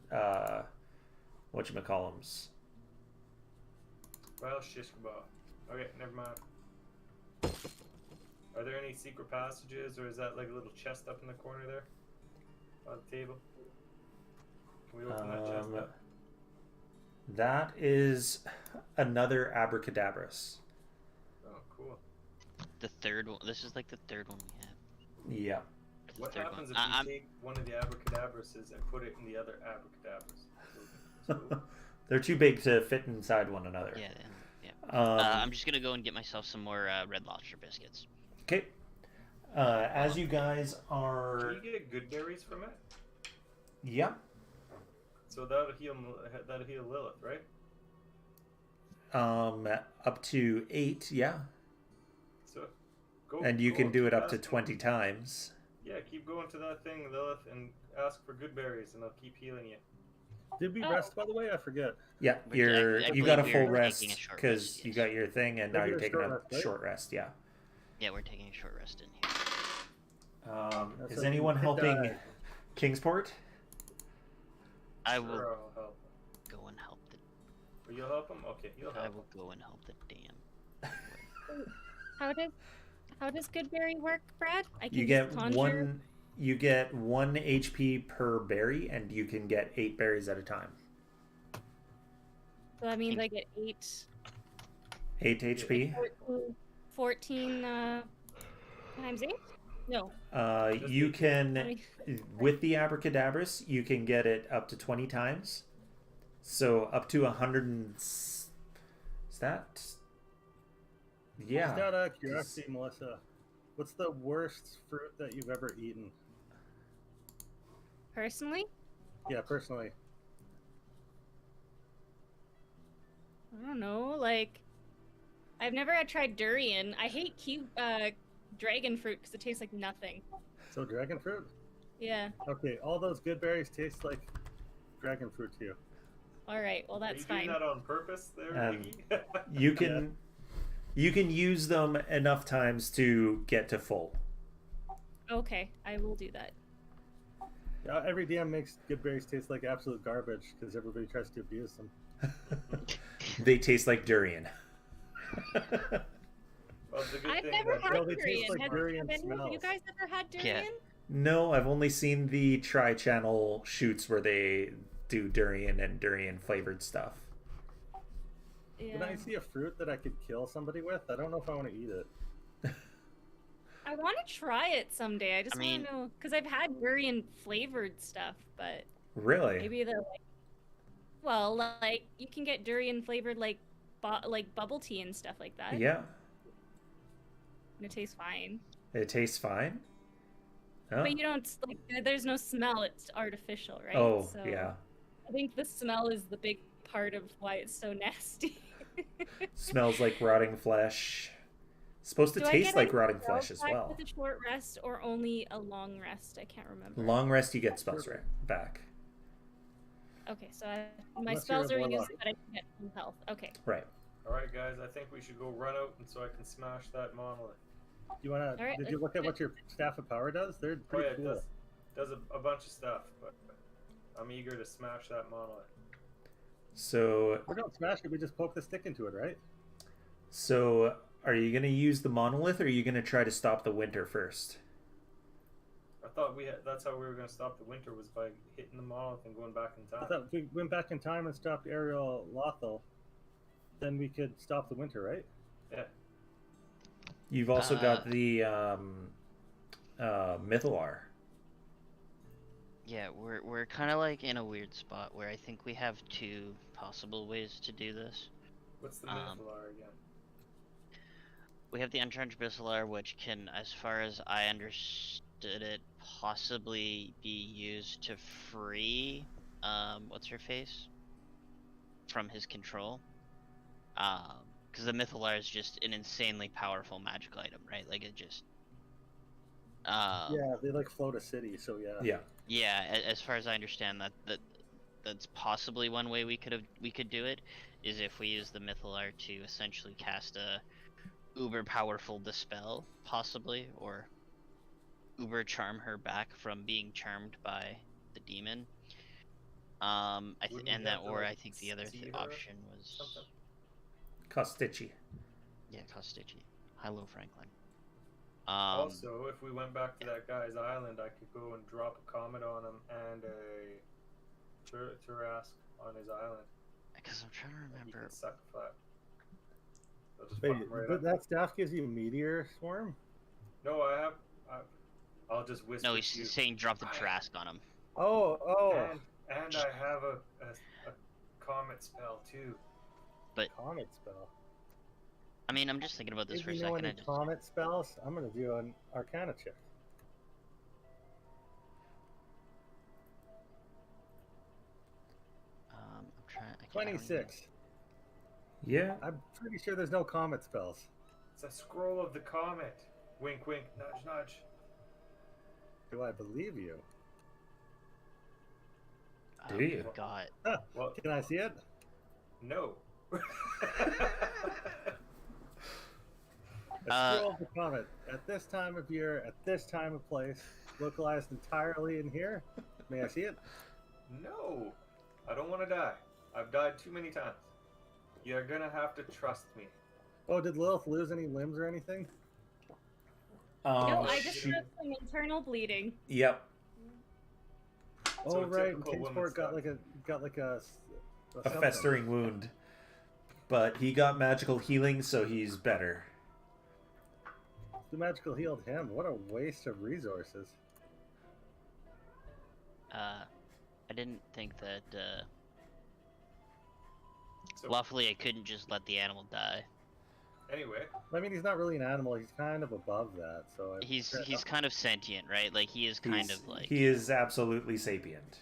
whatchamacallums. Well, shish kebab. Okay, never mind. Are there any secret passages, or is that like a little chest up in the corner there? On the table? Can we open that chest up? That is another abracadabras. Oh, cool. The third one. This is like the third one we have. Yeah. The What third happens one. if you I'm- take one of the abracadabrases and put it in the other abracadabras? So- They're too big to fit inside one another. Yeah, yeah. Um, I'm just gonna go and get myself some more Red Lobster biscuits. Okay. As you guys are, Can you get good berries from it? yeah. So that'll heal Lilith, right? Up to 8, yeah. So go. And you go can up do to it up that to thing. 20 times. Yeah, keep going to that thing, Lilith, and ask for good berries, and I'll keep healing you. Did we Oh. rest, by the way? I forget. Yeah, But I you got a believe full we're rest taking a short because rest, you yes. got your thing, and now Taking you're a taking short a rest, right? short rest. Yeah. Yeah, we're taking a short rest in here. That's Is what anyone we helping died. Kingsport? I Sure, will I'll help. go and help the. Will you help him? Okay, you'll I help will him. go and help the damn. How does Goodberry work, Brad? I can You just get conjure. one. You get 1 HP per berry, and you can get 8 berries at a time. So that means I get 8, 8 HP. 14 times 8? No. You Let can, me- with the abracadabras, you can get it up to 20 times. So up to 100 and... Is that... Yeah. Just out of curiosity, Melissa, what's the worst fruit that you've ever eaten? Personally, Yeah, personally. I don't know. Like, I've never had tried durian. I hate dragon fruit because it tastes like nothing. So dragon fruit? Yeah. Okay, all those good berries taste like dragon fruit to you. All right. Well, Are that's you doing fine. that on purpose, there, Um, Iggy? You can... You can use them enough times to get to full. Okay, I will do that. Yeah, every DM makes good berries taste like absolute garbage because everybody tries to abuse them. They taste like durian. Well, it's a good I've thing never that had No, they taste durian. like Have durian any of you smells. guys ever had Yeah. durian? No, I've only seen the tri-channel shoots where they do durian and durian flavored stuff. Yeah. When I see a fruit that I could kill somebody with, I don't know if I want to eat it. I want to try it someday. I just I want mean- to know because I've had durian flavored stuff, but Really? maybe they're like, well, like you can get durian flavored like bubble tea and stuff like that. Yeah. And it tastes fine. It tastes fine. Oh, But you don't like. There's no smell. It's artificial, right? oh So yeah. I think the smell is the big part of why it's so nasty. Smells like rotting flesh. Supposed to Do I taste get like any rotting spells flesh as back well. with a short rest or only a long rest? I can't remember. Long rest, you get spells back. Okay, so my Unless you're spells a are used, warlock. but I can get full health. Okay. Right. All right, guys. I think we should go run out, and so I can smash that monolith. You wanna? All right, did you let's look do at it. what your staff of power does? They're Oh pretty yeah, it cool. does a bunch of stuff, but I'm eager to smash that monolith. So, We don't smash it. We just poke the stick into it, right? are you gonna use the monolith, or are you gonna try to stop the winter first? I thought that's how we were going to stop the winter, was by hitting the monolith and going back in I time. thought if we went back in time and stopped Iriolarthas, then we could stop the winter, right? Yeah. You've also got the Mythalar. Yeah, we're kind of like in a weird spot where I think we have two possible ways to do this. What's the Um, Mythalar again? We have the Uncharged Basilar, which can, as far as I understood it, possibly be used to free, what's her face? From his control. Because the Mythalar is just an insanely powerful magic item, right? Like, it just... Yeah, they like float a city, so yeah. Yeah. Yeah, as far as I understand, that's possibly one way we could do it, is if we use the Mythalar to essentially cast a uber powerful dispel, possibly, or uber charm her back from being charmed by the demon. Wouldn't we And that, have to, or like, I think the other see her option was something? Costici. yeah, Costici. Hello, Franklin. Also, if we went back to that guy's island, I could go and drop a comet on him and a Turask on his island. Because I'm trying to And he remember. can suck flat. I'll just Wait, fuck him right but up. that staff gives you meteor swarm? No, I'll just whisper No, to he's you. saying drop the Trask on him. Oh. And I have a comet spell too. Comet spell. I mean, I'm just thinking about this If for a you know second. any comet spells, I'm gonna do an Arcana check. I'm trying. I don't even- 26. Yeah. I'm pretty sure there's no comet spells. It's a scroll of the comet. Wink, wink, nudge, nudge. Do I believe you? Do you? God. Well, Can I see it? no. A scroll of the comet. At this time of year, at this time of place, localized entirely in here. May I see it? No. I don't want to die. I've died too many times. You're gonna have to trust me. Oh, did Lilith lose any limbs or anything? No, I just she- have some internal bleeding. Yep. Oh, a right. typical woman Kingsport got stuff. like a A something. festering wound. But he got magical healing, so he's better. The magical healed him. What a waste of resources. I didn't think that. So Lawfully, I couldn't just let the animal die. anyway, I mean, he's not really an animal. He's kind of above that. So He's kind of sentient, right? Like he is kind He's- of like. He is absolutely sapient.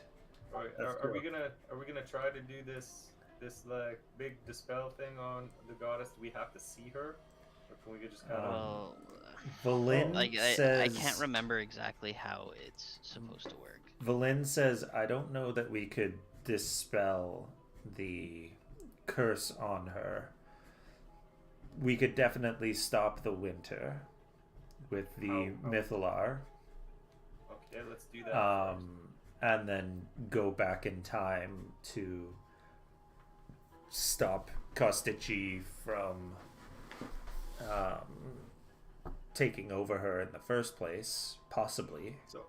That's are we true. gonna try to do this like big dispel thing on the goddess? Do we have to see her, or can we just kind of? Well, Valin like says. I can't remember exactly how it's supposed to work. Valin says, I don't know that we could dispel the curse on her. We could definitely stop the winter with the How- Mythalar, Okay, let's do that. First. and then go back in time to stop Kostici from taking over her in the first place, possibly. So,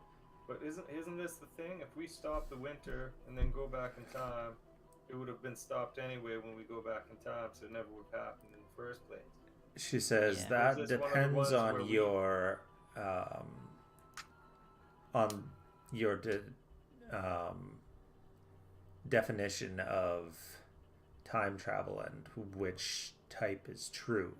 but isn't this the thing? If we stop the winter and then go back in time, it would have been stopped anyway when we go back in time, so it never would have happened in the first place. She says Yeah. that Or is this one of the depends ones on where we- your definition of time travel and which type is true.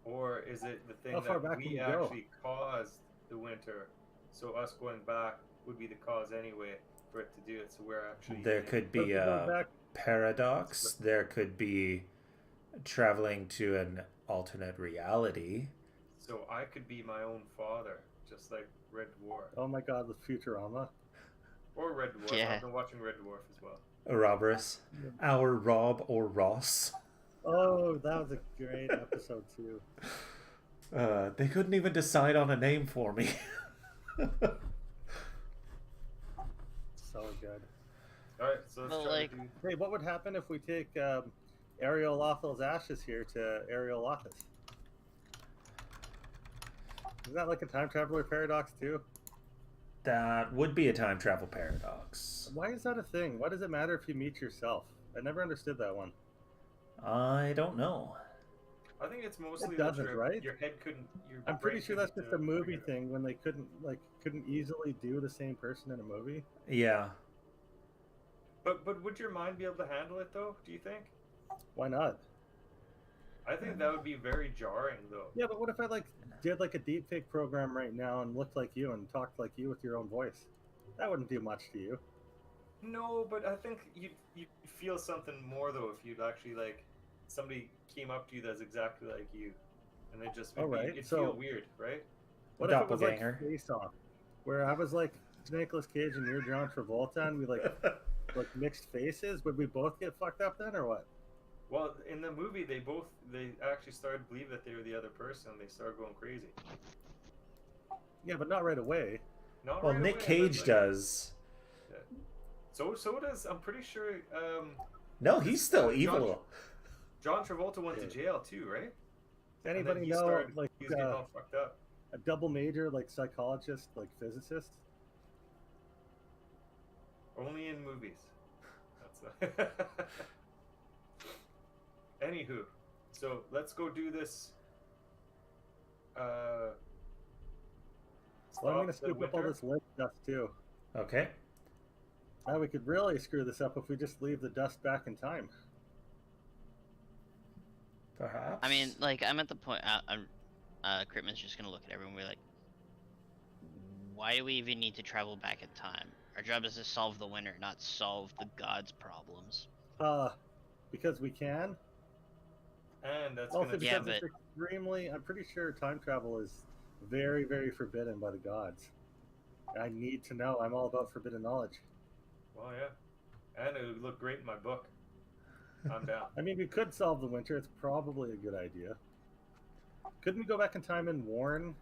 Or is it the thing How far back that can we you go? actually caused the winter, so us going back would be the cause anyway for it to do it, so we're actually... There could But if be we go a back, paradox. There could be traveling to an alternate reality. So I could be my own father, just like Red Dwarf. oh my god, with Futurama. Or Red Dwarf. Yeah. I've been watching Red Dwarf as well. Roberus, our Rob or Ross. Oh, that was a great episode too. They couldn't even decide on a name for me. So good. Alright, so let's Well, try like- to do... Hey, what would happen if we take Iriolarthas' ashes here to Iriolarthas? Isn't that like a time traveler paradox too? That would be a time travel paradox. Why is that a thing? Why does it matter if you meet yourself? I never understood that one. I don't know. I think it's mostly It that doesn't, your, right? your head couldn't... Your I'm pretty brain sure that's couldn't, just a movie figure it out. thing when they couldn't easily do the same person in a movie. Yeah. But would your mind be able to handle it though, do you think? Why not? I think that would be very jarring though. Yeah, but what if I did like a deepfake program right now and looked like you and talked like you with your own voice? That wouldn't do much to you. No, but I think you'd feel something more though if you'd actually like somebody came up to you that's exactly like you, and it just would Alright, it'd so- feel weird, right? What if it was like Doppelganger. Face Off, where I was like Nicolas Cage and you're John Travolta and we like mixed faces? Would we both get fucked up then or what? Well, in the movie, they actually started to believe that they were the other person. They started going crazy. Yeah, but not right away. Not Well, right Nick away, Cage but, like, does. So does I'm pretty sure. No, he's still John- evil. John Travolta went to Yeah. jail too, right? Does And then anybody he know started- like he was getting all fucked up. a double major like psychologist, like physicist? Only in movies. That's Anywho, so let's go do this. Well, I'm gonna stop the scoop up all winter. this lake dust too. Okay. Now we could really screw this up if we just leave the dust back in time. Perhaps. I mean, like, I'm at the point. Critman's just gonna look at everyone and be like, "Why do we even need to travel back in time? Our job is to solve the winter, not solve the gods' problems." Because we can. And that's Also gonna be because Yeah, it's extremely, I'm pretty sure time travel is very, very forbidden by the gods. I need to know. I'm all about forbidden knowledge. well, yeah, and it would look great in my book. I'm down. I mean, we could solve the winter. It's probably a good idea. Couldn't we go back in time and warn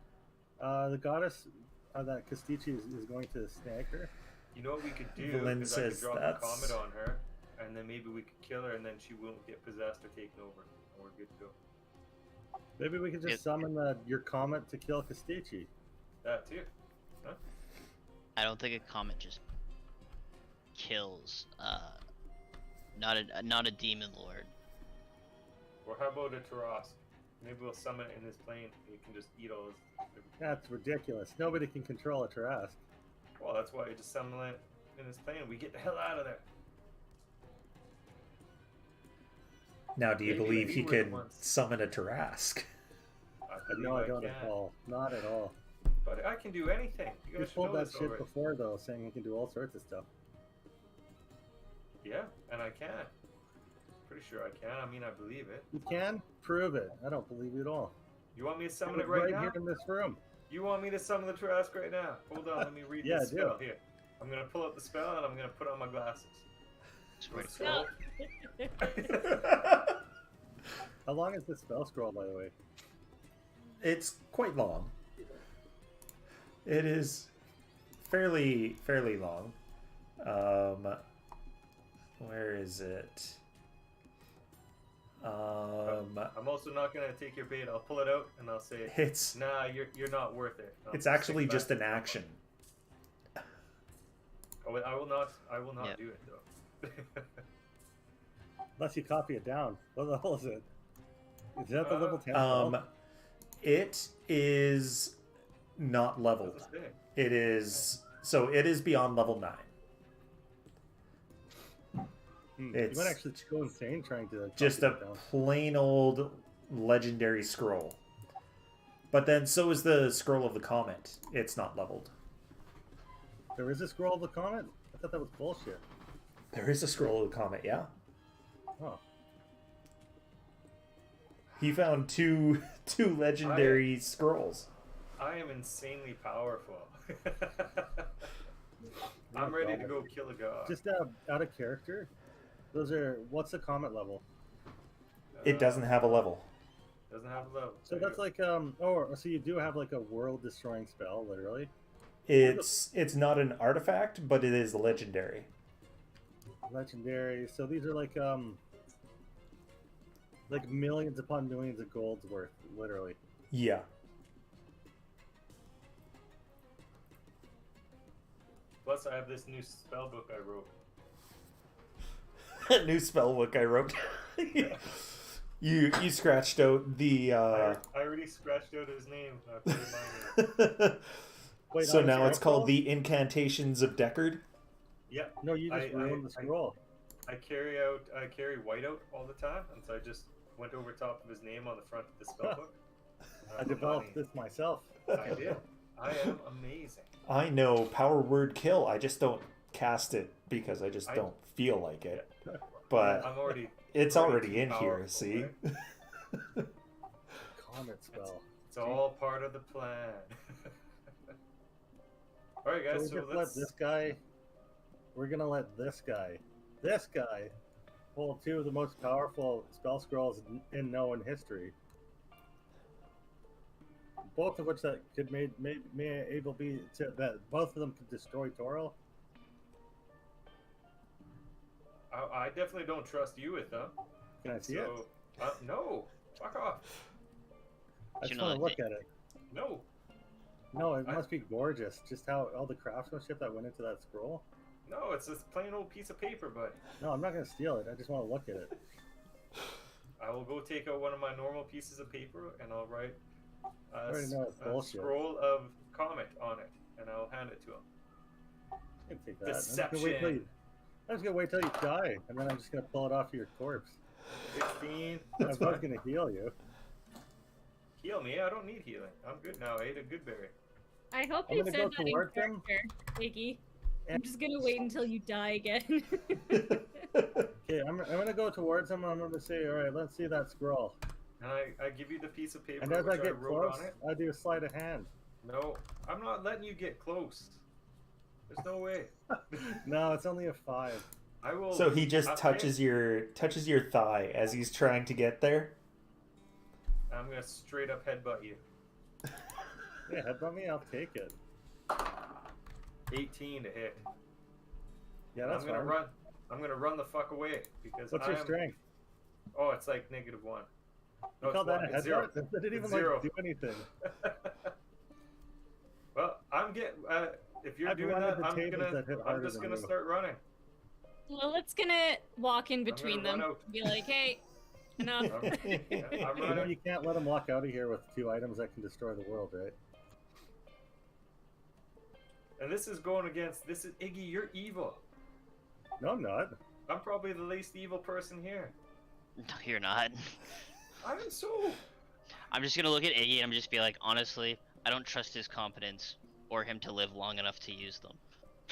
the goddess that Kostici is going to snag her? You know what we could do? Valen Is I could says drop a that's- comet on her, and then maybe we could kill her, and then she won't get possessed or taken over, and we're good to go. Maybe we could just It- summon your comet to kill Kostici. That too. I don't think a comet just kills. Not a demon lord. Or how about a Taras? Maybe we'll summon it in his plane, and he can just eat all his. That's ridiculous. Nobody can control a Tarask. Well, that's why you just summon it in his plane. We get the hell out of there. Now, do you Maybe believe we he were the can ones. summon a Tarask? believe No, I don't can. at all. Not at all. But I can do anything. You You guys should pulled know that this shit already. before, though, saying he can do all sorts of stuff. Yeah, and I can. Pretty sure I can. I mean, I believe it. You can prove it. I don't believe you at all. You want me to Do summon it it right now? here in this room. You want me to summon the Trask right now? Hold on, let me read Yeah, this I do. spell here. I'm gonna pull up the spell and I'm gonna put on my glasses. Swear to So- No. How long is this spell scroll, by the way? It's quite long. It is fairly long. Where is it? I'm also not gonna take your bait. I'll pull it out and I'll say, It's "Nah, you're not worth it." I'll it's stick actually back just to an the combat. action. Oh, I will not Yep. do it though. Unless you copy it down. What the hell is it? Is that the level 10? It is not leveled. Doesn't say. It is beyond level 9. You it's- might actually go insane trying to Just copy a it down. plain old legendary scroll. But then so is the scroll of the comet. It's not leveled. There is a scroll of the comet? I thought that was bullshit. There is a scroll of the comet, yeah. Oh. He found two legendary scrolls. I am insanely powerful. I'm ready to go kill a god. Just out of character, what's the comet level? It doesn't have a level. Doesn't have a level. So There you that's like so you do have like a world destroying spell, literally. It's not an artifact, but it is legendary. Legendary. So these are like millions upon millions of gold's worth, literally. Yeah. Plus, I have this new spell book I wrote. New spell book I wrote. You scratched out the I already scratched out his name. I put it in my name. Wait, so on the now it's scroll? called the Incantations of Deckard. Yeah, No, you just ruined the scroll. I carry whiteout all the time, and so I just went over top of his name on the front of the spell book. I developed this myself. I did. I am amazing. I know power word kill. I just don't cast it because I just I- don't feel like it. But I'm already. it's already in too here, powerful, see? right? Comet spell. It's all part of the plan. All right, So guys. we So just let's. let this guy. We're gonna let this guy pull two of the most powerful spell scrolls in known history. Both of which that could may able be to, that both of them could destroy Toro. I definitely don't trust you with them. Can I see it? So, no, fuck off. I You just know want to that look at it. No. No, it I- must be gorgeous. Just how all the craftsmanship that went into that scroll. No, it's this plain old piece of paper, buddy. No, I'm not gonna steal it. I just want to look at it. I will go take out one of my normal pieces of paper and I'll write already know it's a bullshit. scroll of comet on it, and I'll hand it to him. I can take that. I'm just gonna wait till you die, and then I'm just gonna pull it off your corpse. 16. I That's was fine. gonna heal you. Heal me? I don't need healing. I'm good now. I ate a good berry. I hope I'm you gonna said go that in towards them. character, Iggy. I'm just gonna wait until you die again. Okay, I'm gonna go towards him. And I'm gonna say, all right, let's see that scroll. And I give you the piece of paper And as I which I get wrote close, on it. I do a sleight of hand. No, I'm not letting you get close. There's no way. No, it's only a 5. I will. So he just Okay. touches your thigh as he's trying to get there. I'm gonna straight up headbutt you. Yeah, headbutt me. I'll take it. 18 to hit. Yeah, that's I'm gonna fine. run. I'm gonna run the fuck away because What's I'm. your strength? Oh, it's like -1. You No, call it's that one. a It's 0. headbutt? That didn't even It's 0. like do anything. Well, I'm getting. If you're I've doing run that, into I'm tables gonna. that hit I'm harder just than gonna you. start running. Lilith's gonna walk in gonna between run them. out. Be like, hey, enough. I'm You know, running. you can't let him walk out of here with 2 items that can destroy the world, right? And this is going against. This is Iggy. You're evil. No, I'm not. I'm probably the least evil person here. No, you're not. I am so. I'm just gonna look at Iggy and I'm just be like, honestly, I don't trust his competence or him to live long enough to use them.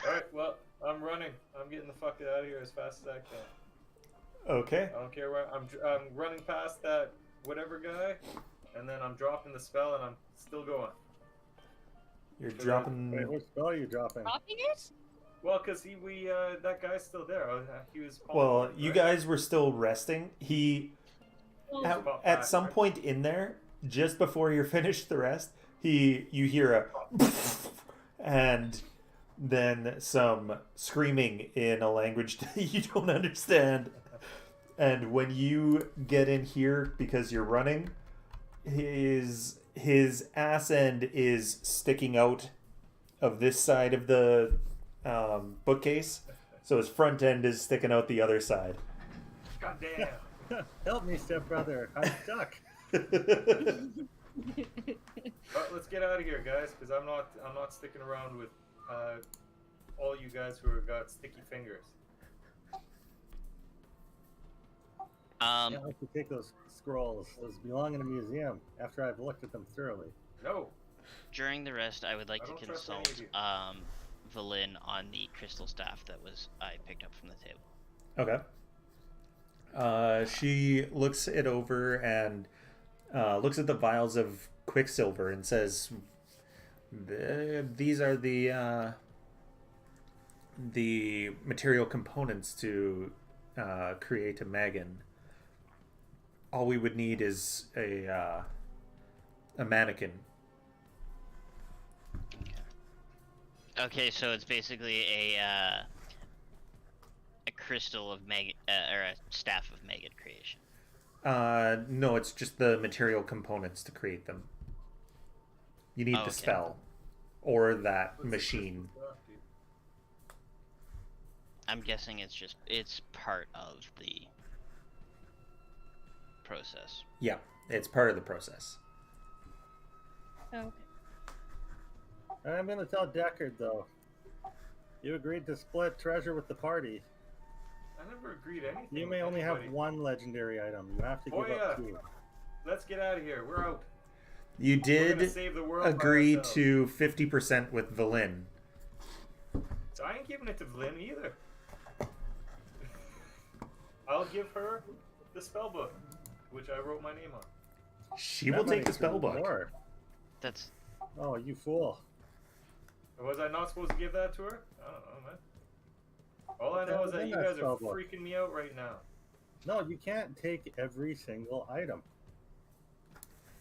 All right. Well, I'm running. I'm getting the fuck out of here as fast as I can. Okay. I don't care where I'm running past that whatever guy, and then I'm dropping the spell, and I'm still going. You're Wait, dropping. what spell are you dropping? Dropping it? Well, cause that guy's still there. He was. Well, right? you guys were still resting. He Oh, at some point in there, just before you're finished the rest, you hear a and then some screaming in a language that you don't understand, and when you get in here because you're running, his ass end is sticking out of this side of the bookcase, so his front end is sticking out the other side. God damn. Help me, stepbrother. I'm stuck. But let's get out of here, guys, because I'm not sticking around with all you guys who have got sticky fingers. I like to take those scrolls. Those belong in a museum after I've looked at them thoroughly. No. During the rest, I would like I to don't trust any consult of you. Valin on the crystal staff that I picked up from the table. Okay. She looks it over and looks at the vials of quicksilver and says, "These are the material components to create a Magan. All we would need is a mannequin." Okay, so it's basically a crystal of or a staff of Megan creation. No, it's just the material components to create them. You need the spell or that machine. I'm guessing it's part of the process. Yeah, it's part of the process. Okay. I'm going to tell Deckard, though. You agreed to split treasure with the party. I never agreed anything. You with may only have anybody. one legendary item. You have to give up 2. Let's get out of here. We're out. You We're gonna did save the world by agree ourselves. to 50% with Valin. So I ain't giving it to Vlyn either. I'll give her the spell book, which I wrote my name on. She That will take might the spell be book. more. That's Oh, you fool. Was I not supposed to give that to her? I don't know, man. All I What the know hell is that is you in that guys are spell book? freaking me out right now. No, you can't take every single item.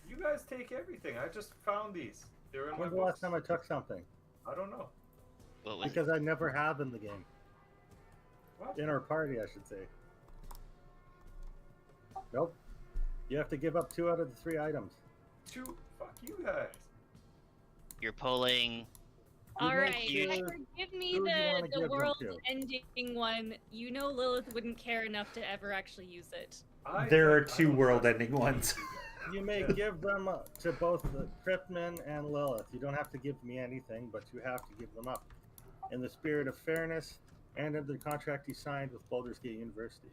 You guys take everything. I just found these. They're in my When's the last books. time I took something? I don't know. what was Because I never have in the game. What? In our party, I should say. Nope. You have to give up 2 out of the 3 items. Fuck you guys. you're pulling. You All may right, choose Deckard, give me who you wanna give the them world-ending one. You know Lilith wouldn't care enough to ever actually use it. There are I 2 don't world-ending trust ones. You may give them to both the Cryptman and Lilith. You don't have to give me anything, but you have to give them up. In the spirit of fairness and of the contract you signed with Baldur's Gate University.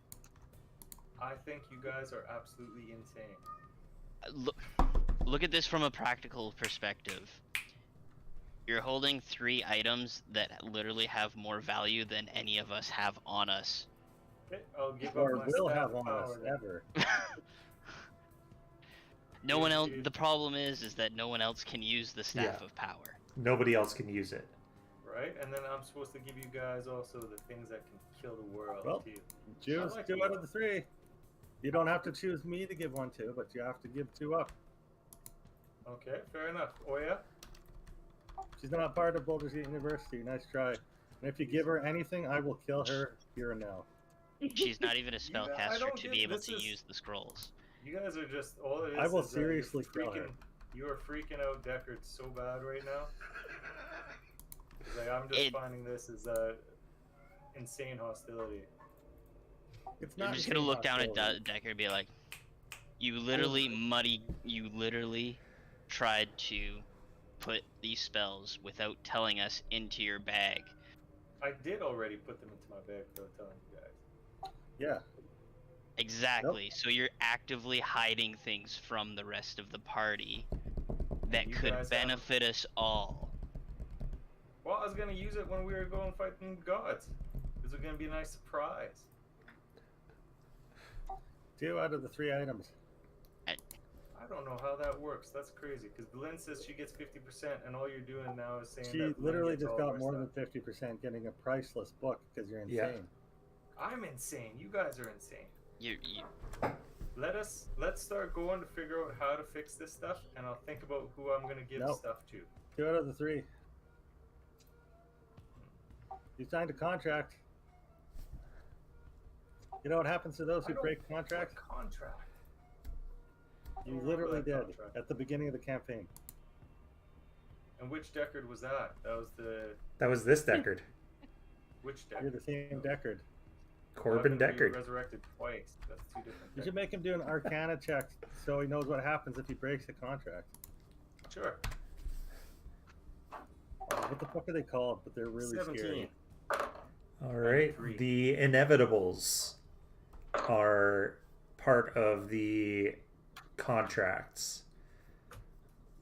I think you guys are absolutely insane. Look at this from a practical perspective. You're holding 3 items that literally have more value than any of us have on us. Okay, I'll give Or up my will staff have on us, power then. ever. No one else. The problem is that no one else can use the staff Yeah. of power. Nobody else can use it. Right? And then I'm supposed to give you guys also the things that can kill the world Well, too. Choose I like 2 you. out of the 3. You don't have to choose me to give 1 to, but you have to give 2 up. Okay, fair enough. Oya? She's not part of Baldur's Gate University. Nice try. And if you give her anything, I will kill her here and now. She's not even a I spellcaster don't to get- be able this to is- use the scrolls. You guys are just all it is. I will is that you're seriously kill her. You are freaking out Deckard so bad right now. It's like I'm just finding this as insane hostility. It's I'm not just gonna look down at hostility. Decker and be like, you literally tried to put these spells without telling us into your bag. I did already put them into my bag without telling you guys. Yeah. Exactly. So you're actively hiding things from the rest of the party that You could guys benefit us all. Well, I was gonna use it when we were going fighting gods. This was gonna be a nice surprise. 2 out of the 3 items. I don't know how that works. That's crazy. Because Lynn says she gets 50%, and all you're doing now is saying She that Lynn literally gets just all got our more stuff. than 50% getting a priceless book because you're insane. Yeah. I'm insane. You guys are insane. You Let's start going to figure out how to fix this stuff, and I'll think about who I'm gonna give Nope. stuff to. 2 out of the 3. You signed a contract. You know what happens to those I who don't- break contracts? What contract? You don't literally remember that did contract. at the beginning of the campaign. And which Deckard was that? That was the That was this Deckard. which You're Deckard? the same Deckard. Corbin I've been Deckard. resurrected twice. That's two different. You should Deckards. make him do an Arcana check so he knows what happens if he breaks the contract. Sure. What the fuck are they called? But they're really 17. scary. All right. 93. The inevitables are part of the contracts.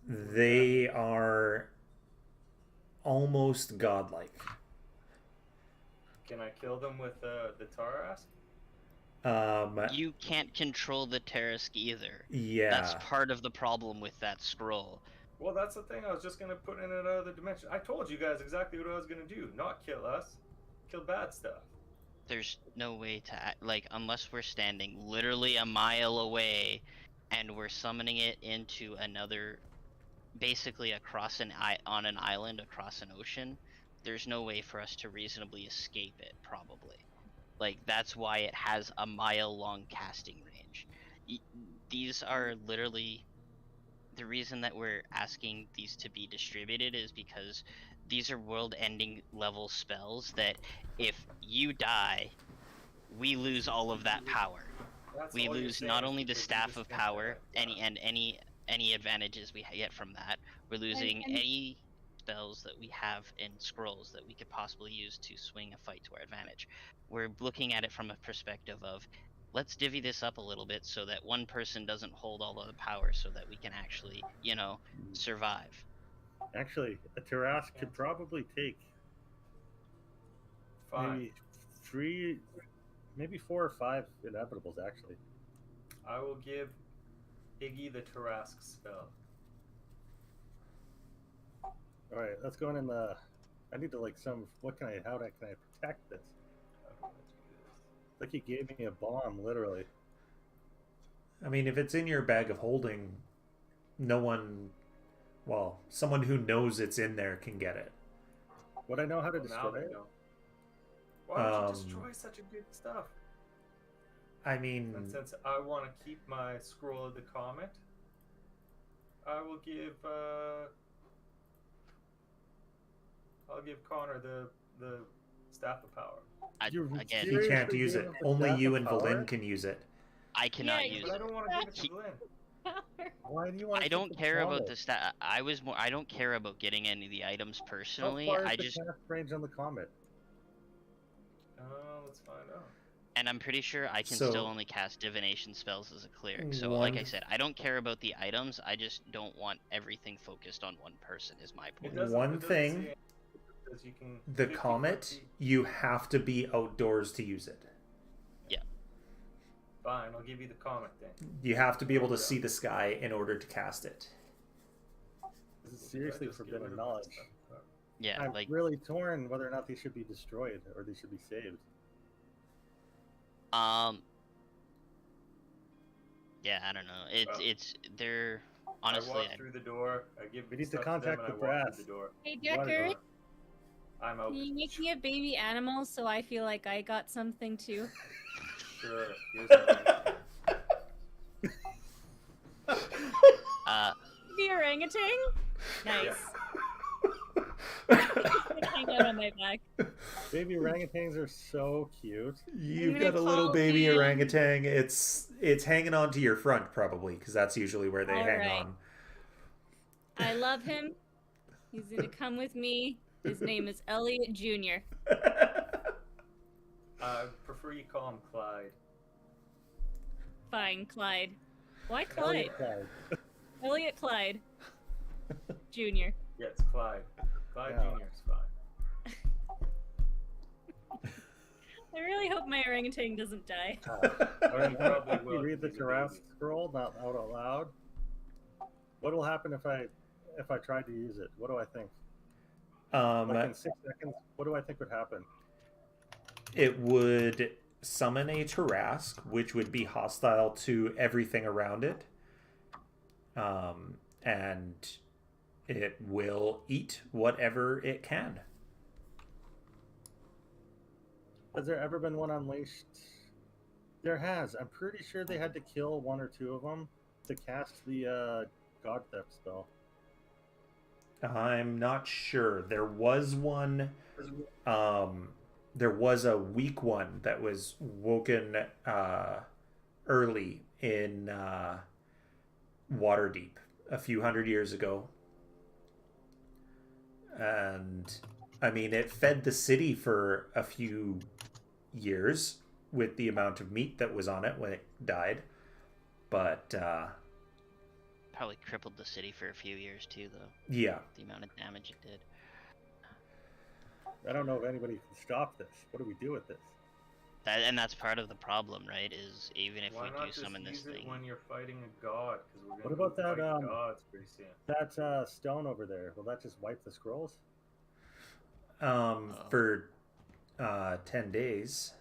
They are almost godlike. Can I kill them with the Tarask? You can't control the Tarask either. Yeah. That's part of the problem with that scroll. Well, that's the thing. I was just gonna put in another dimension. I told you guys exactly what I was gonna do. Not kill us. Kill bad stuff. There's no way to like, unless we're standing literally a mile away and we're summoning it into another, basically across on an island across an ocean, there's no way for us to reasonably escape it, probably. Like, that's why it has a mile-long casting range. These are literally... The reason that we're asking these to be distributed is because these are world-ending level spells that if you die, we lose all of that power. That's We all you're lose saying not is only the because you Staff just of think Power, that, any advantages we get from that. We're losing and- any spells that we have in scrolls that we could possibly use to swing a fight to our advantage. We're looking at it from a perspective of, let's divvy this up a little bit so that one person doesn't hold all of the power, so that we can actually, survive. Actually, a Tarask could probably take Fine. maybe 3, maybe 4 or 5 inevitables, actually. I will give Iggy the Tarask spell. Alright, let's go in the... I need to, like, how can I protect this? How do I do this? Like, he gave me a bomb, literally. I mean, if it's in your bag of holding, someone who knows it's in there can get it. Would I know how to Well, now destroy they it? know. Why would you destroy such a good stuff? I mean, And since I want to keep my scroll of the comet, I will give I'll give Connor the Staff of Power. You're Again, you can't Seriously, use give it. him the Only Staff you of and Power? Valin can use it. I cannot Yeah, use But I it. don't want to give it to Lynn. Why do you want I to don't keep the care about comet? the stat. I don't care about getting any of the items personally. How far is I the just, cast range on the comet? Let's find out. and I'm pretty sure I can So- still only cast divination spells as a cleric. So, like I One- said, I don't care about the items. I just don't want everything focused on one person. Is my point. One thing, say- it says you can the 50 comet, feet. you have to be outdoors to use it. Fine, I'll give you the comet then. You have to be able to see the sky in order to cast it. This is seriously I just get forbidden rid of my knowledge. stuff? Yeah, I'm like really torn whether or not these should be destroyed or they should be saved. yeah, I don't know. Well, They're I honestly. walk through the door. I give We need to stuff contact them, and the I walk brass. through the door. Hey, Water Decker, door. I'm out. can you make me a baby animal so I feel like I got something too? Sure. Here's my Be orangutan? Nice. Yeah. Like, hang out on my back. Baby orangutans are so cute. You've gonna got a little call baby him- orangutan. It's hanging on to your front probably because that's usually where they All hang right. on. I love him. He's gonna come with me. His name is Elliot Jr. I prefer you call him Clyde. Fine, Clyde. Why Clyde? Elliot Clyde. Elliot Clyde Jr. Yeah, it's Clyde. Clyde Yeah. Jr. is fine. I really hope my orangutan doesn't die. Or he probably You will. read the He's a Tarask baby. scroll, not out loud. What will happen if I tried to use it? What do I think? Like in 6 seconds, what do I think would happen? It would summon a Tarask, which would be hostile to everything around it. And it will eat whatever it can. Has there ever been one unleashed There has. I'm pretty sure they had to kill one or two of them to cast the God Theft spell. I'm not sure. There was one. There was a weak one that was woken early in Waterdeep a few hundred years ago. And I mean, it fed the city for a few years with the amount of meat that was on it when it died. But Probably crippled the city for a few years too, though. yeah. The amount of damage it did. I don't know if anybody can stop this. What do we do with this? And that's part of the problem, right? Is even if Why we not do just summon this use it thing, when you're fighting a god? Because we're What gonna about that, fight gods pretty soon. That stone over there, will that just wipe the scrolls? For 10 days.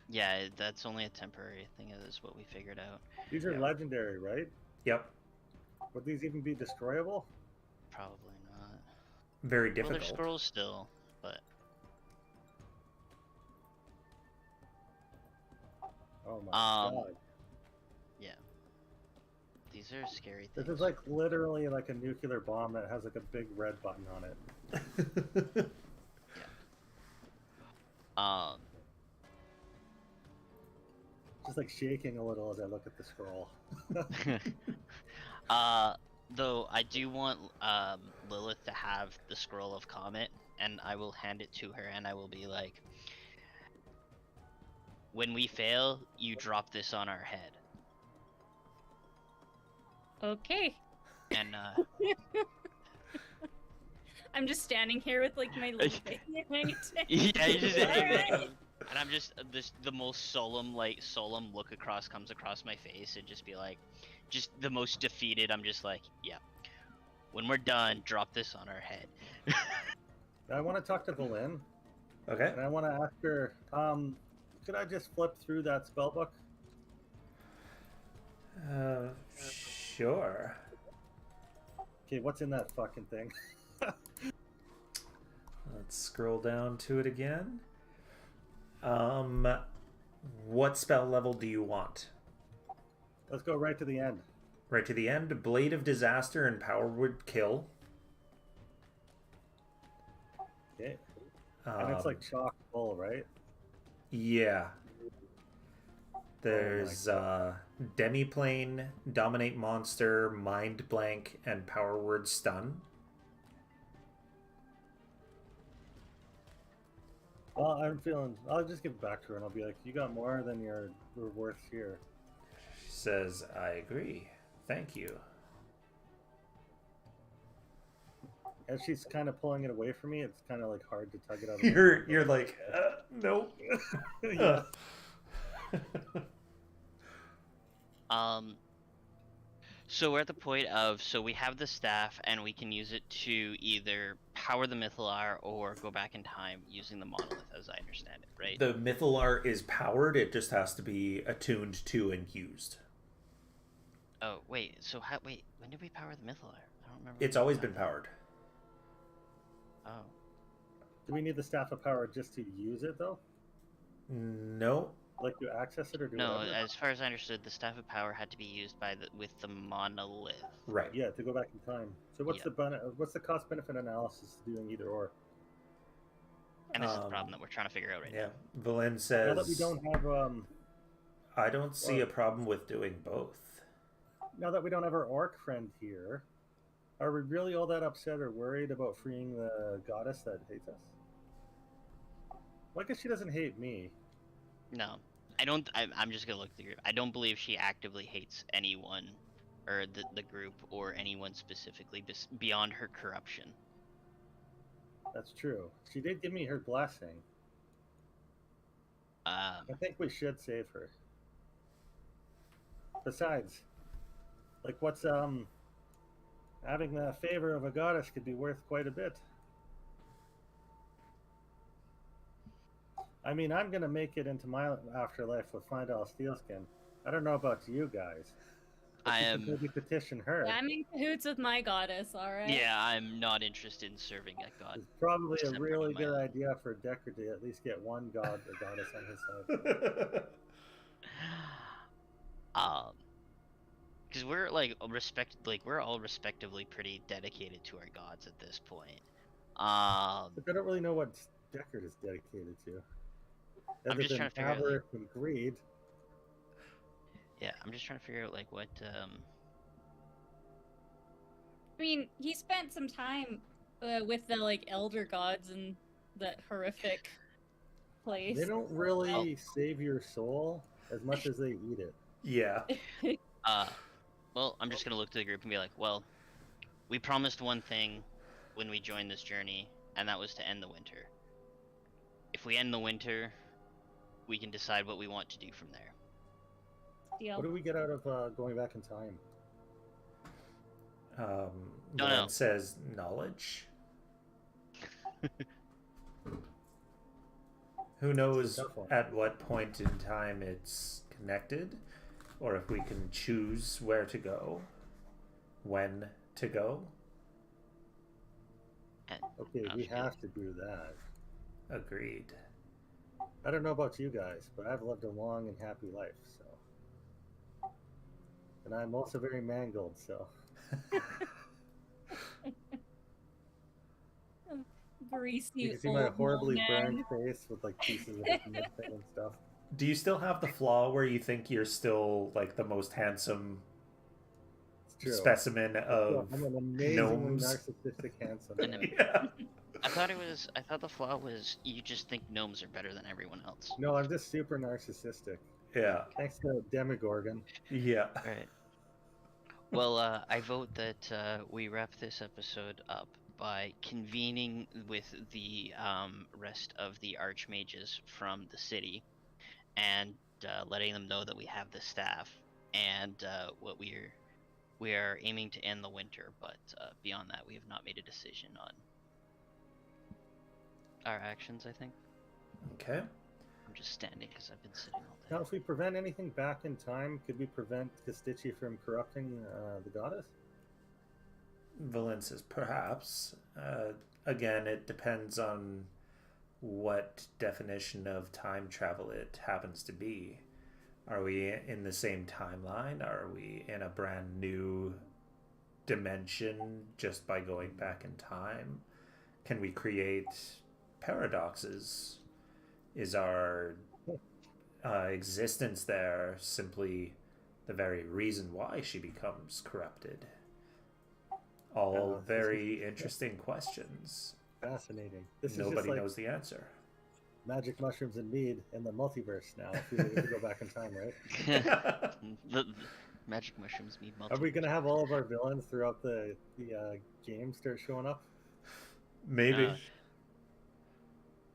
yeah, that's only a temporary thing. Is what we figured out. These are Yeah. legendary, right? Yep. Would these even be destroyable? Probably not. Very Well, difficult. there's scrolls still, but Oh my Um, god. yeah, these are scary This things. is like literally like a nuclear bomb that has like a big red button on it. Um, Just like shaking a little as I look at the scroll. though I do want Lilith to have the scroll of Comet, and I will hand it to her, and I will be like, when we fail, you drop this on our head, Okay. and I'm just standing here with like my little baby hanging yeah, you just Alright. and I'm just the most solemn look comes across my face, and just be like, just the most defeated. I'm just like, yeah, when we're done, drop this on our head. I want to talk to Valin, Okay. and I want to ask her, could I just flip through that spellbook? Sure. Okay, what's in that fucking thing? Let's scroll down to it again. What spell level do you want? Let's go right to the end. Right to the end. Blade of Disaster and Power Would Kill. Okay. And it's like chock full, right? Yeah. There's Demiplane, Dominate Monster, Mind Blank, and Power Word Stun. Well, I'll just give it back to her and I'll be like, you got more than you're worth here. She says, I agree. Thank you. As she's kind of pulling it away from me, it's kind of like hard to tug it out of my You're like, nope. Yeah. So we're at the point of, so we have the staff, and we can use it to either power the Mythalar or go back in time using the monolith, as I understand it, right? The Mythalar is powered, it just has to be attuned to and used. Oh, wait, so wait, when did we power the Mythalar? I don't remember. It's always been powered. Oh. Do we need the Staff of Power just to use it, though? No. Like to access it or do No, whatever? as far as I understood, the Staff of Power had to be used with the monolith. Right. Yeah, to go back in time. So what's Yeah. what's the cost-benefit analysis of doing either or? And this is the problem that we're trying to figure out right Yeah. now. Valen Now says, that we don't have I don't see a problem with doing both. now that we don't have our orc friend here, are we really all that upset or worried about freeing the goddess that hates us? Well, I guess she doesn't hate me. No, I don't. I'm just gonna look at the group. I don't believe she actively hates anyone, or the group, or anyone specifically, beyond her corruption. That's true. She did give me her blessing. I think we should save her. Besides, like, what's having the favor of a goddess could be worth quite a bit. I mean, I'm gonna make it into my afterlife with Findall Steelskin. I don't know about you guys. But I you am. can maybe petition her. Yeah, I'm in cahoots with my goddess, alright? Yeah, I'm not interested in serving a god. It's probably a Separate really of my good own. idea for Decker to at least get one god or goddess on his side. Because we're we're all respectively pretty dedicated to our gods at this point. But I don't really know what Deckard is dedicated to. I'm Other just than trying to figure out, like, avarice and greed. yeah, I'm just trying to figure out like what. I mean, he spent some time with the like elder gods in that horrific place. They don't really save your soul as much as they eat it. Yeah. Well, I'm just gonna look to the group and be like, well, we promised one thing when we joined this journey, and that was to end the winter. If we end the winter, we can decide what we want to do from there. Deal. What do we get out of going back in time? It says knowledge. Who knows at what point in time it's connected, or if we can choose where to go, when to go. Okay, we have to do that. Agreed. I don't know about you guys, but I've lived a long and happy life, so. And I'm also very mangled, so. Greasy You can see my horribly burned face with like pieces of it missing and stuff. Do you still have the flaw where you think you're still like the most handsome specimen of I'm an amazingly gnomes? narcissistic handsome. Yeah. I thought the flaw was you just think gnomes are better than everyone else. No, I'm just super narcissistic. Yeah. Thanks to Demogorgon. Yeah. Right. Well, I vote that we wrap this episode up by convening with the rest of the archmages from the city and letting them know that we have the staff and what we are aiming to end the winter, but beyond that we have not made a decision on our actions, I think. Okay. I'm just standing because I've been sitting all day. Now, if we prevent anything back in time, could we prevent Castici from corrupting the goddess? Valences, perhaps. Again, it depends on what definition of time travel it happens to be. Are we in the same timeline? Are we in a brand new dimension just by going back in time? Can we create paradoxes? Is our existence there simply the very reason why she becomes corrupted? All very interesting questions. Fascinating. This is Nobody just like knows the answer. magic mushrooms and mead in the multiverse now. If we were to go back in time, right? the magic mushrooms mean multiple. Are we gonna have all of our villains throughout the game start showing up? Maybe.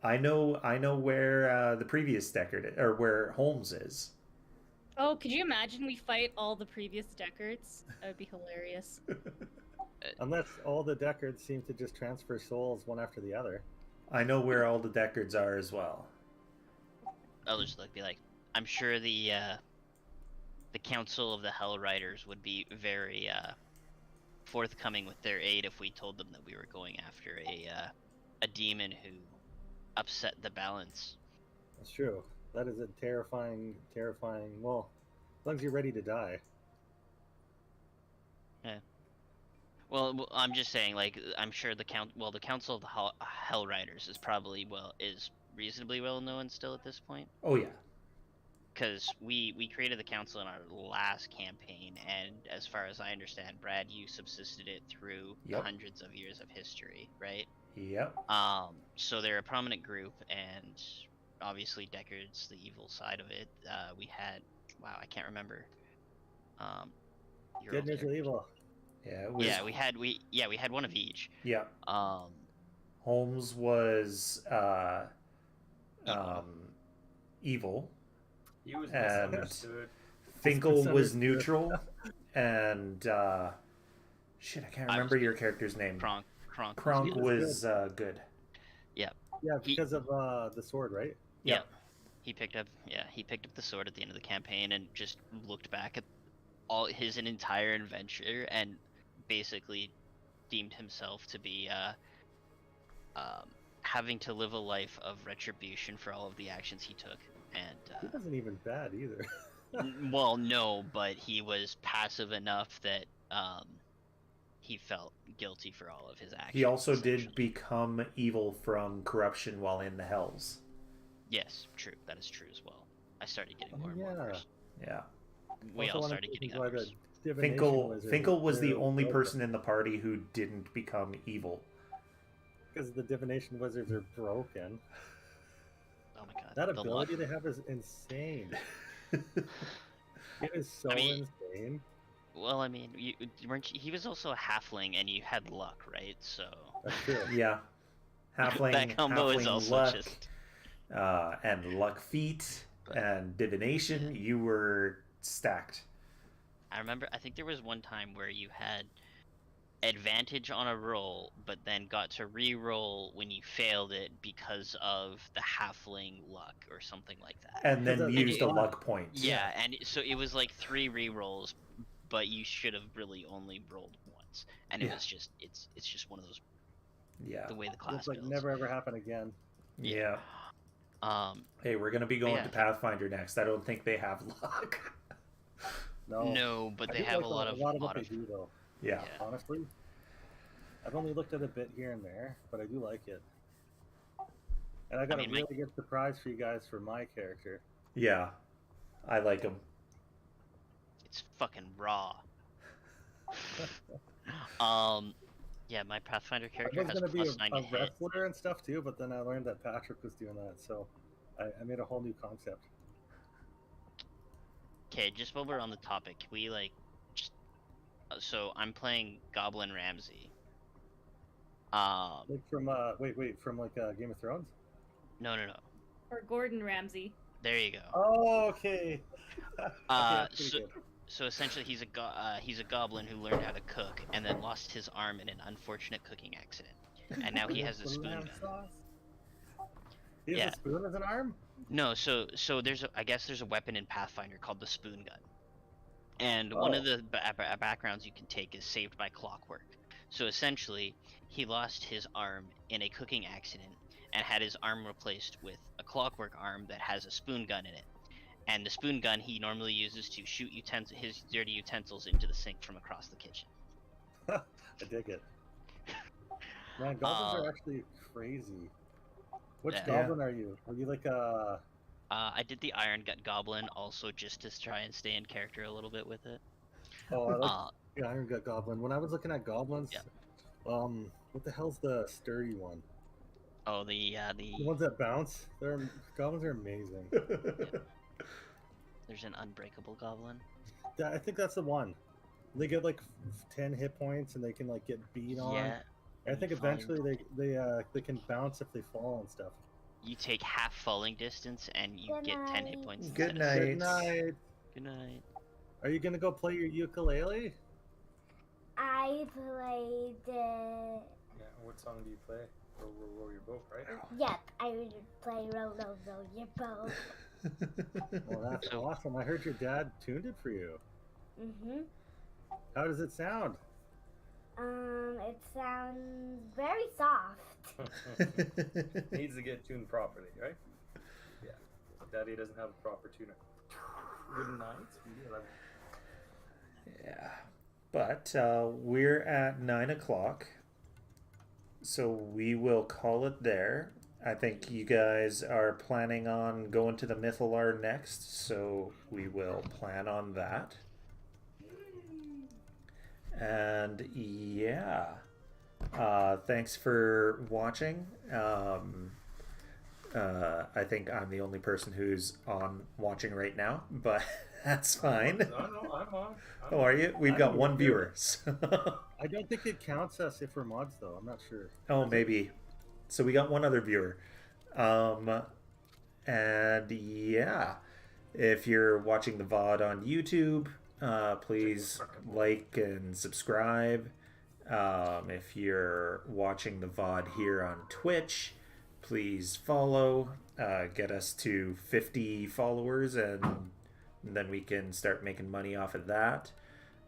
I know where the previous Deckard or where Holmes is. Oh, could you imagine we fight all the previous Deckards? That would be hilarious. Unless all the Deckards seem to just transfer souls one after the other. I know where all the Deckards are as well. I'll just be like, I'm sure the Council of the Hell Riders would be very forthcoming with their aid if we told them that we were going after a demon who upset the balance. That's true. That is a terrifying. Well, as long as you're ready to die. Yeah. Well, I'm just saying, like, I'm sure the Council of the Hell Riders is reasonably well known still at this point. Oh yeah. Because we created the council in our last campaign, and as far as I understand, Brad, you subsisted it through hundreds of years of history, right? Yep. So they're a prominent group, and obviously Deckard's the evil side of it. We had, I can't remember. Good, news, or evil. Yeah. It was... Yeah, we had one of each. Yeah. Holmes was evil. He was and misunderstood. Finkel was neutral, and shit, I can't remember your character's name. Kronk was good. Yeah. Yeah, because of the sword, right? Yeah. He picked up the sword at the end of the campaign and just looked back at all his entire adventure and basically deemed himself to be having to live a life of retribution for all of the actions he took. And he wasn't even bad either. Well, no, but he was passive enough that he felt guilty for all of his actions. He also did essentially. become evil from corruption while in the Hells. Yes, true. That is true as well. I started getting more and Yeah. more worse. Yeah. We Also, all one of started the getting reasons why that worse. the divination Finkel wizard was the very only broken. person in the party who didn't become evil. Because the divination wizards are broken. Oh my god. That the ability luck. they have is insane. It is so I mean- insane. Well, I mean, he was also a halfling, and you had luck, right? So That's true. Yeah. Halfling, that combo is halfling also luck, just. and luck feat, and divination. You were stacked. I remember. I think there was one time where you had advantage on a roll, but then got to re-roll when you failed it because of the halfling luck or something like that. And then Because used a it's luck point. Yeah, and so it was like 3 re-rolls, but you should have really only rolled once, and it Yeah. was just it's just one of those Yeah. the way the class It's like builds. never ever happen again. Yeah. Um, Hey, we're gonna be going yeah. to Pathfinder next. I don't think they have luck. no, but I they do have like a lot of what they do though. Yeah. Yeah. Honestly, I've only looked at a bit here and there, but I do like it. And I got mean, a my- really good surprise for you guys for my character. Yeah. I like them. It's fucking raw. Yeah, my Pathfinder I character was has gonna be plus 9 to a hit. wrestler and stuff too, but then I learned that Patrick was doing that, so I made a whole new concept. Okay, just while we're on the topic, can we just so I'm playing Goblin Ramsey. Like from from like Game of Thrones. No. Or Gordon Ramsay. There you go. Oh, okay. That's pretty So good. so essentially he's a goblin who learned how to cook and then lost his arm in an unfortunate cooking accident, and now he has a The spoon lamb gun. sauce? He has Yeah. a spoon as an arm? No, so I guess there's a weapon in Pathfinder called the spoon gun, and one of Oh. the backgrounds you can take is saved by clockwork. So essentially, he lost his arm in a cooking accident and had his arm replaced with a clockwork arm that has a spoon gun in it. And the spoon gun he normally uses to shoot his dirty utensils into the sink from across the kitchen. I dig it. Man, goblins Uh, are actually crazy. Which Yeah. goblin are you? Are you like a... I did the Iron Gut Goblin also just to try and stay in character a little bit with it. Oh, I like Uh, the Iron Gut Goblin. When I was looking at goblins, Yeah. what the hell's the sturdy one? The the ones that bounce? Goblins are amazing. there's an Unbreakable Goblin. I think that's the one. They get like 10 hit points and they can like get beat on. Yeah. And I think you find- eventually they can bounce if they fall and stuff. You take half falling distance and you Good get 10 hit night. points. Good instead of night. Good night. Good night. Are you gonna go play your ukulele? I played. Yeah, what song do you play? Row your boat, right? Yep, I would play Row Row Row Your Boat. Well, that's So- awesome. I heard your dad tuned it for you. Mhm. How does it sound? It sounds very soft. Needs to get tuned properly, right? Yeah. Daddy doesn't have a proper tuner. Good night, sweetie. I love you. Yeah. But we're at 9 o'clock. So we will call it there. I think you guys are planning on going to the Mythalar next, so we will plan on that. And yeah, thanks for watching. I think I'm the only person who's on watching right now, but that's fine. No, I'm on. Oh, are you? We've got one viewer. So. I don't think it counts us if we're mods, though. I'm not sure. Oh, maybe. So we got one other viewer. And yeah, if you're watching the VOD on YouTube, please like and subscribe. If you're watching the VOD here on Twitch, please follow. Get us to 50 followers, and then we can start making money off of that.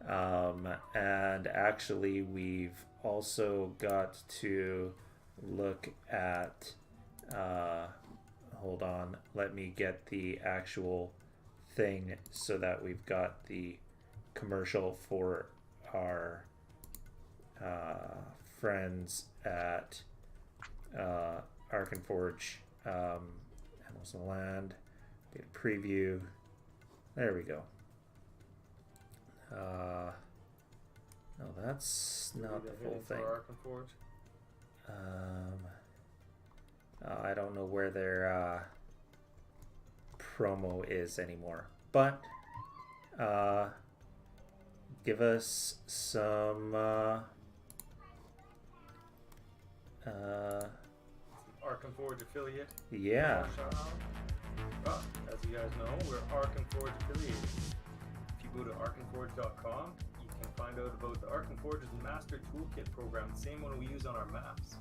And actually, we've also got to look at hold on, let me get the actual thing so that we've got the commercial for our friends at Arkenforge, Animals in the Land, data preview. There we go. No, that's not the full thing. I don't know where their promo is anymore, but give us some Arkenforge affiliate. Yeah. Well, as you guys know, we're Arkenforge affiliated. If you go to arkenforge.com, you can find out about the Arkenforge's Master Toolkit program, the same one we use on our maps.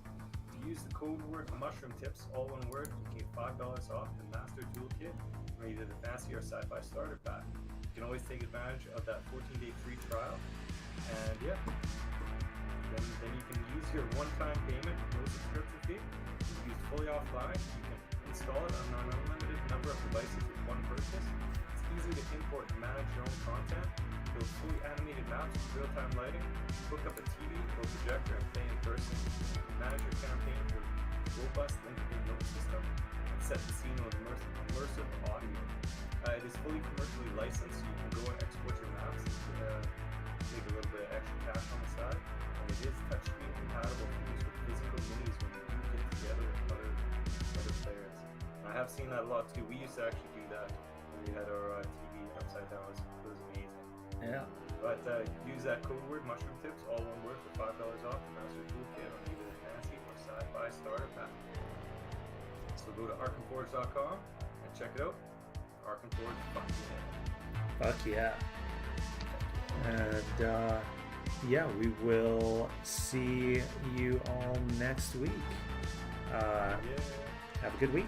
If you use the code word mushroom tips, all one word, you can get $5 off the Master Toolkit or either the Fantasy or Sci-Fi Starter Pack. You can always take advantage of that 14-day free trial. And yeah, then you can use your one-time payment, no subscription fee. Used fully offline, you can install it on an unlimited number of devices with one purchase. It's easy to import and manage your own content, build fully animated maps with real-time lighting, hook up a TV or projector and play in person, manage your campaign with a robust linkable note system, and set the scene with immersive audio. It is fully commercially licensed, so you can go and export your maps and make a little bit of extra cash on the side. And it is touchscreen compatible for use with physical minis when you do get together with other players. I have seen that a lot too. We used to actually do that when we had our TV upside down. It was amazing. Yeah. But use that code word mushroom tips, all one word, for $5 off the Master Toolkit on either the Fantasy or Sci-Fi Starter Pack. So go to arkenforge.com and check it out. Arkenforge, fuck yeah. Fuck yeah. And yeah, we will see you all next week. Yeah. Have a good week.